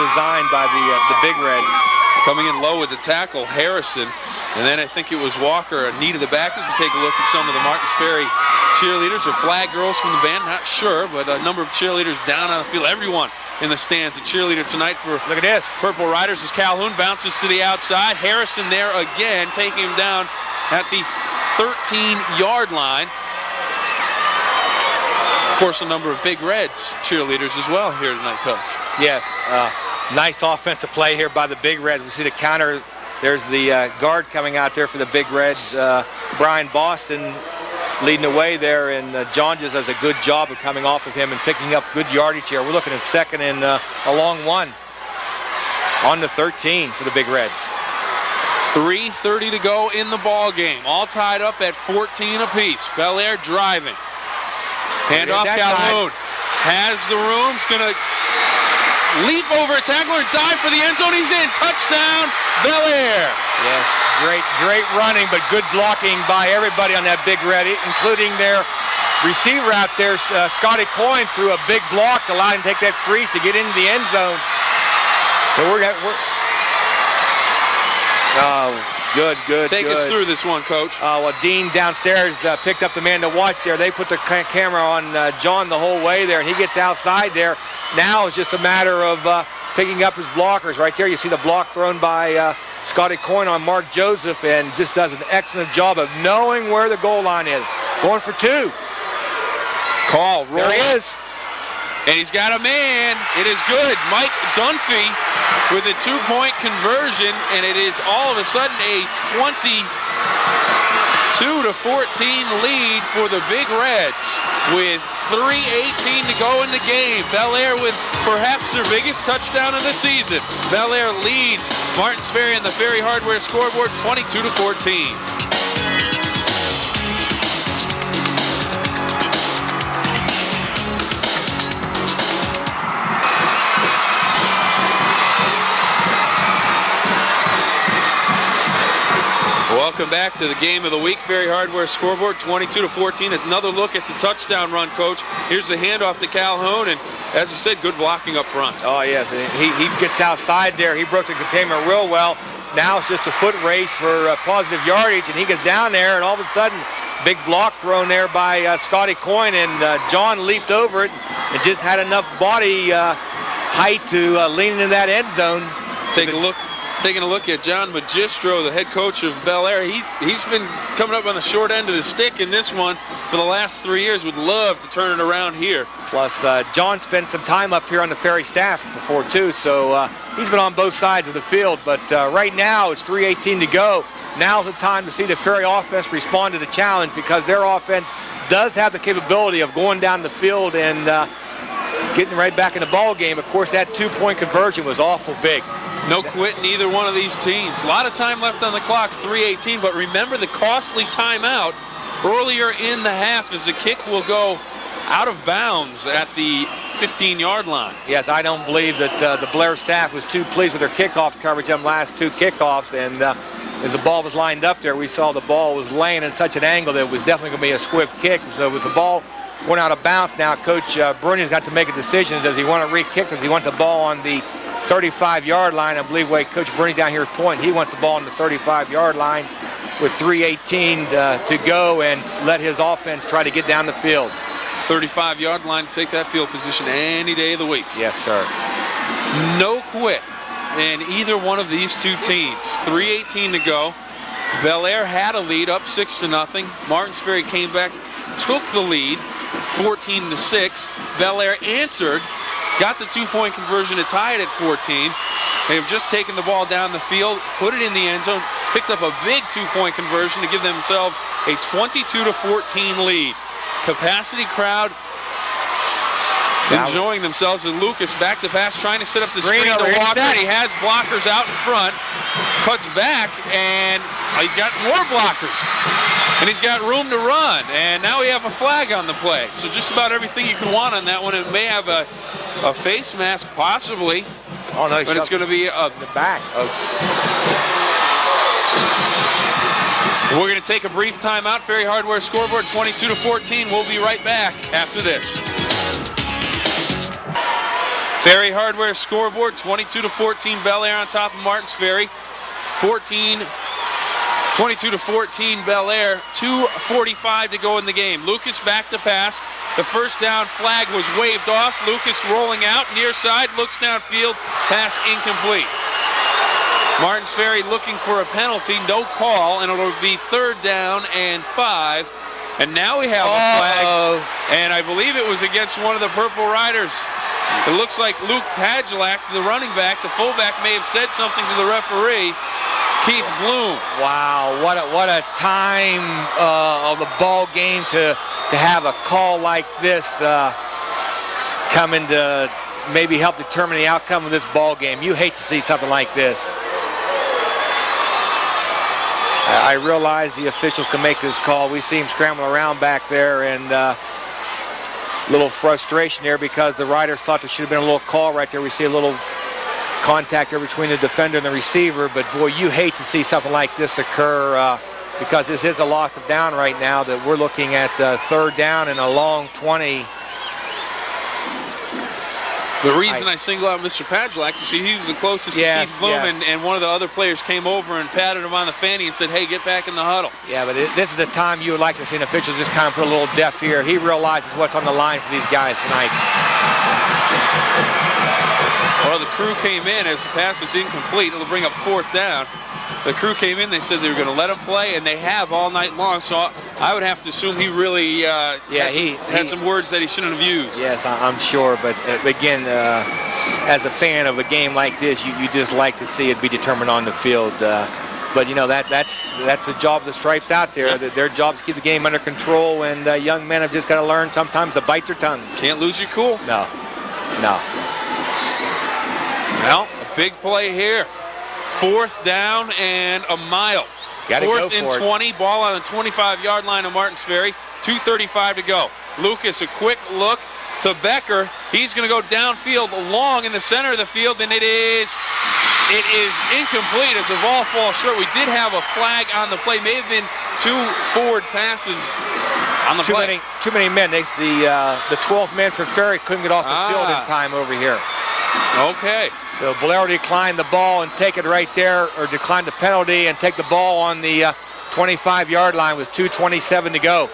[SPEAKER 2] design by the Big Reds.
[SPEAKER 1] Coming in low with the tackle, Harrison. And then I think it was Walker, a knee to the back as we take a look at some of the Martins Ferry cheerleaders or flag girls from the band. Not sure, but a number of cheerleaders down on the field. Everyone in the stands a cheerleader tonight for
[SPEAKER 2] look at this.
[SPEAKER 1] Purple Riders as Calhoun bounces to the outside. Harrison there again, taking him down at the 13-yard line. Of course, a number of Big Reds cheerleaders as well here tonight, Coach.
[SPEAKER 2] Yes, nice offensive play here by the Big Reds. We see the counter. There's the guard coming out there for the Big Reds. Brian Boston leading the way there, and John just does a good job of coming off of him and picking up good yardage here. We're looking at 2nd and a long 1 on the 13 for the Big Reds.
[SPEAKER 1] 3:30 to go in the ball game. All tied up at 14 apiece. Bellaire driving. Handoff Calhoun. Has the room. He's going to leap over a tackler and dive for the end zone. He's in. Touchdown, Bellaire.
[SPEAKER 2] Yes, great running, but good blocking by everybody on that Big Red, including their receiver out there, Scotty Coyne, threw a big block, allowed him to take that crease to get into the end zone. So we're good.
[SPEAKER 1] Take us through this one, Coach.
[SPEAKER 2] Well, Dean downstairs picked up the man to watch there. They put the camera on John the whole way there, and he gets outside there. Now it's just a matter of picking up his blockers. Right there, you see the block thrown by Scotty Coyne on Mark Joseph, and just does an excellent job of knowing where the goal line is. Going for 2.
[SPEAKER 1] Call. Roll.
[SPEAKER 2] There he is.
[SPEAKER 1] And he's got a man. It is good. Mike Dunphy with a 2-point conversion, and it is all of a sudden a 22-14 lead for the Big Reds with 3:18 to go in the game. Bellaire with perhaps their biggest touchdown of the season. Bellaire leads Martins Ferry and the Ferry Hardware scoreboard 22-14. Welcome back to the game of the week. Ferry Hardware scoreboard 22-14. Another look at the touchdown run, Coach. Here's the handoff to Calhoun, and as I said, good blocking up front.
[SPEAKER 2] Oh yes, he gets outside there. He broke the containment real well. Now it's just a foot race for positive yardage, and he gets down there, and all of a sudden, big block thrown there by Scotty Coyne, and John leaped over it and just had enough body height to lean into that end zone.
[SPEAKER 1] Taking a look at John Magistro, the head coach of Bellaire. He's been coming up on the short end of the stick in this one for the last 3 years. Would love to turn it around here.
[SPEAKER 2] Plus, John spent some time up here on the Ferry staff before too, so he's been on both sides of the field. But right now, it's 3:18 to go. Now's the time to see the Ferry offense respond to the challenge, because their offense does have the capability of going down the field and getting right back in the ball game. Of course, that 2-point conversion was awful big.
[SPEAKER 1] No quit in either one of these teams. A lot of time left on the clock, 3:18, but remember the costly timeout earlier in the half as the kick will go out of bounds at the 15-yard line.
[SPEAKER 2] Yes, I don't believe that the Bellaire staff was too pleased with their kickoff coverage on the last 2 kickoffs, and as the ball was lined up there, we saw the ball was laying in such an angle that it was definitely going to be a swift kick. So with the ball going out of bounds now, Coach Bruni's got to make a decision. Does he want to re-kick? Does he want the ball on the 35-yard line? I believe way Coach Bruni's down here is pointing. He wants the ball on the 35-yard line with 3:18 to go, and let his offense try to get down the field.
[SPEAKER 1] 35-yard line to take that field position any day of the week.
[SPEAKER 2] Yes, sir.
[SPEAKER 1] No quit in either one of these two teams. 3:18 to go. Bellaire had a lead, up 6-0. Martins Ferry came back, took the lead, 14-6. Bellaire answered, got the 2-point conversion to tie it at 14. They have just taken the ball down the field, put it in the end zone, picked up a big 2-point conversion to give themselves a 22-14 lead. Capacity crowd enjoying themselves as Lucas back to pass, trying to set up the screen to Walker. He has blockers out in front, cuts back, and he's got more blockers. And he's got room to run. And now we have a flag on the play. So just about everything you can want on that one. It may have a face mask, possibly.
[SPEAKER 2] Oh, no,
[SPEAKER 1] but it's going to be
[SPEAKER 2] the back.
[SPEAKER 1] We're going to take a brief timeout. Ferry Hardware scoreboard 22-14. We'll be right back after this. Ferry Hardware scoreboard 22-14. Bellaire on top of Martins Ferry. 22-14 Bellaire. 2:45 to go in the game. Lucas back to pass. The first down flag was waved off. Lucas rolling out near side, looks downfield, pass incomplete. Martins Ferry looking for a penalty, no call, and it'll be 3rd down and 5. And now we have a flag, and I believe it was against one of the Purple Riders. It looks like Luke Padgelek, the running back, the fullback, may have said something to the referee, Keith Bloom.
[SPEAKER 2] Wow, what a time of the ball game to have a call like this coming to maybe help determine the outcome of this ball game. You hate to see something like this. I realize the officials can make this call. We see him scrambling around back there, and little frustration there because the Riders thought there should have been a little call right there. We see a little contact there between the defender and the receiver, but boy, you hate to see something like this occur because this is a loss of down right now, that we're looking at 3rd down and a long 20.
[SPEAKER 1] The reason I single out Mr. Padgelek, you see, he was the closest to Keith Bloom, and one of the other players came over and patted him on the fanny and said, hey, get back in the huddle.
[SPEAKER 2] Yeah, but this is the time you would like to see an official just kind of put a little deaf ear. He realizes what's on the line for these guys tonight.
[SPEAKER 1] Well, the crew came in as the pass is incomplete. It'll bring up 4th down. The crew came in, they said they were going to let him play, and they have all night long. So I would have to assume he really had some words that he shouldn't have used.
[SPEAKER 2] Yes, I'm sure. But again, as a fan of a game like this, you just like to see it be determined on the field. But you know that's the job of the Stripes out there.
[SPEAKER 1] Yep.
[SPEAKER 2] Their job is to keep the game under control, and young men have just got to learn sometimes to bite their tongues.
[SPEAKER 1] Can't lose your cool.
[SPEAKER 2] No.
[SPEAKER 1] Well, a big play here. 4th down and a mile. 4th and 20. Ball on the 25-yard line of Martins Ferry. 2:35 to go. Lucas, a quick look to Becker. He's going to go downfield long in the center of the field, and it is incomplete as the ball falls short. We did have a flag on the play. May have been 2 forward passes on the play.
[SPEAKER 2] Too many men. The 12th man for Ferry couldn't get off the field in time over here.
[SPEAKER 1] Okay.
[SPEAKER 2] So Bellaire declined the ball and take it right there, or declined the penalty and take the ball on the 25-yard line with 2:27 to go.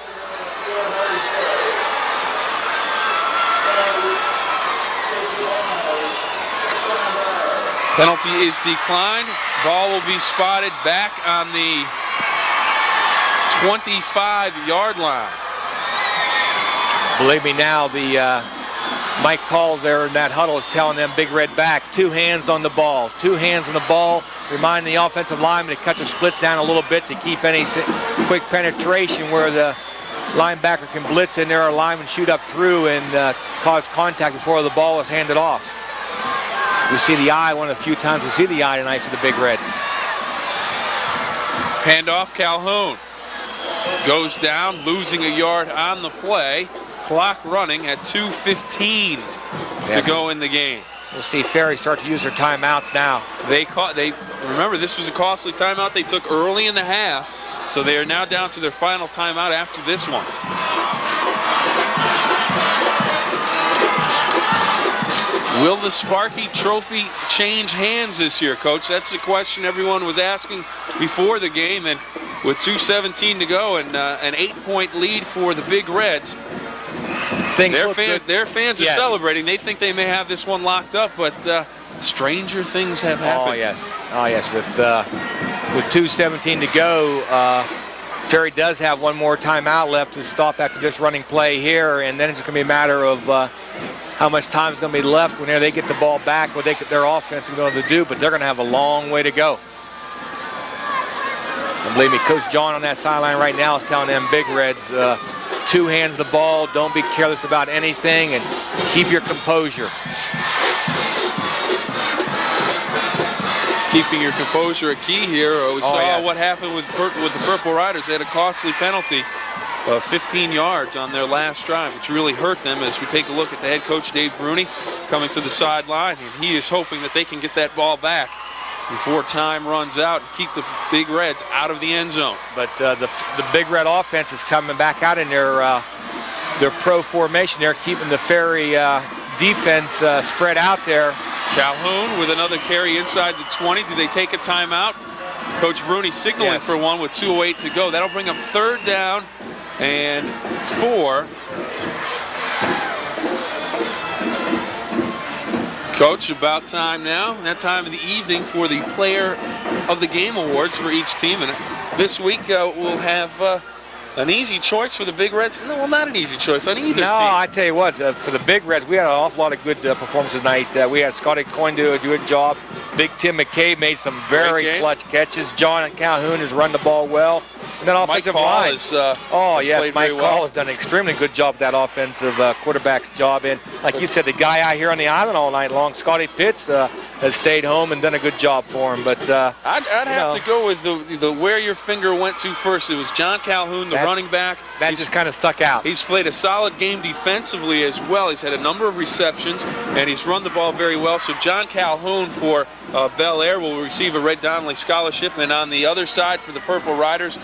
[SPEAKER 1] Penalty is declined. Ball will be spotted back on the 25-yard line.
[SPEAKER 2] Believe me now, the Mike Call there in that huddle is telling them, Big Red back, 2 hands on the ball. 2 hands on the ball, remind the offensive lineman to cut their splits down a little bit to keep any quick penetration where the linebacker can blitz in there, or lineman shoot up through and cause contact before the ball is handed off. We see the eye, one of the few times we see the eye tonight for the Big Reds.
[SPEAKER 1] Handoff, Calhoun goes down, losing a yard on the play. Clock running at 2:15 to go in the game.
[SPEAKER 2] We'll see Ferry start to use their timeouts now.
[SPEAKER 1] Remember, this was a costly timeout they took early in the half, so they are now down to their final timeout after this one. Will the Sparky Trophy change hands this year, Coach? That's the question everyone was asking before the game, and with 2:17 to go and an 8-point lead for the Big Reds, their fans are celebrating. They think they may have this one locked up, but stranger things have happened.
[SPEAKER 2] Oh yes. With 2:17 to go, Ferry does have one more timeout left to stop after this running play here, and then it's going to be a matter of how much time is going to be left when they get the ball back, what their offense is going to do, but they're going to have a long way to go. Believe me, Coach John on that sideline right now is telling them Big Reds, two hands the ball, don't be careless about anything, and keep your composure.
[SPEAKER 1] Keeping your composure a key here. We saw
[SPEAKER 2] yes.
[SPEAKER 1] what happened with the Purple Riders. They had a costly penalty of 15 yards on their last drive, which really hurt them. As we take a look at the head coach, Dave Bruni, coming to the sideline, and he is hoping that they can get that ball back before time runs out and keep the Big Reds out of the end zone.
[SPEAKER 2] But the Big Red offense is coming back out in their pro formation. They're keeping the Ferry defense spread out there.
[SPEAKER 1] Calhoun with another carry inside the 20. Do they take a timeout? Coach Bruni signaling
[SPEAKER 2] Yes.
[SPEAKER 1] for one with 2:08 to go. That'll bring up 3rd down and 4. Coach, about time now. That time of the evening for the Player of the Game awards for each team. And this week we'll have an easy choice for the Big Reds. No, well, not an easy choice on either team.
[SPEAKER 2] No, I tell you what, for the Big Reds, we had an awful lot of good performances tonight. We had Scotty Coyne do a good job. Big Tim McCabe made some very clutch catches. John and Calhoun has run the ball well. And that offensive line. Mike Call has done an extremely good job with that offensive quarterback's job. And like you said, the guy out here on the island all night long, Scotty Pitts, has stayed home and done a good job for him. But
[SPEAKER 1] I'd have to go with the where your finger went to first. It was John Calhoun, the running back.
[SPEAKER 2] That just kind of stuck out.
[SPEAKER 1] He's played a solid game defensively as well. He's had a number of receptions, and he's run the ball very well. So John Calhoun for Bellaire will receive a Red Donnelly scholarship. And on the other side for the Purple Riders,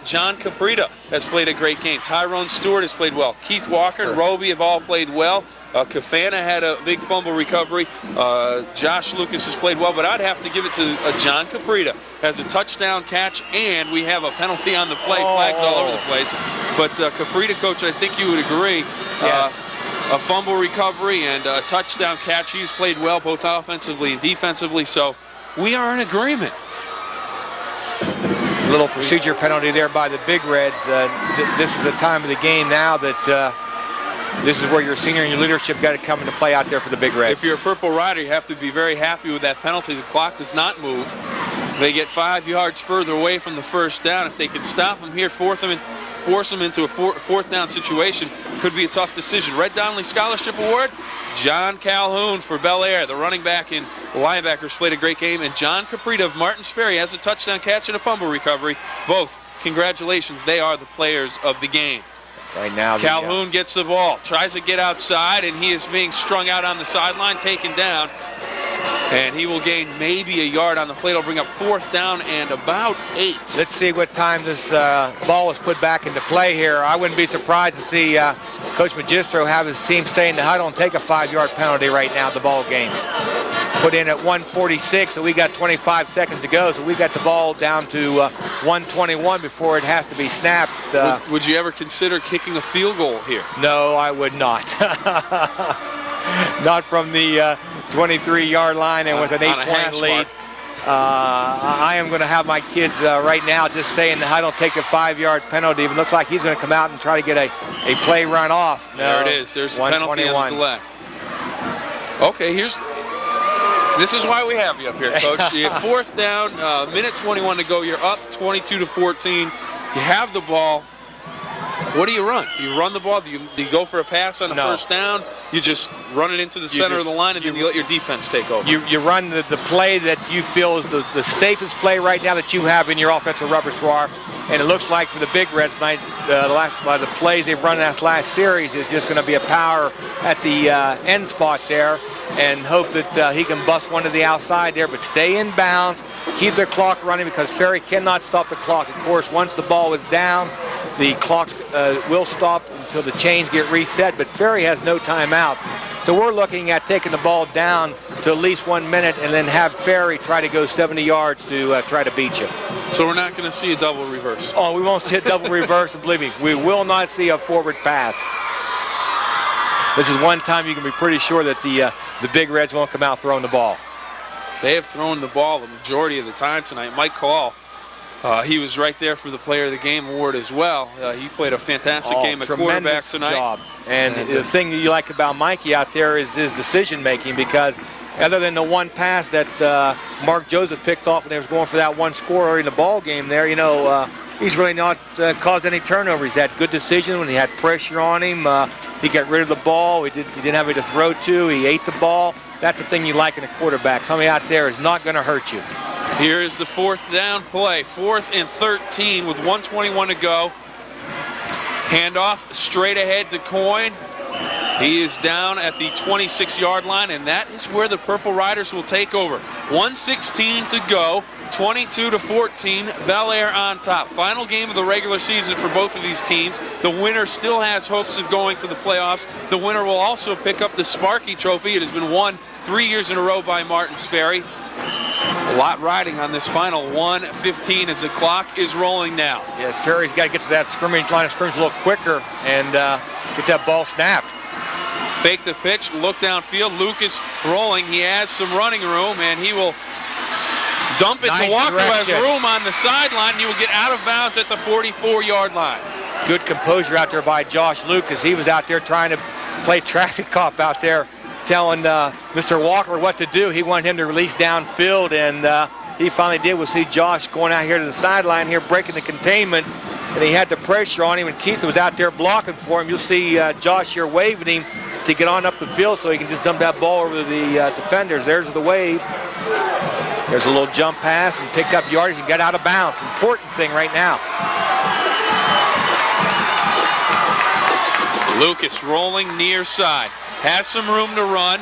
[SPEAKER 1] John Caprita has played a great game. Tyrone Stewart has played well. Keith Walker and Roby have all played well. Kafana had a big fumble recovery. Josh Lucas has played well, but I'd have to give it to John Caprita as a touchdown catch, and we have a penalty on the play. Flags all over the place. But Caprita, Coach, I think you would agree.
[SPEAKER 2] Yes.
[SPEAKER 1] A fumble recovery and a touchdown catch. He's played well both offensively and defensively, so we are in agreement.
[SPEAKER 2] Little procedure penalty there by the Big Reds. This is the time of the game now that this is where your senior and your leadership got to come into play out there for the Big Reds.
[SPEAKER 1] If you're a Purple Rider, you have to be very happy with that penalty. The clock does not move. They get 5 yards further away from the first down. If they can stop them here, force them into a fourth down situation, could be a tough decision. Red Donnelly Scholarship Award, John Calhoun for Bellaire. The running back and linebackers played a great game. And John Caprita of Martins Ferry has a touchdown catch and a fumble recovery. Both, congratulations, they are the players of the game.
[SPEAKER 2] Right now,
[SPEAKER 1] Calhoun gets the ball, tries to get outside, and he is being strung out on the sideline, taken down. And he will gain maybe a yard on the play. It'll bring up 4th down and about 8.
[SPEAKER 2] Let's see what time this ball is put back into play here. I wouldn't be surprised to see Coach Magistro have his team stay in the huddle and take a 5-yard penalty right now at the ball game. Put in at 1:46, so we got 25 seconds to go. So we got the ball down to 1:21 before it has to be snapped.
[SPEAKER 1] Would you ever consider kicking a field goal here?
[SPEAKER 2] No, I would not. Not from the 23-yard line and with an 8-point lead. I am going to have my kids right now just stay in the huddle, take a 5-yard penalty. It looks like he's going to come out and try to get a play run off. No,
[SPEAKER 1] there it is. There's the penalty on the delay. Okay, this is why we have you up here, Coach. You have 4th down, minute 21 to go. You're up 22-14. You have the ball. What do you run? Do you run the ball? Do you go for a pass on the first down? You just run it into the center of the line, and then you let your defense take over. You
[SPEAKER 2] run the play that you feel is the safest play right now that you have in your offensive repertoire. And it looks like for the Big Reds tonight, the plays they've run in this last series is just going to be a power at the end spot there, and hope that he can bust one to the outside there, but stay in bounds, keep their clock running, because Ferry cannot stop the clock. Of course, once the ball is down, the clock will stop until the chains get reset, but Ferry has no timeouts. So we're looking at taking the ball down to at least 1 minute and then have Ferry try to go 70 yards to try to beat you.
[SPEAKER 1] So we're not going to see a double reverse?
[SPEAKER 2] Oh, we won't see a double reverse, and believe me, we will not see a forward pass. This is one time you can be pretty sure that the Big Reds won't come out throwing the ball.
[SPEAKER 1] They have thrown the ball the majority of the time tonight. Mike Call, he was right there for the Player of the Game award as well. He played a fantastic game at quarterback tonight.
[SPEAKER 2] Job. And the thing that you like about Mikey out there is his decision making, because other than the one pass that Mark Joseph picked off when they was going for that one score early in the ball game there, he's really not caused any turnovers. He had good decisions when he had pressure on him. He got rid of the ball. He didn't have it to throw to. He ate the ball. That's the thing you like in a quarterback. Somebody out there is not going to hurt you.
[SPEAKER 1] Here is the 4th down play. 4th and 13 with 1:21 to go. Handoff straight ahead to Coyne. He is down at the 26-yard line, and that is where the Purple Riders will take over. 1:16 to go, 22-14, Bellaire on top. Final game of the regular season for both of these teams. The winner still has hopes of going to the playoffs. The winner will also pick up the Sparky Trophy. It has been won 3 years in a row by Martin's Ferry. A lot riding on this final 1:15 as the clock is rolling now.
[SPEAKER 2] Yes, Ferry's got to get to that line of scrimmage a little quicker and get that ball snapped.
[SPEAKER 1] Fake the pitch, look downfield. Lucas rolling. He has some running room, and he will dump it to Walker, who has room on the sideline. He will get out of bounds at the 44-yard line.
[SPEAKER 2] Good composure out there by Josh Lucas. He was out there trying to play traffic cop out there, telling Mr. Walker what to do. He wanted him to release downfield, and he finally did. We'll see Josh going out here to the sideline here, breaking the containment, and he had the pressure on him, and Keith was out there blocking for him. You'll see Josh here waving him to get on up the field so he can just dump that ball over the defenders. There's the wave. There's a little jump pass and pick up yardage and get out of bounds. Important thing right now.
[SPEAKER 1] Lucas rolling near side. Has some room to run,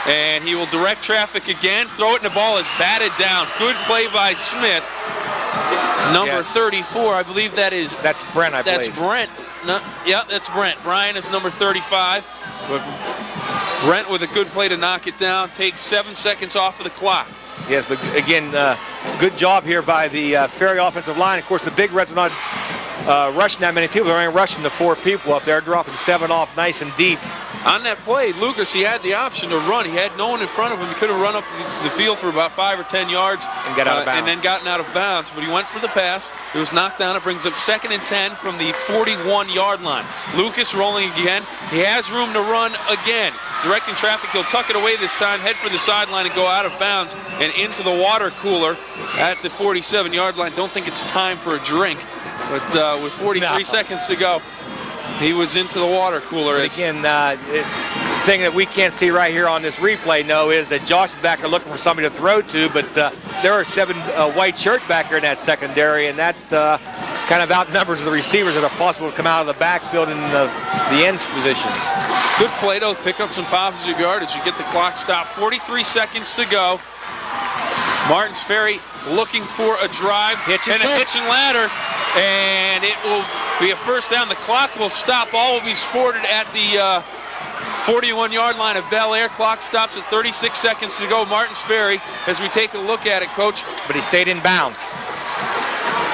[SPEAKER 1] and he will direct traffic again. Throw it, and the ball is batted down. Good play by Smith. Number 34, I believe that is.
[SPEAKER 2] That's Brent, I believe.
[SPEAKER 1] That's Brent. No, yeah, that's Brent. Brian is number 35. But Brent with a good play to knock it down. Takes 7 seconds off of the clock.
[SPEAKER 2] Yes, but again, good job here by the Ferry offensive line. Of course, the Big Reds are not rushing that many people. They're only rushing the 4 people up there, dropping 7 off nice and deep.
[SPEAKER 1] On that play, Lucas, he had the option to run. He had no one in front of him. He could have run up the field for about 5 or 10 yards
[SPEAKER 2] and got out of bounds.
[SPEAKER 1] And then gotten out of bounds. But he went for the pass. It was knocked down. It brings up 2nd and 10 from the 41-yard line. Lucas rolling again. He has room to run again. Directing traffic, he'll tuck it away this time, head for the sideline and go out of bounds and into the water cooler at the 47-yard line. Don't think it's time for a drink, but with 43 seconds to go, he was into the water cooler.
[SPEAKER 2] And again, the thing that we can't see right here on this replay, is that Josh is back there looking for somebody to throw to, but there are 7 white shirts back here in that secondary, and that kind of outnumbers the receivers that are possible to come out of the backfield in the end positions.
[SPEAKER 1] Good play, though. Pick up some positive yardage. You get the clock stopped. 43 seconds to go. Martin's Ferry looking for a drive
[SPEAKER 2] hitch
[SPEAKER 1] and ladder, and it will be a first down. The clock will stop. All will be sported at the 41-yard line of Bellaire. Clock stops at 36 seconds to go. Martin's Ferry, as we take a look at it, Coach.
[SPEAKER 2] But he stayed in bounds.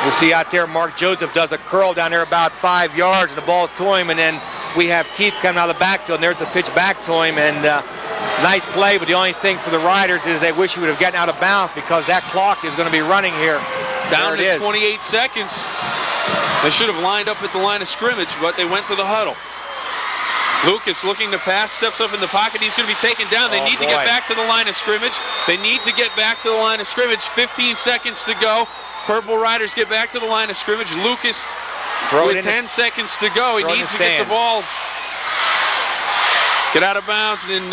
[SPEAKER 2] We'll see out there Mark Joseph does a curl down there about 5 yards, and the ball to him, and then we have Keith coming out of the backfield, and there's the pitch back to him, and nice play, but the only thing for the Riders is they wish he would have gotten out of bounds because that clock is going to be running here.
[SPEAKER 1] Down to 28 seconds. They should have lined up at the line of scrimmage, but they went to the huddle. Lucas looking to pass, steps up in the pocket. He's going to be taken down. They need to get back to the line of scrimmage. They need to get back to the line of scrimmage. 15 seconds to go. Purple Riders get back to the line of scrimmage. Lucas with 10 seconds to go. He needs to get the ball, get out of bounds, and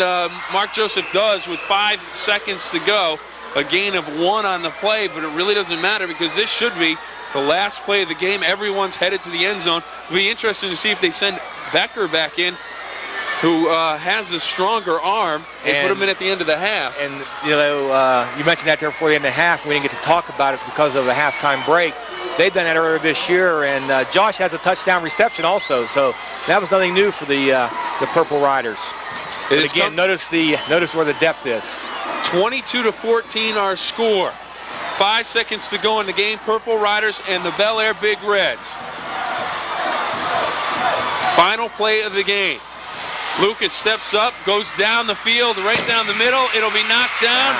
[SPEAKER 1] Mark Joseph does with 5 seconds to go. A gain of 1 on the play, but it really doesn't matter because this should be the last play of the game. Everyone's headed to the end zone. It'll be interesting to see if they send Becker back in, who has a stronger arm, and put him in at the end of the half.
[SPEAKER 2] And, you mentioned that there before the end of the half. We didn't get to talk about it because of the halftime break. They've done that earlier this year, and Josh has a touchdown reception also, so that was nothing new for the Purple Riders. But again, notice where the depth is.
[SPEAKER 1] 22-14 our score. 5 seconds to go in the game. Purple Riders and the Bellaire Big Reds. Final play of the game. Lucas steps up, goes down the field, right down the middle. It'll be knocked down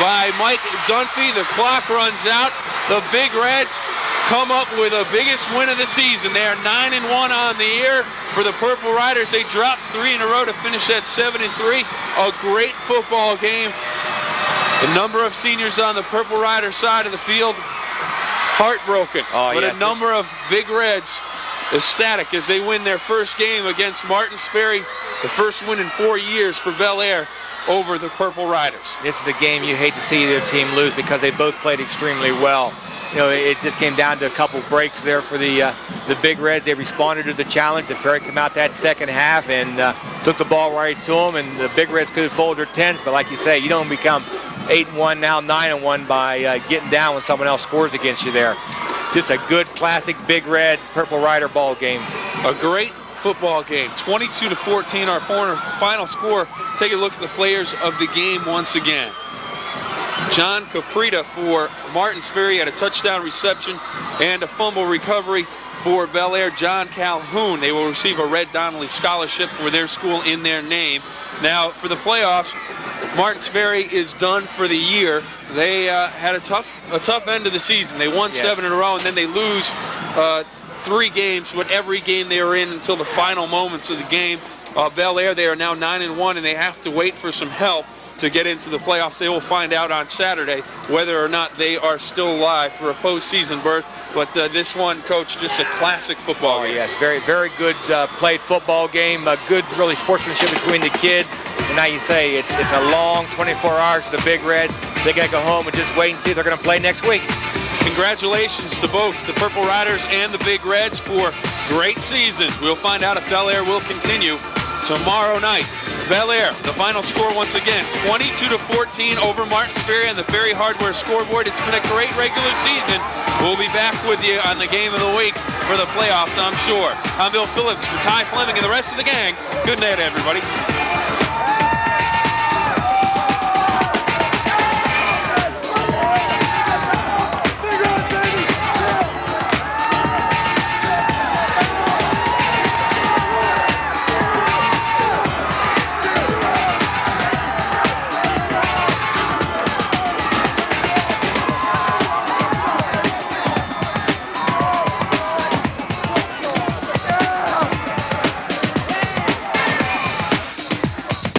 [SPEAKER 1] by Mike Dunphy. The clock runs out. The Big Reds come up with the biggest win of the season. They are 9-1 on the year. For the Purple Riders, they dropped 3 in a row to finish at 7-3. A great football game. The number of seniors on the Purple Rider side of the field, heartbroken. But
[SPEAKER 2] yes,
[SPEAKER 1] a number of Big Reds ecstatic as they win their first game against Martins Ferry, the first win in 4 years for Bellaire over the Purple Riders.
[SPEAKER 2] This is the game you hate to see their team lose because they both played extremely well. You know, it just came down to a couple breaks there for the Big Reds. They responded to the challenge. The Ferry came out that second half and took the ball right to them, and the Big Reds could have folded their tens, but like you say, you don't become 8-1, now 9-1 by getting down when someone else scores against you there. Just a good classic Big Red Purple Rider ball game.
[SPEAKER 1] A great football game. 22-14 our final score. Take a look at the players of the game once again. John Caprita for Martins Ferry had a touchdown reception and a fumble recovery for Bellaire. John Calhoun, they will receive a Red Donnelly scholarship for their school in their name. Now for the playoffs, Martins Ferry is done for the year. They had a tough end of the season. They won 7 in a row, and then they lose 3 games, but every game they were in until the final moments of the game. Bellaire, they are now 9-1, and they have to wait for some help to get into the playoffs. They will find out on Saturday whether or not they are still alive for a postseason berth. But this one, Coach, just a classic football game.
[SPEAKER 2] Yes, very, very good played football game. Good, really sportsmanship between the kids. And now you say it's a long 24 hours for the Big Reds. They got to go home and just wait and see if they're going to play next week.
[SPEAKER 1] Congratulations to both the Purple Riders and the Big Reds for great seasons. We'll find out if Bellaire will continue tomorrow night. Bellaire, the final score once again, 22-14 over Martins Ferry on the Ferry Hardware scoreboard. It's been a great regular season. We'll be back with you on the game of the week for the playoffs, I'm sure. I'm Bill Phillips for Ty Fleming and the rest of the gang. Good night, everybody.